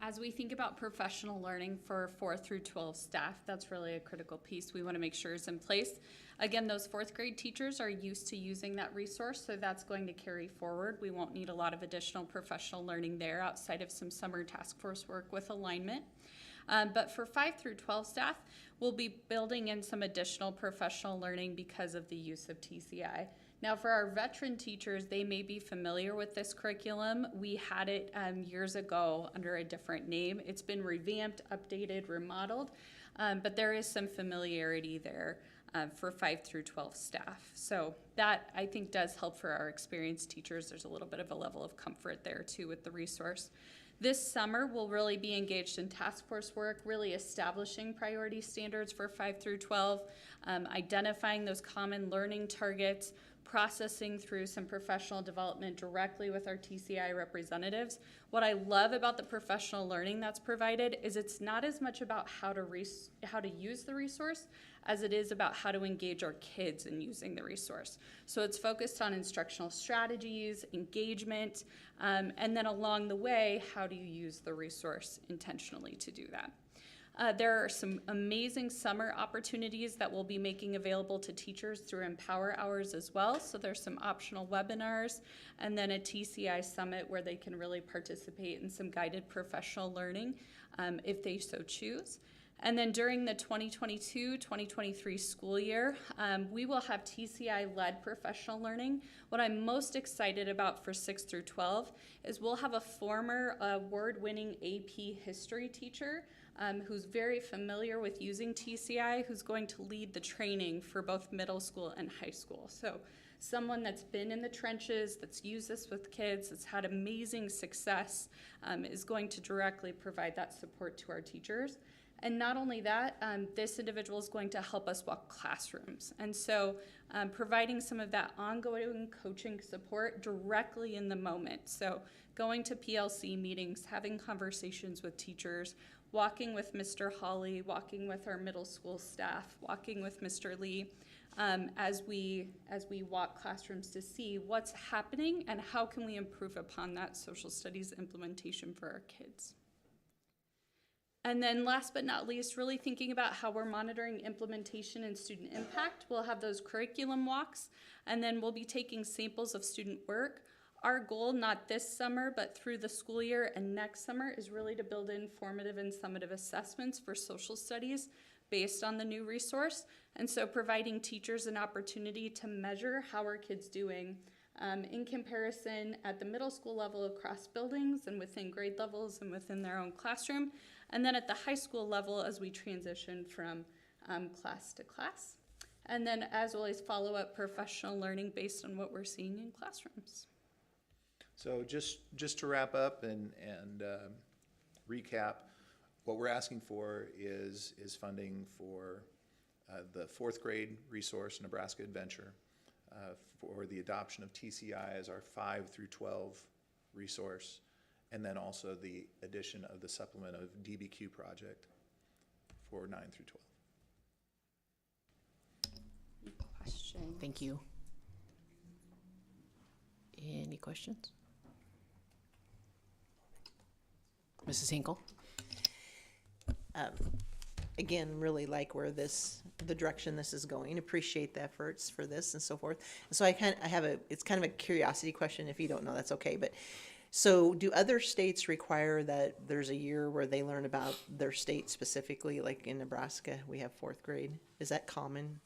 As we think about professional learning for 4th through 12 staff, that's really a critical piece we want to make sure is in place. Again, those 4th grade teachers are used to using that resource, so that's going to carry forward. We won't need a lot of additional professional learning there outside of some summer task force work with alignment. But for 5 through 12 staff, we'll be building in some additional professional learning because of the use of TCI. Now, for our veteran teachers, they may be familiar with this curriculum. We had it years ago under a different name. It's been revamped, updated, remodeled, but there is some familiarity there for 5 through 12 staff. So that, I think, does help for our experienced teachers. There's a little bit of a level of comfort there, too, with the resource. This summer, we'll really be engaged in task force work, really establishing priority standards for 5 through 12, identifying those common learning targets, processing through some professional development directly with our TCI representatives. What I love about the professional learning that's provided is it's not as much about how to use the resource as it is about how to engage our kids in using the resource. So it's focused on instructional strategies, engagement, and then along the way, how do you use the resource intentionally to do that? There are some amazing summer opportunities that we'll be making available to teachers through Empower Hours as well. So there's some optional webinars and then a TCI summit where they can really participate in some guided professional learning if they so choose. And then during the 2022-2023 school year, we will have TCI-led professional learning. What I'm most excited about for 6 through 12 is we'll have a former award-winning AP history teacher who's very familiar with using TCI, who's going to lead the training for both middle school and high school. So someone that's been in the trenches, that's used this with kids, that's had amazing success, is going to directly provide that support to our teachers. And not only that, this individual is going to help us walk classrooms. And so providing some of that ongoing coaching support directly in the moment. So going to PLC meetings, having conversations with teachers, walking with Mr. Hawley, walking with our middle school staff, walking with Mr. Lee, as we walk classrooms to see what's happening and how can we improve upon that social studies implementation for our kids. And then last but not least, really thinking about how we're monitoring implementation and student impact. We'll have those curriculum walks, and then we'll be taking samples of student work. Our goal, not this summer, but through the school year and next summer, is really to build in formative and summative assessments for social studies based on the new resource. And so providing teachers an opportunity to measure how are kids doing in comparison at the middle school level across buildings and within grade levels and within their own classroom. And then at the high school level as we transition from class to class. And then as always, follow up professional learning based on what we're seeing in classrooms. So just to wrap up and recap, what we're asking for is funding for the 4th grade resource, Nebraska Adventure, for the adoption of TCI as our 5 through 12 resource, and then also the addition of the supplement of Dbq Project for 9 through 12. Question. Thank you. Any questions? Mrs. Hinkle? Again, really like where the direction this is going. Appreciate the efforts for this and so forth. And so I have it's kind of a curiosity question. If you don't know, that's okay. But so do other states require that there's a year where they learn about their state specifically? Like in Nebraska, we have 4th grade. Is that common?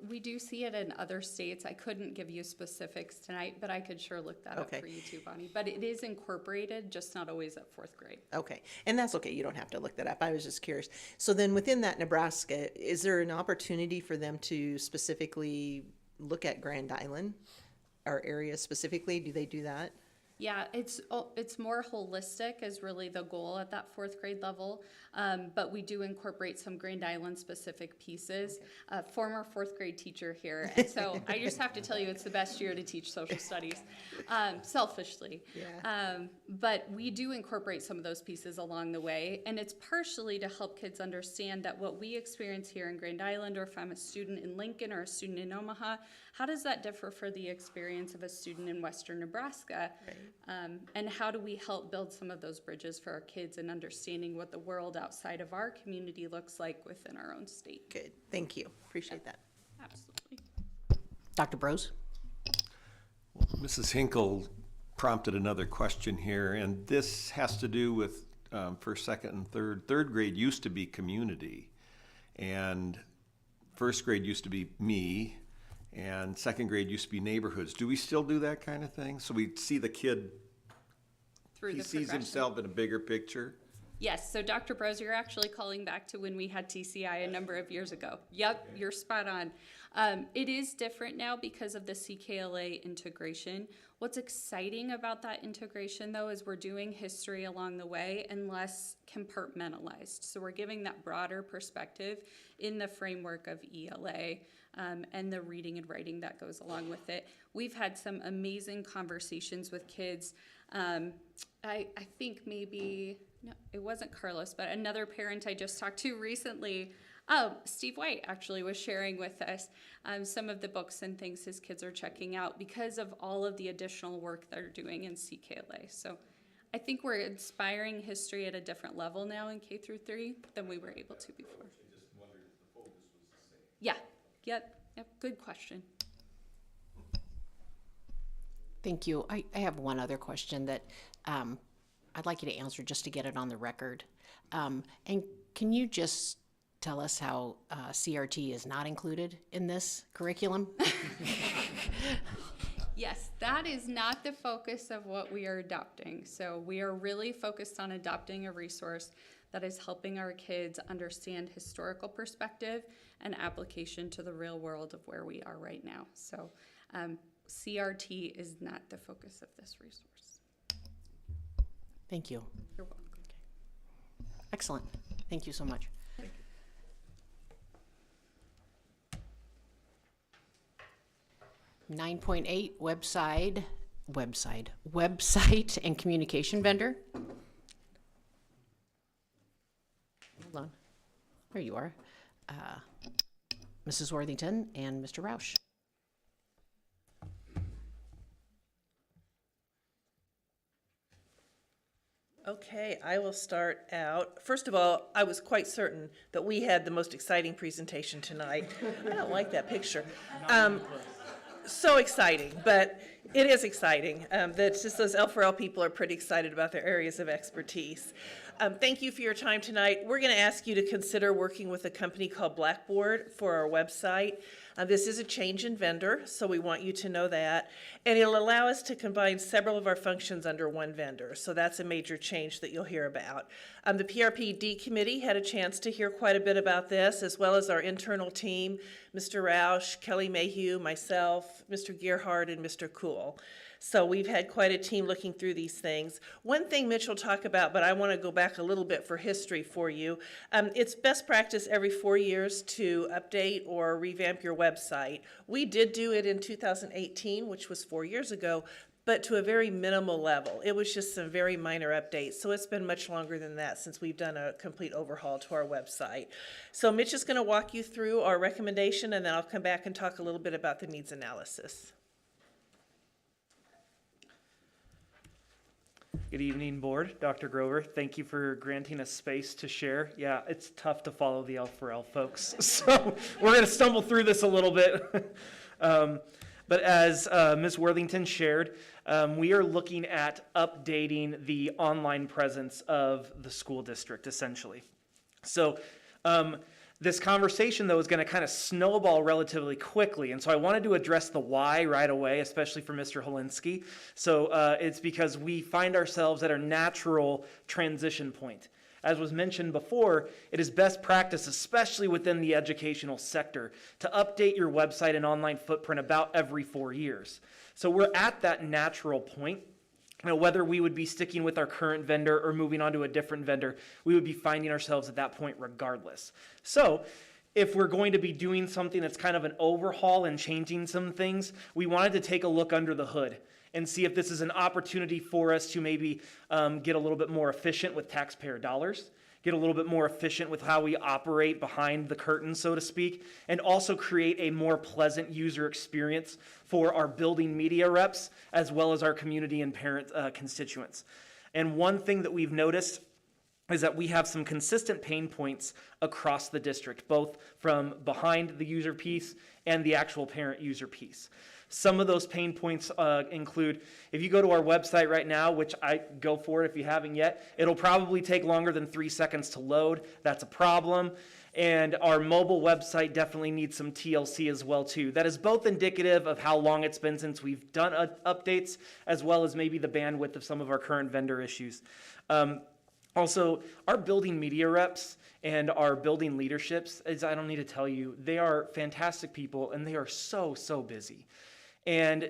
We do see it in other states. I couldn't give you specifics tonight, but I could sure look that up for you too, Bonnie. But it is incorporated, just not always at 4th grade. Okay, and that's okay. You don't have to look that up. I was just curious. So then within that Nebraska, is there an opportunity for them to specifically look at Grand Island or area specifically? Do they do that? Yeah, it's more holistic is really the goal at that 4th grade level, but we do incorporate some Grand Island specific pieces. Former 4th grade teacher here, and so I just have to tell you it's the best year to teach social studies, selfishly. Yeah. But we do incorporate some of those pieces along the way, and it's partially to help kids understand that what we experience here in Grand Island, or if I'm a student in Lincoln or a student in Omaha, how does that differ for the experience of a student in Western Nebraska? Right. And how do we help build some of those bridges for our kids in understanding what the world outside of our community looks like within our own state? Good. Thank you. Appreciate that. Absolutely. Dr. Brose? Mrs. Hinkle prompted another question here, and this has to do with first, second, and third. 3rd grade used to be community, and 1st grade used to be me, and 2nd grade used to be neighborhoods. Do we still do that kind of thing? So we see the kid, he sees himself in a bigger picture? Yes, so Dr. Brose, you're actually calling back to when we had TCI a number of years ago. Yep, you're spot on. It is different now because of the CKLA integration. What's exciting about that integration, though, is we're doing history along the way and less compartmentalized. So we're giving that broader perspective in the framework of ELA and the reading and writing that goes along with it. We've had some amazing conversations with kids. I think maybe, no, it wasn't Carlos, but another parent I just talked to recently, Steve White actually was sharing with us some of the books and things his kids are checking out because of all of the additional work they're doing in CKLA. So I think we're inspiring history at a different level now in K-3 than we were able to before. Yeah, yep, good question. Thank you. I have one other question that I'd like you to answer just to get it on the record. And can you just tell us how CRT is not included in this curriculum? Yes, that is not the focus of what we are adopting. So we are really focused on adopting a resource that is helping our kids understand historical perspective and application to the real world of where we are right now. So CRT is not the focus of this resource. Thank you. You're welcome. Excellent. Thank you so much. 9.8 website and communication vendor. Hold on. There you are. Mrs. Worthington and Mr. Roush. Okay, I will start out. First of all, I was quite certain that we had the most exciting presentation tonight. I don't like that picture. So exciting, but it is exciting. That's just those L4L people are pretty excited about their areas of expertise. Thank you for your time tonight. We're going to ask you to consider working with a company called Blackboard for our website. This is a change in vendor, so we want you to know that. And it'll allow us to combine several of our functions under one vendor, so that's a major change that you'll hear about. The PRPD committee had a chance to hear quite a bit about this, as well as our internal team, Mr. Roush, Kelly Mayhew, myself, Mr. Gearhart, and Mr. Cool. So we've had quite a team looking through these things. One thing Mitch will talk about, but I want to go back a little bit for history for you. It's best practice every 4 years to update or revamp your website. We did do it in 2018, which was 4 years ago, but to a very minimal level. It was just some very minor updates. So it's been much longer than that since we've done a complete overhaul to our website. So Mitch is going to walk you through our recommendation, and then I'll come back and talk a little bit about the needs analysis. Good evening, board. Dr. Grover, thank you for granting us space to share. Yeah, it's tough to follow the L4L folks, so we're going to stumble through this a little bit. But as Ms. Worthington shared, we are looking at updating the online presence of the school district, essentially. So this conversation, though, is going to kind of snowball relatively quickly. And so I wanted to address the why right away, especially for Mr. Holinsky. So it's because we find ourselves at a natural transition point. As was mentioned before, it is best practice, especially within the educational sector, to update your website and online footprint about every 4 years. So we're at that natural point. Whether we would be sticking with our current vendor or moving on to a different vendor, we would be finding ourselves at that point regardless. So if we're going to be doing something that's kind of an overhaul and changing some things, we wanted to take a look under the hood and see if this is an opportunity for us to maybe get a little bit more efficient with taxpayer dollars, get a little bit more efficient with how we operate behind the curtain, so to speak, and also create a more pleasant user experience for our building media reps, as well as our community and parent constituents. And one thing that we've noticed is that we have some consistent pain points across the district, both from behind the user piece and the actual parent user piece. Some of those pain points include, if you go to our website right now, which I go for it if you haven't yet, it'll probably take longer than 3 seconds to load. That's a problem. And our mobile website definitely needs some TLC as well too. That is both indicative of how long it's been since we've done updates, as well as maybe the bandwidth of some of our current vendor issues. Also, our building media reps and our building leaderships, as I don't need to tell you, they are fantastic people and they are so, so busy. And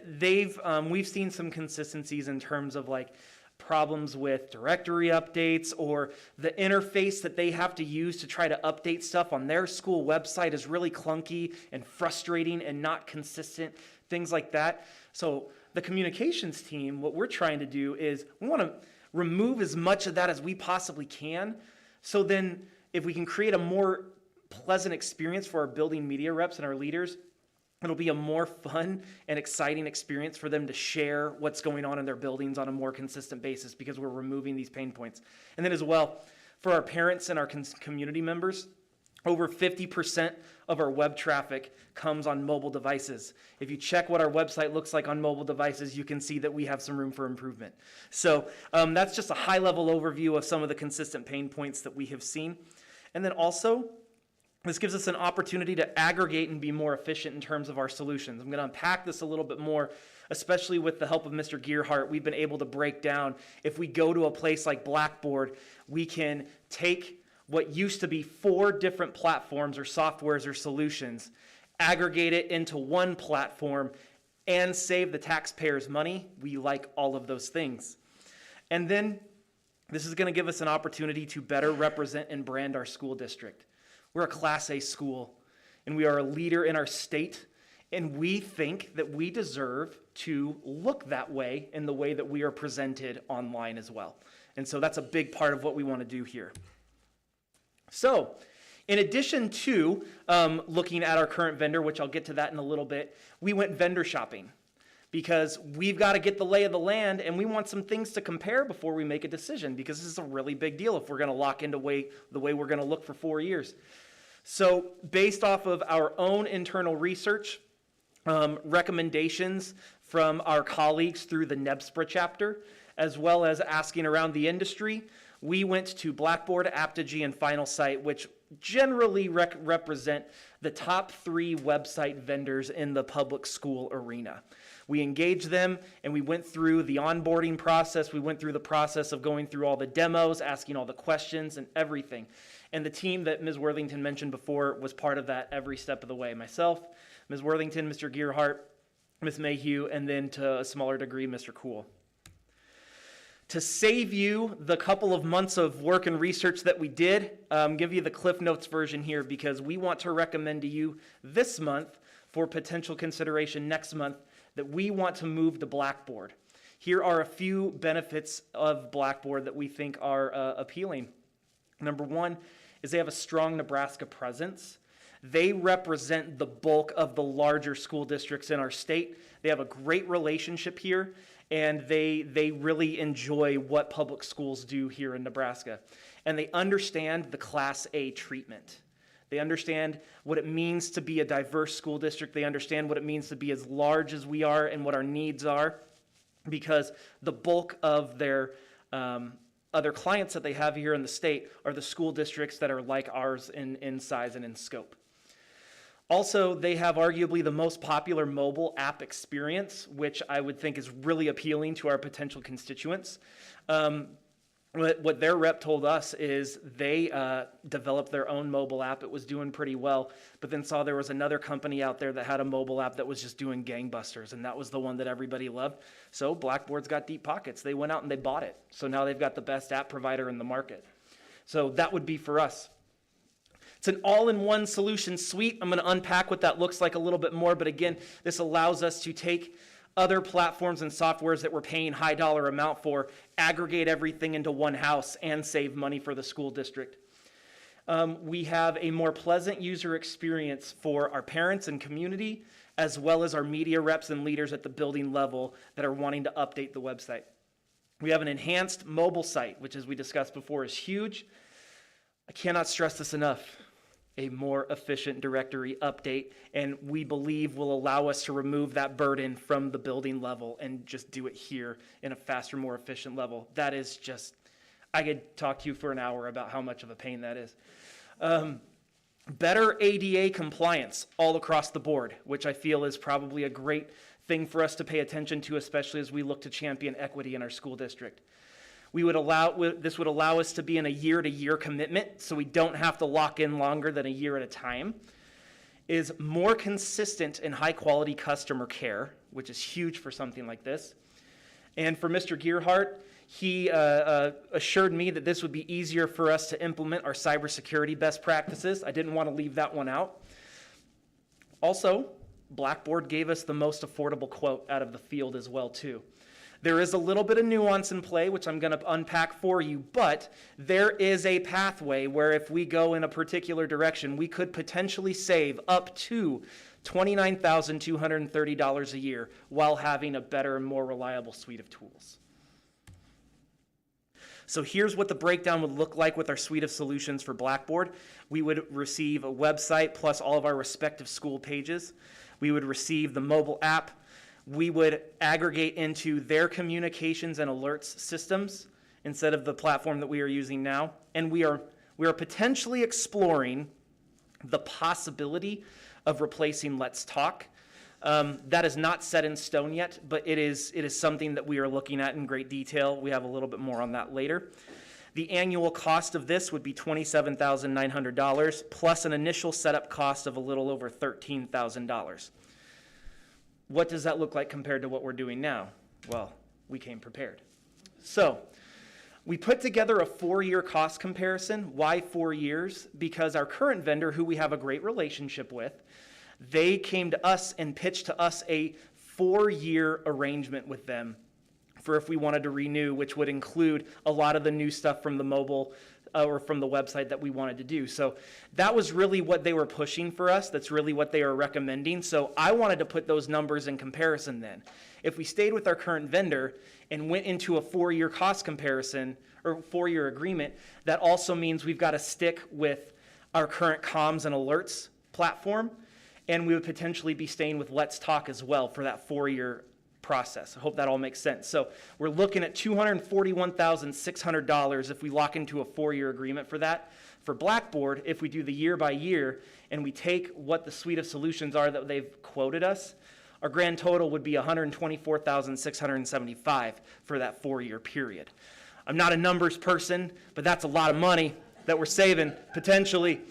we've seen some consistencies in terms of like problems with directory updates, or the interface that they have to use to try to update stuff on their school website is really clunky and frustrating and not consistent, things like that. So the communications team, what we're trying to do is we want to remove as much of that as we possibly can. So then if we can create a more pleasant experience for our building media reps and our leaders, it'll be a more fun and exciting experience for them to share what's going on in their buildings on a more consistent basis, because we're removing these pain points. And then as well, for our parents and our community members, over 50% of our web traffic comes on mobile devices. If you check what our website looks like on mobile devices, you can see that we have some room for improvement. So that's just a high-level overview of some of the consistent pain points that we have seen. And then also, this gives us an opportunity to aggregate and be more efficient in terms of our solutions. I'm going to unpack this a little bit more, especially with the help of Mr. Gearhart. We've been able to break down, if we go to a place like Blackboard, we can take what used to be 4 different platforms or softwares or solutions, aggregate it into one platform, and save the taxpayers money. We like all of those things. And then this is going to give us an opportunity to better represent and brand our school district. We're a Class A school, and we are a leader in our state, and we think that we deserve to look that way in the way that we are presented online as well. And so that's a big part of what we want to do here. So, in addition to looking at our current vendor, which I'll get to that in a little bit, we went vendor shopping, because we've got to get the lay of the land, and we want some things to compare before we make a decision, because this is a really big deal if we're going to lock into the way we're going to look for 4 years. So based off of our own internal research, recommendations from our colleagues through the Nebraska chapter, as well as asking around the industry, we went to Blackboard, Apogee, and Final Site, which generally represent the top 3 website vendors in the public school arena. We engaged them, and we went through the onboarding process. We went through the process of going through all the demos, asking all the questions and everything. And the team that Ms. Worthington mentioned before was part of that every step of the way. Myself, Ms. Worthington, Mr. Gearhart, Ms. Mayhew, and then to a smaller degree, Mr. Cool. To save you the couple of months of work and research that we did, give you the Cliff Notes version here, because we want to recommend to you this month, for potential consideration next month, that we want to move to Blackboard. Here are a few benefits of Blackboard that we think are appealing. Number 1 is they have a strong Nebraska presence. They represent the bulk of the larger school districts in our state. They have a great relationship here, and they really enjoy what public schools do here in Nebraska. And they understand the Class A treatment. They understand what it means to be a diverse school district. They understand what it means to be as large as we are and what our needs are, because the bulk of their other clients that they have here in the state are the school districts that are like ours in size and in scope. Also, they have arguably the most popular mobile app experience, which I would think is really appealing to our potential constituents. What their rep told us is they developed their own mobile app. It was doing pretty well, but then saw there was another company out there that had a mobile app that was just doing gangbusters, and that was the one that everybody loved. So Blackboard's got deep pockets. They went out and they bought it. So now they've got the best app provider in the market. So that would be for us. It's an all-in-one solution suite. I'm going to unpack what that looks like a little bit more, but again, this allows us to take other platforms and softwares that we're paying high dollar amount for, aggregate everything into one house, and save money for the school district. We have a more pleasant user experience for our parents and community, as well as our media reps and leaders at the building level that are wanting to update the website. We have an enhanced mobile site, which, as we discussed before, is huge. I cannot stress this enough. A more efficient directory update, and we believe will allow us to remove that burden from the building level and just do it here in a faster, more efficient level. That is just, I could talk to you for an hour about how much of a pain that is. Better ADA compliance all across the board, which I feel is probably a great thing for us to pay attention to, especially as we look to champion equity in our school district. This would allow us to be in a year-to-year commitment, so we don't have to lock in longer than a year at a time. Is more consistent and high-quality customer care, which is huge for something like this. And for Mr. Gearhart, he assured me that this would be easier for us to implement our cybersecurity best practices. I didn't want to leave that one out. Also, Blackboard gave us the most affordable quote out of the field as well, too. There is a little bit of nuance in play, which I'm going to unpack for you, but there is a pathway where if we go in a particular direction, we could potentially save up to $29,230 a year while having a better and more reliable suite of tools. So here's what the breakdown would look like with our suite of solutions for Blackboard. We would receive a website plus all of our respective school pages. We would receive the mobile app. We would aggregate into their communications and alerts systems instead of the platform that we are using now. And we are potentially exploring the possibility of replacing Let's Talk. That is not set in stone yet, but it is something that we are looking at in great detail. We have a little bit more on that later. The annual cost of this would be $27,900 plus an initial setup cost of a little over $13,000. What does that look like compared to what we're doing now? Well, we came prepared. So we put together a 4-year cost comparison. Why 4 years? Because our current vendor, who we have a great relationship with, they came to us and pitched to us a 4-year arrangement with them for if we wanted to renew, which would include a lot of the new stuff from the mobile or from the website that we wanted to do. So that was really what they were pushing for us. That's really what they are recommending. So I wanted to put those numbers in comparison then. If we stayed with our current vendor and went into a 4-year cost comparison or 4-year agreement, that also means we've got to stick with our current comms and alerts platform, and we would potentially be staying with Let's Talk as well for that 4-year process. I hope that all makes sense. So we're looking at $241,600 if we lock into a 4-year agreement for that. For Blackboard, if we do the year by year and we take what the suite of solutions are that they've quoted us, our grand total would be $124,675 for that 4-year period. I'm not a numbers person, but that's a lot of money that we're saving potentially.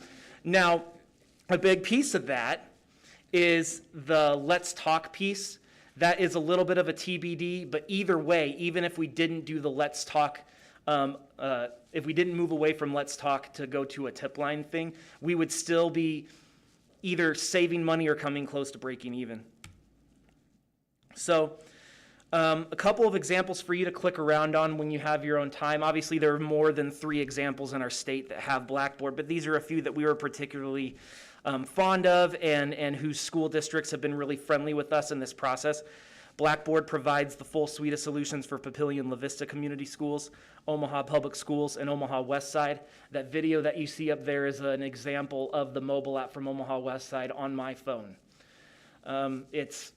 Now, a big piece of that is the Let's Talk piece. That is a little bit of a TBD, but either way, even if we didn't do the Let's Talk, if we didn't move away from Let's Talk to go to a tip line thing, we would still be either saving money or coming close to breaking even. So a couple of examples for you to click around on when you have your own time. Obviously, there are more than 3 examples in our state that have Blackboard, but these are a few that we were particularly fond of and whose school districts have been really friendly with us in this process. Blackboard provides the full suite of solutions for Papillion La Vista Community Schools, Omaha Public Schools, and Omaha West Side. That video that you see up there is an example of the mobile app from Omaha West Side on my phone. It's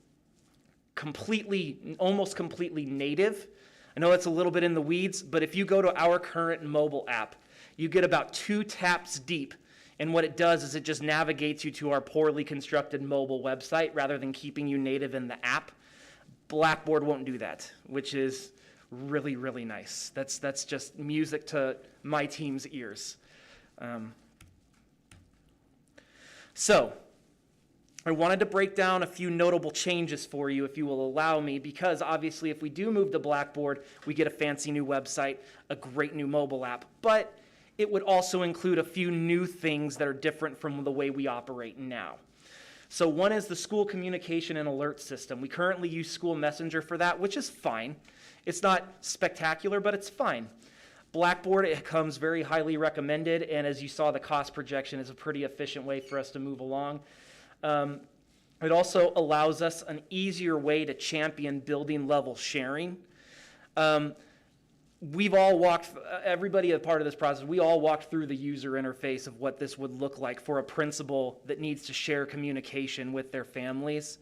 almost completely native. I know that's a little bit in the weeds, but if you go to our current mobile app, you get about 2 taps deep. And what it does is it just navigates you to our poorly constructed mobile website rather than keeping you native in the app. Blackboard won't do that, which is really, really nice. That's just music to my team's ears. So I wanted to break down a few notable changes for you, if you will allow me, because obviously if we do move to Blackboard, we get a fancy new website, a great new mobile app, but it would also include a few new things that are different from the way we operate now. So one is the school communication and alert system. We currently use School Messenger for that, which is fine. It's not spectacular, but it's fine. Blackboard, it comes very highly recommended, and as you saw, the cost projection is a pretty efficient way for us to move along. It also allows us an easier way to champion building level sharing. We've all walked, everybody a part of this process, we all walked through the user interface of what this would look like for a principal that needs to share communication with their families.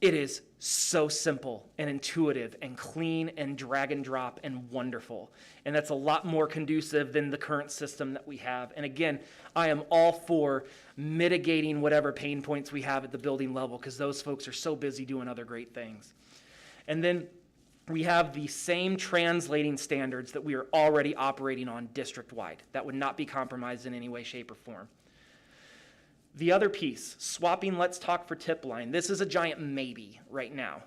It is so simple and intuitive and clean and drag and drop and wonderful. And that's a lot more conducive than the current system that we have. And again, I am all for mitigating whatever pain points we have at the building level because those folks are so busy doing other great things. And then we have the same translating standards that we are already operating on district-wide. That would not be compromised in any way, shape, or form. The other piece, swapping Let's Talk for tip line. This is a giant maybe right now.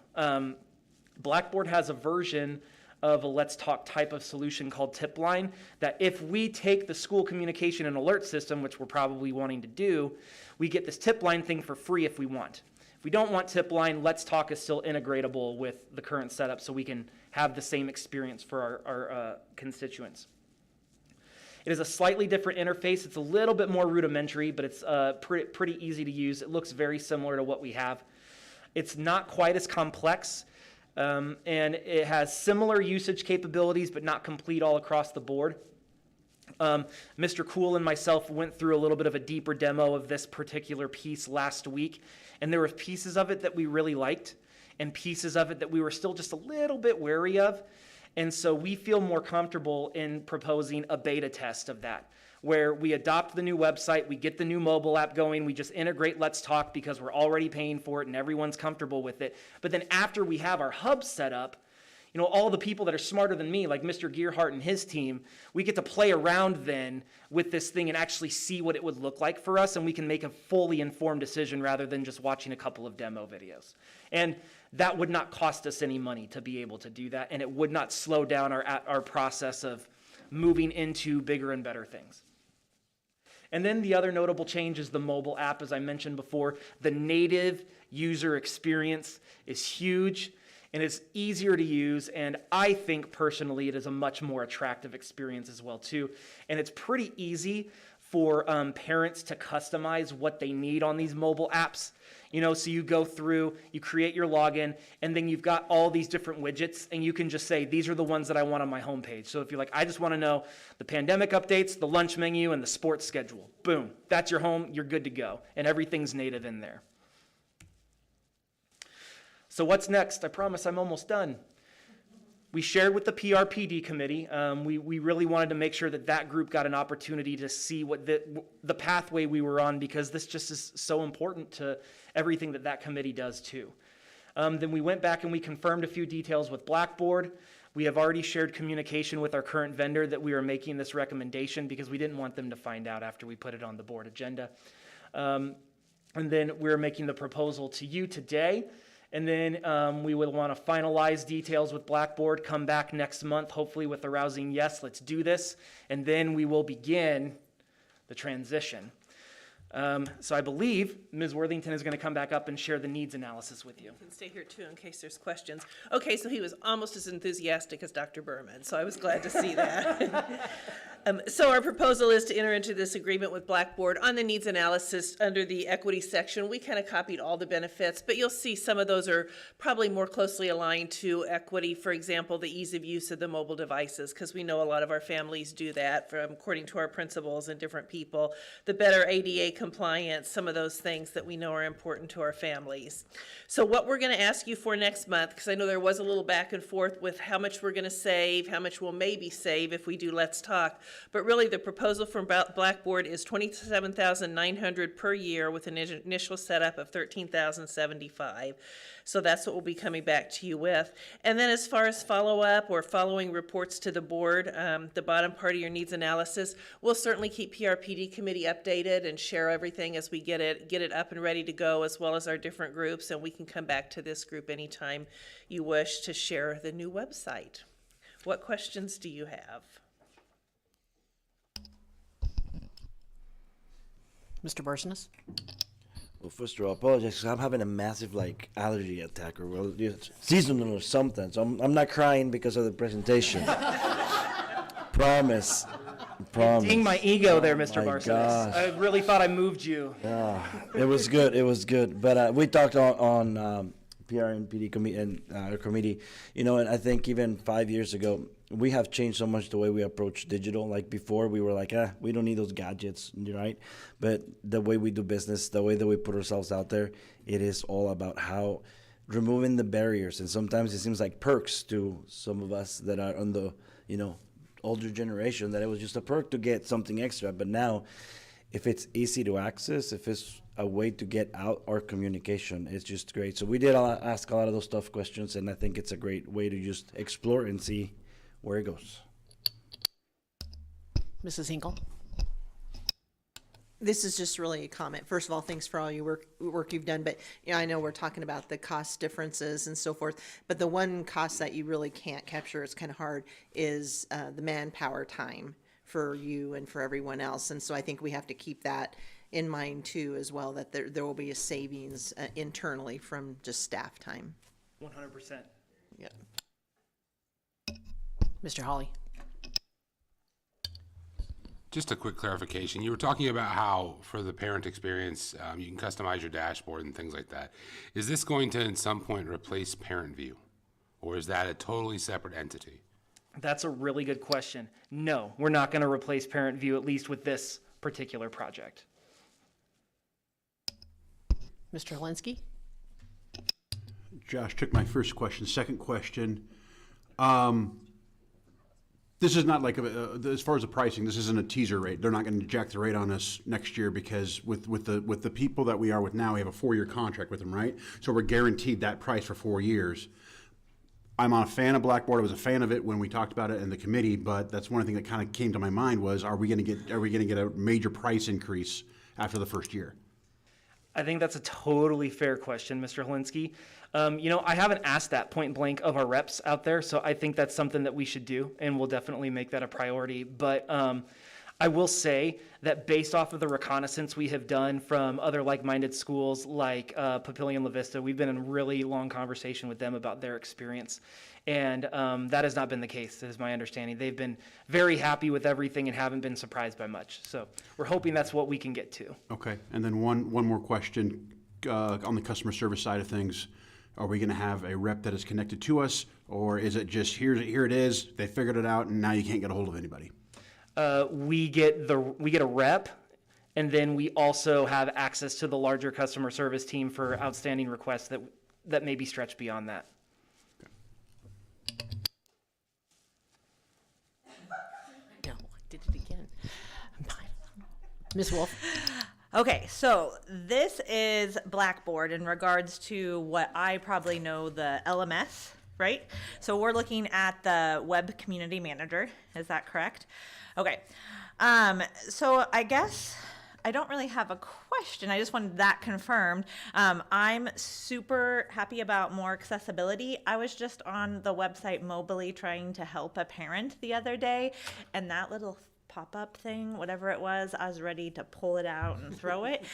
Blackboard has a version of a Let's Talk type of solution called tip line that if we take the school communication and alert system, which we're probably wanting to do, we get this tip line thing for free if we want. If we don't want tip line, Let's Talk is still integratable with the current setup so we can have the same experience for our constituents. It is a slightly different interface. It's a little bit more rudimentary, but it's pretty easy to use. It looks very similar to what we have. It's not quite as complex, and it has similar usage capabilities, but not complete all across the board. Mr. Cool and myself went through a little bit of a deeper demo of this particular piece last week, and there were pieces of it that we really liked, and pieces of it that we were still just a little bit wary of. And so we feel more comfortable in proposing a beta test of that, where we adopt the new website, we get the new mobile app going, we just integrate Let's Talk because we're already paying for it and everyone's comfortable with it. But then after we have our hub set up, you know, all the people that are smarter than me, like Mr. Gearhart and his team, we get to play around then with this thing and actually see what it would look like for us, and we can make a fully informed decision rather than just watching a couple of demo videos. And that would not cost us any money to be able to do that, and it would not slow down our process of moving into bigger and better things. And then the other notable change is the mobile app. As I mentioned before, the native user experience is huge, and it's easier to use, and I think personally it is a much more attractive experience as well too. And it's pretty easy for parents to customize what they need on these mobile apps. You know, so you go through, you create your login, and then you've got all these different widgets, and you can just say, these are the ones that I want on my homepage. So if you're like, I just want to know the pandemic updates, the lunch menu, and the sports schedule. Boom, that's your home, you're good to go, and everything's native in there. So what's next? I promise I'm almost done. We shared with the PRPD committee. We really wanted to make sure that that group got an opportunity to see what the pathway we were on, because this just is so important to everything that that committee does too. Then we went back and we confirmed a few details with Blackboard. We have already shared communication with our current vendor that we are making this recommendation because we didn't want them to find out after we put it on the board agenda. And then we're making the proposal to you today. And then we will want to finalize details with Blackboard, come back next month, hopefully with a rousing yes, let's do this. And then we will begin the transition. So I believe Ms. Worthington is going to come back up and share the needs analysis with you. You can stay here too in case there's questions. Okay, so he was almost as enthusiastic as Dr. Berman, so I was glad to see that. So our proposal is to enter into this agreement with Blackboard on the needs analysis under the equity section. We kind of copied all the benefits, but you'll see some of those are probably more closely aligned to equity. For example, the ease of use of the mobile devices, because we know a lot of our families do that according to our principals and different people. The better ADA compliance, some of those things that we know are important to our families. So what we're going to ask you for next month, because I know there was a little back and forth with how much we're going to save, how much we'll maybe save if we do Let's Talk. But really, the proposal from Blackboard is $27,900 per year with an initial setup of $13,075. So that's what we'll be coming back to you with. And then as far as follow-up or following reports to the board, the bottom part of your needs analysis, we'll certainly keep PRPD committee updated and share everything as we get it up and ready to go, as well as our different groups. And we can come back to this group anytime you wish to share the new website. What questions do you have? Mr. Bursinus? Well, first of all, I apologize because I'm having a massive allergy attack or seasonal or something. So I'm not crying because of the presentation. Promise. Ding my ego there, Mr. My Barsonis. gosh. I really thought I moved you. Yeah, it was good. It was good. But we talked on PR and PD committee, and I think even 5 years ago, we have changed so much the way we approach digital. Like before, we were like, we don't need those gadgets, right? But the way we do business, the way that we put ourselves out there, it is all about how removing the barriers. And sometimes it seems like perks to some of us that are on the, older generation, that it was just a perk to get something extra. But now, if it's easy to access, if it's a way to get out our communication, it's just great. So we did ask a lot of those tough questions, and I think it's a great way to just explore and see where it goes. Mrs. Hinkle? This is just really a comment. First of all, thanks for all your work you've done, but I know we're talking about the cost differences and so forth, but the one cost that you really can't capture, it's kind of hard, is the manpower time for you and for everyone else. And so I think we have to keep that in mind too as well, that there will be a savings internally from just staff time. 100%. Yeah. Mr. Hawley? Just a quick clarification. You were talking about how for the parent experience, you can customize your dashboard and things like that. Is this going to at some point replace Parent View? Or is that a totally separate entity? That's a really good question. No, we're not going to replace Parent View, at least with this particular project. Mr. Helinski? Josh took my first question. Second question, this is not like, as far as the pricing, this isn't a teaser rate. They're not going to jack the rate on us next year because with the people that we are with now, we have a 4-year contract with them, right? So we're guaranteed that price for 4 years. I'm a fan of Blackboard. I was a fan of it when we talked about it in the committee, but that's one thing that kind of came to my mind was, are we going to get a major price increase after the first year? I think that's a totally fair question, Mr. Helinski. I haven't asked that point blank of our reps out there, so I think that's something that we should do, and we'll definitely make that a priority. But I will say that based off of the reconnaissance we have done from other like-minded schools like Papillion La Vista, we've been in really long conversation with them about their experience. And that has not been the case, is my understanding. They've been very happy with everything and haven't been surprised by much. So we're hoping that's what we can get to. Okay, and then one more question on the customer service side of things. Are we going to have a rep that is connected to us, or is it just here it is, they figured it out, and now you can't get a hold of anybody? We get a rep, and then we also have access to the larger customer service team for outstanding requests that may be stretched beyond that. No, I did it again. Ms. Wolf? Okay, so this is Blackboard in regards to what I probably know, the LMS, right? So we're looking at the Web Community Manager. Is that correct? Okay. So I guess I don't really have a question. I just wanted that confirmed. I'm super happy about more accessibility. I was just on the website mobily trying to help a parent the other day, and that little pop-up thing, whatever it was. I was ready to pull it out and throw it.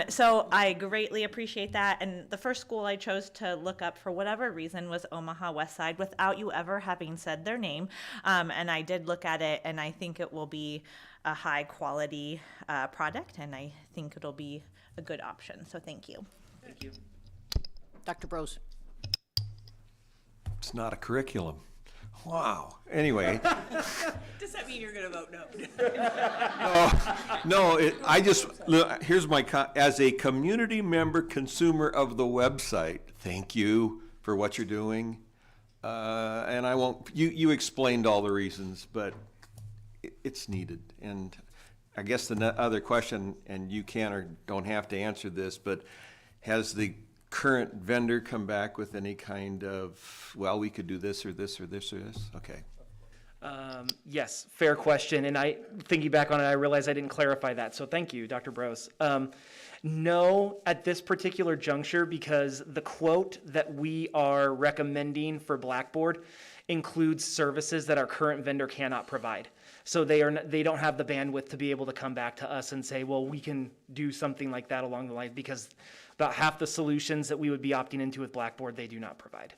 So I greatly appreciate that. And the first school I chose to look up for whatever reason was Omaha West Side, without you ever having said their name. And I did look at it, and I think it will be a high quality product, and I think it'll be a good option. So thank you. Thank you. Dr. Brose. It's not a curriculum. Wow. Anyway. Does that mean you're going to vote no? No, I just, look, here's my, as a community member consumer of the website, thank you for what you're doing. And I won't, you explained all the reasons, but it's needed. And I guess the other question, and you can or don't have to answer this, but has the current vendor come back with any kind of, well, we could do this or this or this or this? Okay. Yes, fair question. And thinking back on it, I realized I didn't clarify that. So thank you, Dr. Brose. No, at this particular juncture, because the quote that we are recommending for Blackboard includes services that our current vendor cannot provide. So they don't have the bandwidth to be able to come back to us and say, well, we can do something like that along the line, because about half the solutions that we would be opting into with Blackboard, they do not provide.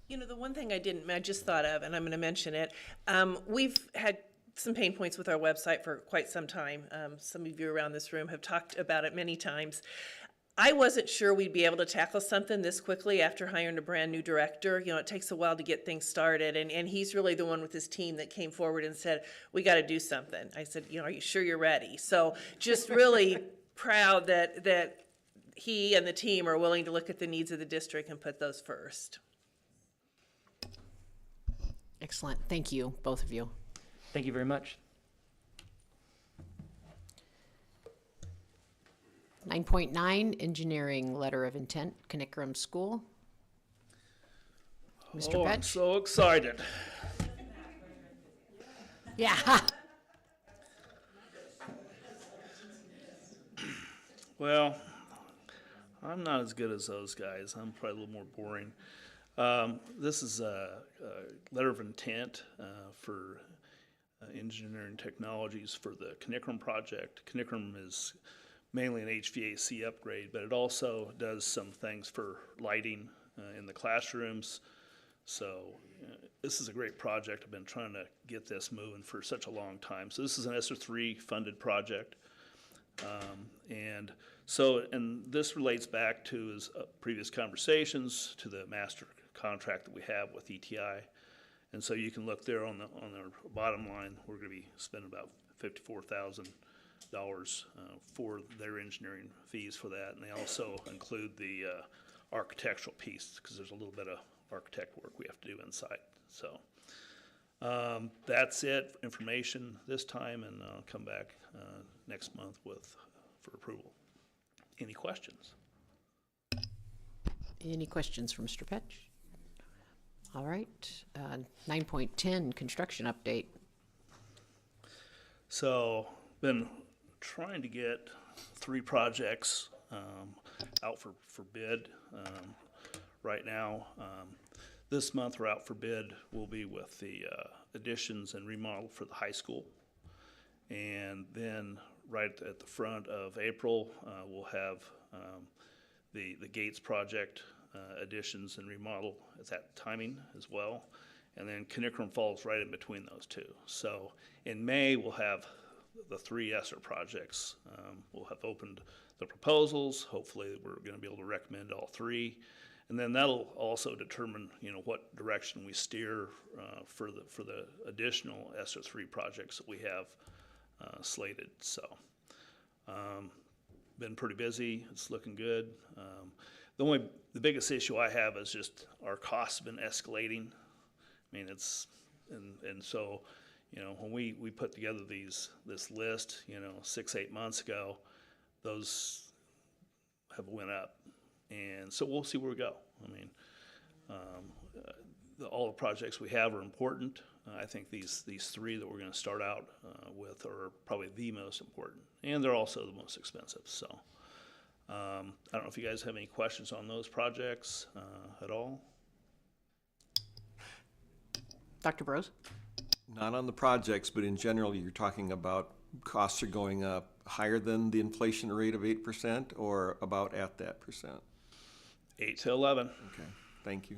You know, the one thing I just thought of, and I'm going to mention it, we've had some pain points with our website for quite some time. Some of you around this room have talked about it many times. I wasn't sure we'd be able to tackle something this quickly after hiring a brand new director. You know, it takes a while to get things started, and he's really the one with his team that came forward and said, we got to do something. I said, you know, are you sure you're ready? So just really proud that he and the team are willing to look at the needs of the district and put those first. Excellent. Thank you, both of you. Thank you very much. 9.9, engineering letter of intent, Kinnickerum School. Mr. I'm Petch? so excited. Yeah. Well, I'm not as good as those guys. I'm probably a little more boring. This is a letter of intent for engineering technologies for the Kinnickerum project. Kinnickerum is mainly an HVAC upgrade, but it also does some things for lighting in the classrooms. So this is a great project. I've been trying to get this moving for such a long time. So this is an ESSER 3 funded project. And this relates back to his previous conversations, to the master contract that we have with ETI. And so you can look there on our bottom line, we're going to be spending about $54,000 for their engineering fees for that. And they also include the architectural piece, because there's a little bit of architect work we have to do inside. So that's it for information this time, and I'll come back next month for approval. Any questions? Any questions for Mr. Petch? All right. 9.10, construction update. So, been trying to get 3 projects out for bid right now. This month we're out for bid will be with the additions and remodel for the high school. And then right at the front of April, we'll have the Gates project additions and remodel at that timing as well. And then Kinnickerum falls right in between those two. So in May, we'll have the 3 ESSER projects. We'll have opened the proposals. Hopefully we're going to be able to recommend all 3. And then that'll also determine, what direction we steer for the additional ESSER 3 projects that we have slated. So been pretty busy. It's looking good. The biggest issue I have is just our costs have been escalating. I mean, so, when we put together this list, 6-8 months ago, those have went up. And so we'll see where we go. I mean, all the projects we have are important. I think these 3 that we're going to start out with are probably the most important, and they're also the most expensive. So I don't know if you guys have any questions on those projects at all. Dr. Bros? Not on the projects, but in general, you're talking about costs are going up higher than the inflation rate of 8% or about at that percent? 8 to 11. Okay, thank you.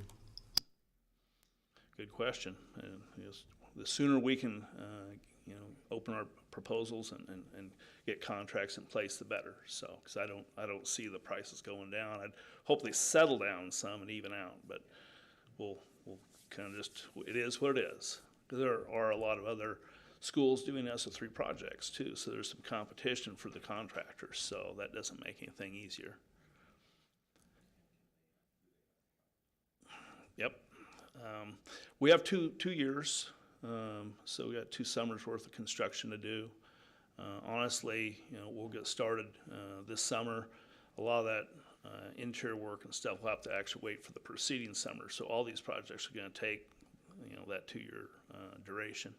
Good question. And the sooner we can, open our proposals and get contracts in place, the better. So, because I don't see the prices going down. I'd hope they settle down some and even out, but we'll kind of just, it is what it is. There are a lot of other schools doing SO3 projects too, so there's some competition for the contractors, so that doesn't make anything easier. Yep. We have two years, so we got 2 summers worth of construction to do. Honestly, we'll get started this summer. A lot of that interior work and stuff will have to actually wait for the preceding summer. So all these projects are going to take, that 2-year duration.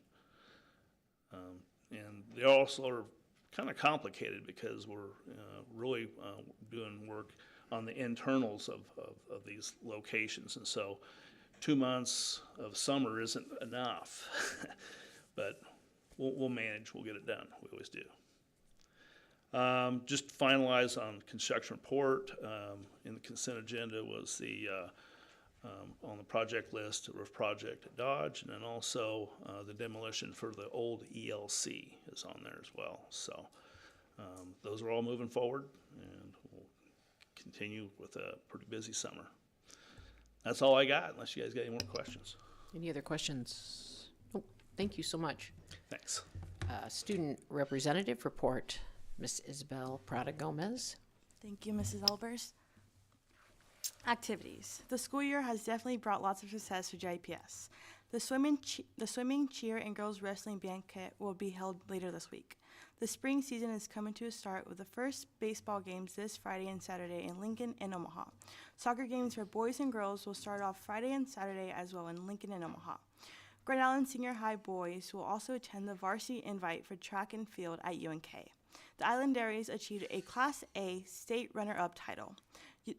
And they also are kind of complicated because we're really doing work on the internals of these locations. And so 2 months of summer isn't enough, but we'll manage, we'll get it done, we always do. Just to finalize on construction report, in the consent agenda was the, on the project list, the roof project at Dodge, and then also the demolition for the old ELC is on there as well. So those are all moving forward, and we'll continue with a pretty busy summer. That's all I got, unless you guys got any more questions. Any other questions? Oh, thank you so much. Thanks. Student representative report, Ms. Isabel Prada Gomez. Thank you, Mrs. Albers. Activities. The school year has definitely brought lots of success for GIPS. The swimming, cheer, and girls wrestling banquet will be held later this week. The spring season is coming to a start with the first baseball games this Friday and Saturday in Lincoln and Omaha. Soccer games for boys and girls will start off Friday and Saturday as well in Lincoln and Omaha. Grand Island Senior High boys will also attend the varsity invite for track and field at UNK. The Islanders achieved a Class A state runner-up title.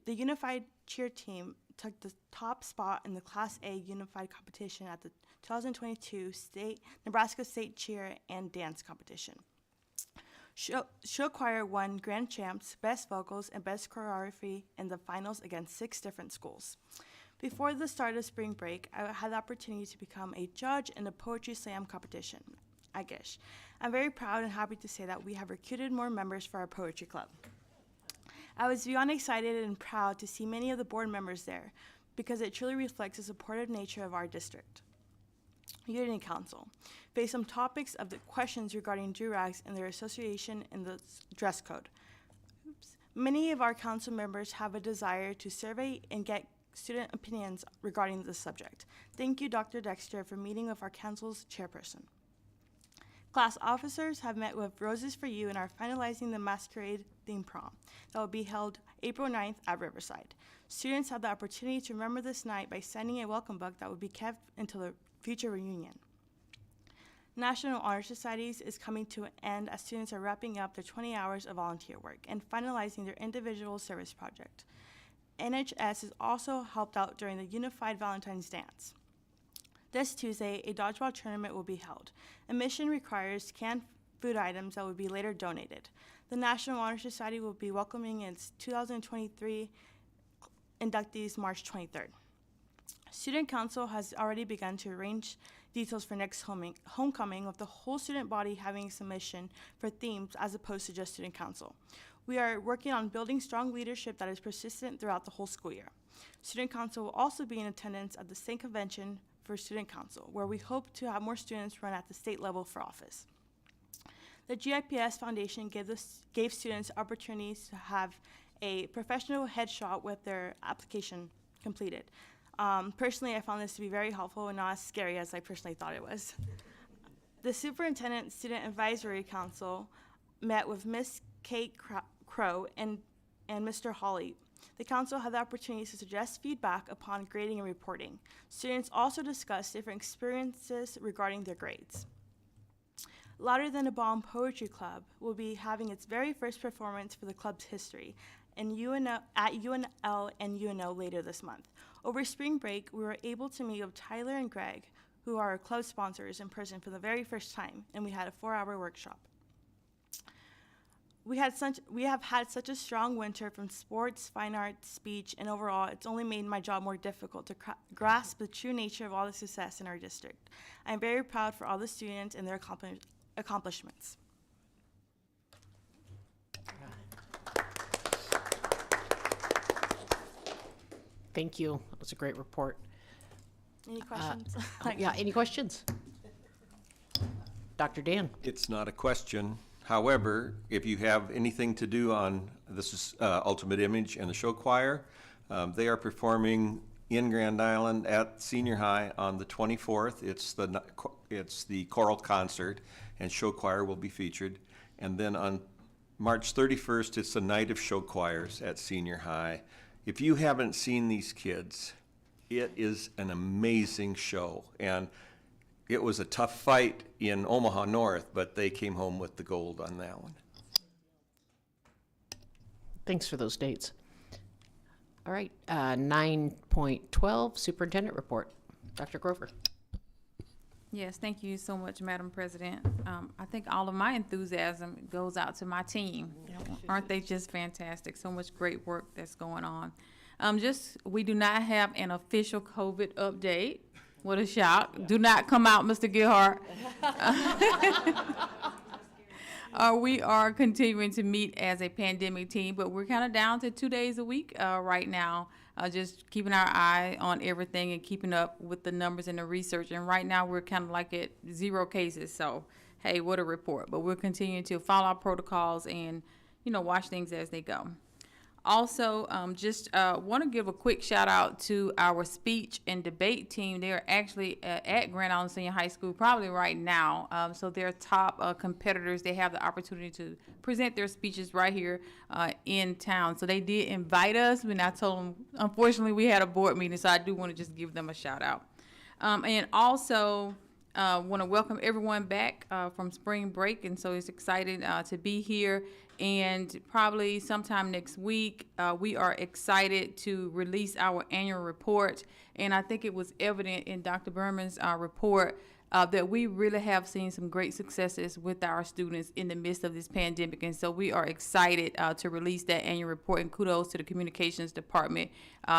The Unified Cheer team took the top spot in the Class A Unified competition at the 2022 Nebraska State Cheer and Dance competition. Show choir won Grand Champs, Best Vocals, and Best Choreography in the finals against 6 different schools. Before the start of spring break, I had the opportunity to become a judge in the Poetry Slam competition at GISH. I'm very proud and happy to say that we have recruited more members for our poetry club. I was beyond excited and proud to see many of the board members there because it truly reflects the supportive nature of our district. Unity Council faced some topics of the questions regarding do-rags and their association in the dress code. Many of our council members have a desire to survey and get student opinions regarding this subject. Thank you, Dr. Dexter, for meeting with our council's chairperson. Class officers have met with Roses for You and are finalizing the masquerade theme prom that will be held April 9th at Riverside. Students have the opportunity to remember this night by signing a welcome book that will be kept until the future reunion. National Honor Societies is coming to an end as students are wrapping up their 20 hours of volunteer work and finalizing their individual service project. NHS has also helped out during the Unified Valentine's Dance. This Tuesday, a dodgeball tournament will be held. Admission requires canned food items that will be later donated. The National Honor Society will be welcoming its 2023 inductees March 23rd. Student Council has already begun to arrange details for next homecoming, with the whole student body having a submission for themes as opposed to just Student Council. We are working on building strong leadership that is persistent throughout the whole school year. Student Council will also be in attendance at the state convention for Student Council, where we hope to have more students run at the state level for office. The GIPS Foundation gave students opportunities to have a professional headshot with their application completed. Personally, I found this to be very helpful and not as scary as I personally thought it was. The Superintendent Student Advisory Council met with Ms. Kate Crow and Mr. Hawley. The council had the opportunity to suggest feedback upon grading and reporting. Students also discussed different experiences regarding their grades. Louder Than a Bomb Poetry Club will be having its very first performance for the club's history at UNL and UNO later this month. Over spring break, we were able to meet with Tyler and Greg, who are club sponsors in person for the very first time, and we had a 4-hour workshop. We have had such a strong winter from sports, fine arts, speech, and overall, it's only made my job more difficult to grasp the true nature of all the success in our district. I am very proud for all the students and their accomplishments. Thank you. That was a great report. Any questions? Yeah, any questions? Dr. Dan? It's not a question. However, if you have anything to do on, this is Ultimate Image and the show choir, they are performing in Grand Island at Senior High on the 24th. It's the choral concert, and show choir will be featured. And then on March 31st, it's the night of show choirs at Senior High. If you haven't seen these kids, it is an amazing show. And it was a tough fight in Omaha North, but they came home with the gold on that one. Thanks for those dates. All right, 9.12, Superintendent Report. Dr. Grover. Yes, thank you so much, Madam President. I think all of my enthusiasm goes out to my team. Aren't they just fantastic? So much great work that's going on. We do not have an official COVID update. What a shock. Do not come out, Mr. Gilhart. We are continuing to meet as a pandemic team, but we're kind of down to 2 days a week right now, just keeping our eye on everything and keeping up with the numbers and the research. And right now we're kind of like at 0 cases. So, hey, what a report. But we're continuing to follow our protocols and, watch things as they go. Also, want to give a quick shout out to our speech and debate team. They are actually at Grand Island Senior High School probably right now. So they're top competitors. They have the opportunity to present their speeches right here in town. So they did invite us, and I told them, unfortunately, we had a board meeting, so I do want to just give them a shout out. And also, want to welcome everyone back from spring break, and so it's exciting to be here. And probably sometime next week, we are excited to release our annual report. And I think it was evident in Dr. Berman's report that we really have seen some great successes with our students in the midst of this pandemic. And so we are excited to release that annual report, and kudos to the communications department.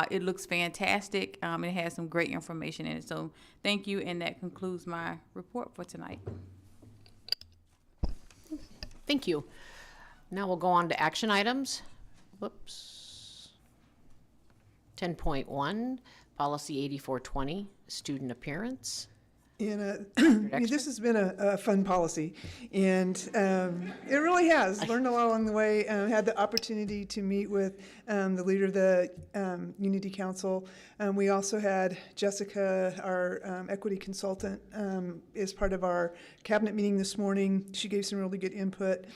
It looks fantastic. It has some great information in it. So thank you, and that concludes my report for tonight. Thank you. Now we'll go on to action items. Whoops. 10.1, Policy 8420, Student Appearance. And this has been a fun policy, and it really has. Learned a lot along the way. Had the opportunity to meet with the leader of the Unity Council. We also had Jessica, our equity consultant, as part of our cabinet meeting this morning. She gave some really good input.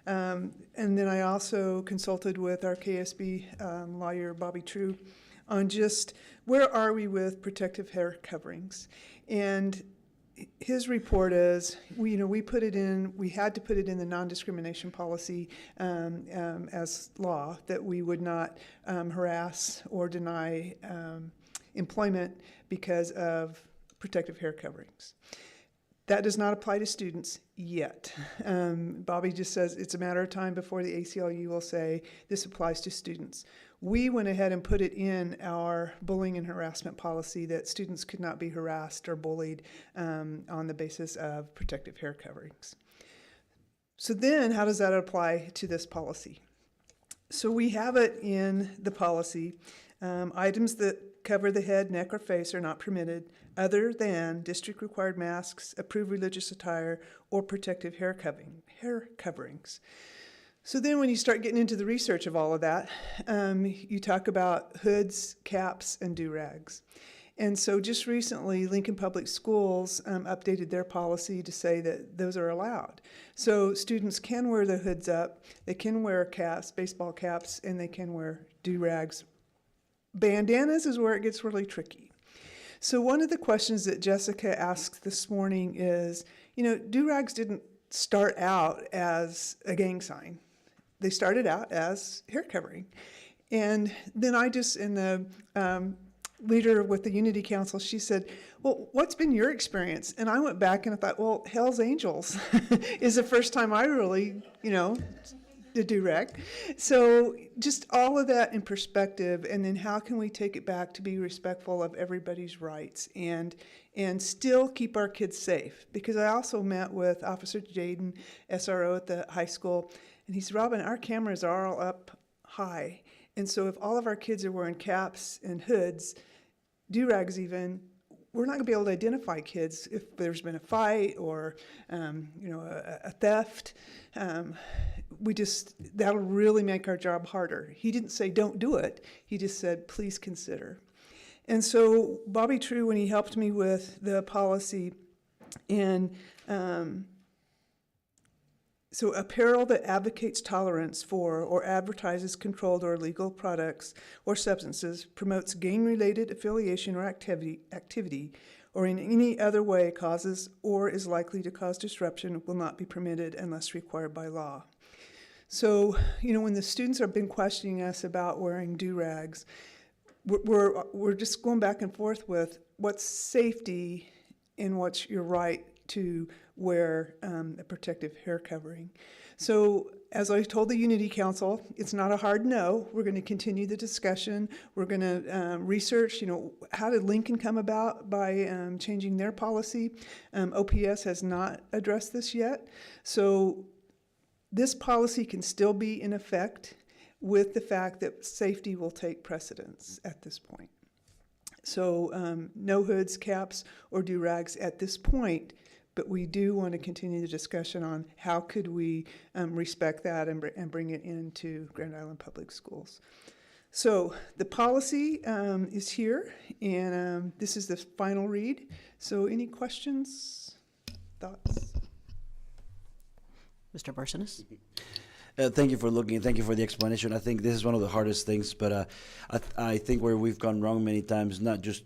And then I also consulted with our KSB lawyer, Bobby True, on just where are we with protective hair coverings. And his report is, we had to put it in the non-discrimination policy as law, that we would not harass or deny employment because of protective hair coverings. That does not apply to students yet. Bobby just says it's a matter of time before the ACLU will say this applies to students. We went ahead and put it in our bullying and harassment policy that students could not be harassed or bullied on the basis of protective hair coverings. So then how does that apply to this policy? So we have it in the policy. Items that cover the head, neck, or face are not permitted other than district-required masks, approved religious attire, or protective hair coverings. So then when you start getting into the research of all of that, you talk about hoods, caps, and do-rags. And so just recently, Lincoln Public Schools updated their policy to say that those are allowed. So students can wear their hoods up, they can wear caps, baseball caps, and they can wear do-rags. Bandanas is where it gets really tricky. So one of the questions that Jessica asked this morning is, do-rags didn't start out as a gang sign. They started out as hair covering. And then I just, in the leader with the Unity Council, she said, well, what's been your experience? And I went back and I thought, well, Hell's Angels is the first time I really, did do-rag. So just all of that in perspective, and then how can we take it back to be respectful of everybody's rights and still keep our kids safe? Because I also met with Officer Jaden, SRO at the high school, and he said, Robin, our cameras are all up high. And so if all of our kids are wearing caps and hoods, do-rags even, we're not going to be able to identify kids if there's been a fight or, a theft. That'll really make our job harder. He didn't say don't do it. He just said, please consider. And so Bobby True, when he helped me with the policy, and so apparel that advocates tolerance for or advertises controlled or illegal products or substances, promotes gang-related affiliation or activity, or in any other way causes or is likely to cause disruption will not be permitted unless required by law. So, when the students have been questioning us about wearing do-rags, we're just going back and forth with what's safety and what's your right to wear a protective hair covering. So as I told the Unity Council, it's not a hard no. We're going to continue the discussion. We're going to research, how did Lincoln come about by changing their policy? OPS has not addressed this yet. So this policy can still be in effect with the fact that safety will take precedence at this point. So no hoods, caps, or do-rags at this point, but we do want to continue the discussion on how could we respect that and bring it into Grand Island Public Schools. So the policy is here, and this is the final read. So any questions, thoughts? Mr. Barsanis? Thank you for looking. Thank you for the explanation. I think this is one of the hardest things, but I think where we've gone wrong many times, not just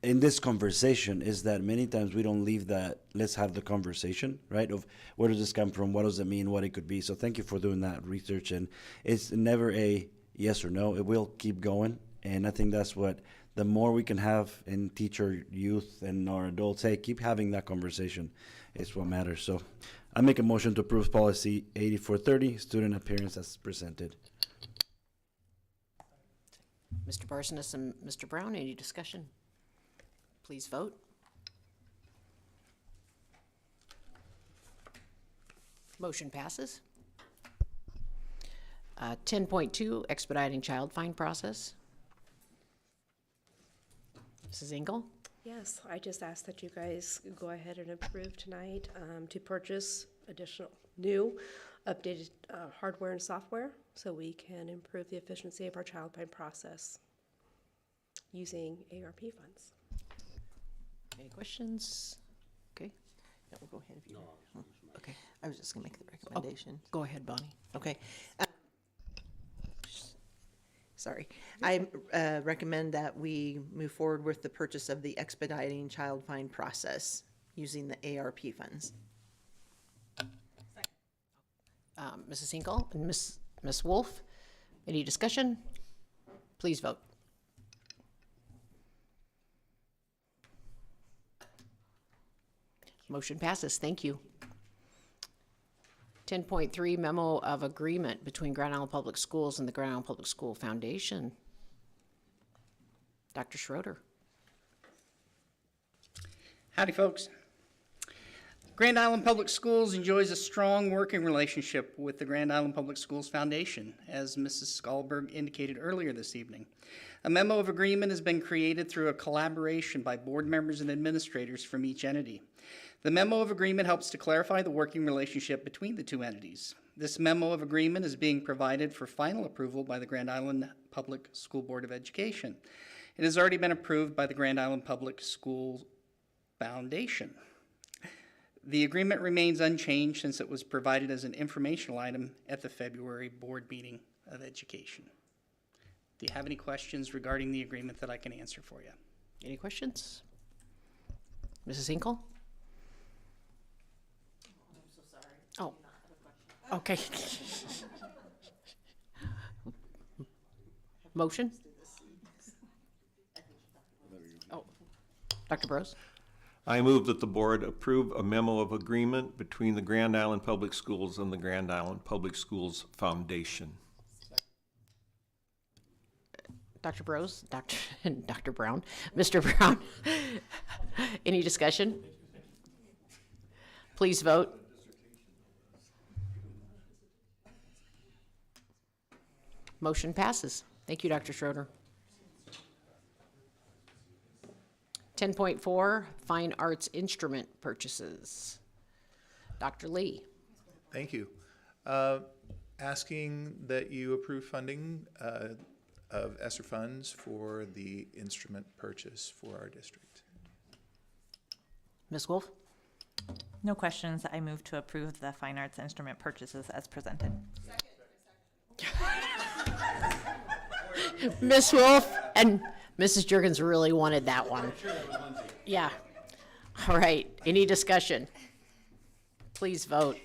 in this conversation, is that many times we don't leave that, let's have the conversation, right? Of where does this come from? What does it mean? What it could be? So thank you for doing that research. And it's never a yes or no. It will keep going. And I think that's what, the more we can have and teach our youth and our adults, hey, keep having that conversation. It's what matters. So I make a motion to approve policy 8430, student appearance as presented. Mr. Barsanis and Mr. Brown, any discussion? Please vote. Motion passes. 10.2, expediting child find process. Mrs. Engel? Yes, I just ask that you guys go ahead and approve tonight to purchase additional new updated hardware and software so we can improve the efficiency of our child find process using ARP funds. Any questions? Okay. No, we'll go ahead if you want. Okay, I was just gonna make the recommendation. Go ahead, Bonnie. Okay. Sorry. I recommend that we move forward with the purchase of the expediting child find process using the ARP funds. Mrs. Hinkle and Miss Wolf, any discussion? Please vote. Motion passes. Thank you. 10.3, memo of agreement between Grand Island Public Schools and the Grand Island Public School Foundation. Dr. Schroeder. Howdy, folks. Grand Island Public Schools enjoys a strong working relationship with the Grand Island Public Schools Foundation, as Mrs. Skalberg indicated earlier this evening. A memo of agreement has been created through a collaboration by board members and administrators from each entity. The memo of agreement helps to clarify the working relationship between the two entities. This memo of agreement is being provided for final approval by the Grand Island Public School Board of Education. It has already been approved by the Grand Island Public School Foundation. The agreement remains unchanged since it was provided as an informational item at the February board meeting of education. Do you have any questions regarding the agreement that I can answer for you? Any questions? Mrs. Hinkle? Oh, okay. Motion? Dr. Bros? I move that the board approve a memo of agreement between the Grand Island Public Schools and the Grand Island Public Schools Foundation. Dr. Bros? Dr. Brown? Mr. Brown? Any discussion? Please vote. Motion passes. Thank you, Dr. Schroeder. 10.4, Fine Arts Instrument Purchases. Dr. Lee. Thank you. Asking that you approve funding of ESSER funds for the instrument purchase for our district. Ms. Wolf? No questions. I move to approve the fine arts instrument purchases as presented. Ms. Wolf and Mrs. Juergens really wanted that one. Yeah. All right. Any discussion? Please vote.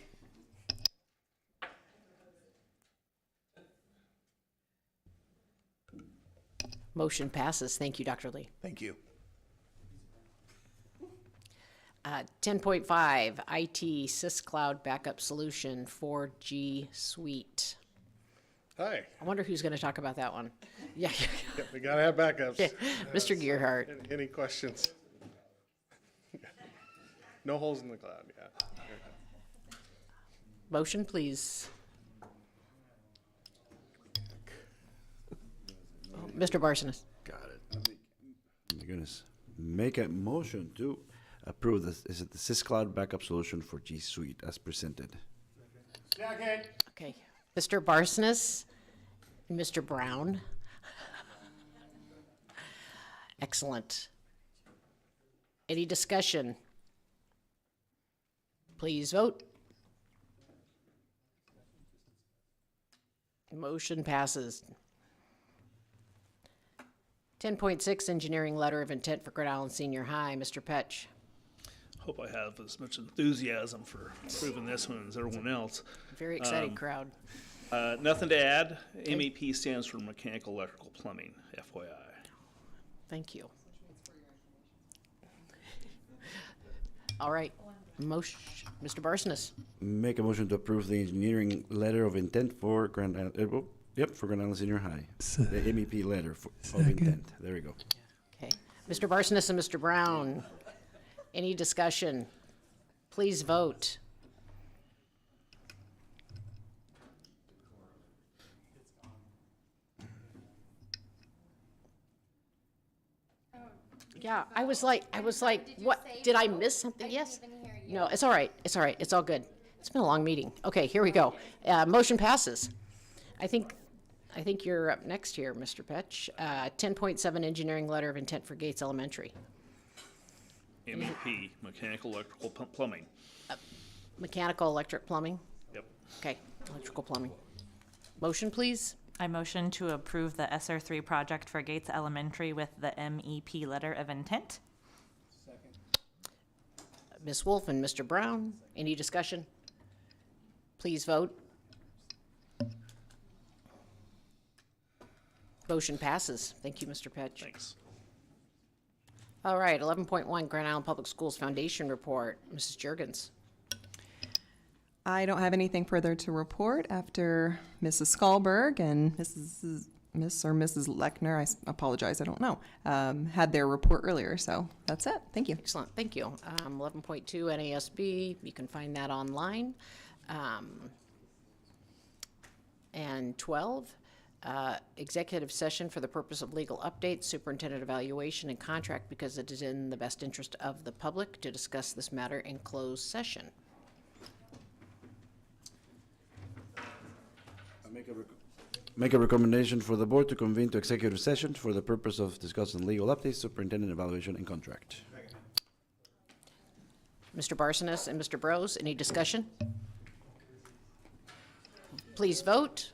Motion passes. Thank you, Dr. Lee. Thank you. 10.5, IT SysCloud Backup Solution for G Suite. Hi. I wonder who's going to talk about that one. Yeah. Yeah, we gotta have backups. Yeah. Mr. Gearhart. Any questions? No holes in the cloud, yeah. Motion, please. Mr. Barsonis. Got it. My goodness. Make a motion to approve this. Is it the SysCloud backup solution for G Suite as presented? Second. Okay. Mr. Barsonis and Mr. Brown. Excellent. Any discussion? Please vote. Motion passes. 10.6, Engineering Letter of Intent for Grand Island Senior High. Mr. Petch. Hope I have as much enthusiasm for approving this one as everyone else. Very excited crowd. Nothing to add. MEP stands for Mechanical, Electrical, Plumbing, FYI. Thank you. All right. Motion, Mr. Barsonis. Make a motion to approve the engineering letter of intent for Grand Island. For Grand Island Senior High. The MEP letter of intent. There we go. Okay. Mr. Barsonis and Mr. Brown. Any discussion? Please vote. Yeah, I was like, what? Did I miss something? Yes. No, it's all right. It's all right. It's all good. It's been a long meeting. Okay, here we go. Motion passes. I think you're up next here, Mr. Petch. 10.7, Engineering Letter of Intent for Gates Elementary. MEP, Mechanical, Electrical, Plumbing. Mechanical, electric, plumbing? Yep. Okay, electrical, plumbing. Motion, please. I motion to approve the ESSER 3 project for Gates Elementary with the MEP letter of intent. Second. Ms. Wolf and Mr. Brown, any discussion? Please vote. Motion passes. Thank you, Mr. Petch. Thanks. All right, 11.1, Grand Island Public Schools Foundation Report. Mrs. Juergens. I don't have anything further to report after Mrs. Skalberg and Mrs. Lechner, I apologize, I don't know, had their report earlier. So that's it. Thank you. Excellent. Thank you. 11.2, NASB. You can find that online. And 12, executive session for the purpose of legal updates, superintendent evaluation, and contract because it is in the best interest of the public to discuss this matter in closed session. Make a recommendation for the board to convene to executive session for the purpose of discussing legal updates, superintendent evaluation, and contract. Mr. Barsonis and Mr. Bros, any discussion? Please vote.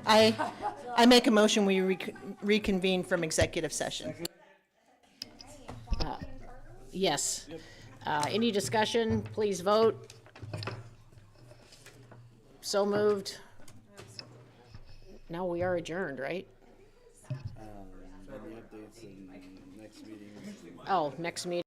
I make a motion, we reconvene from executive session. Yes. Any discussion? Please vote. So moved. Now we are adjourned, right? Any updates in next meeting? Oh, next meeting.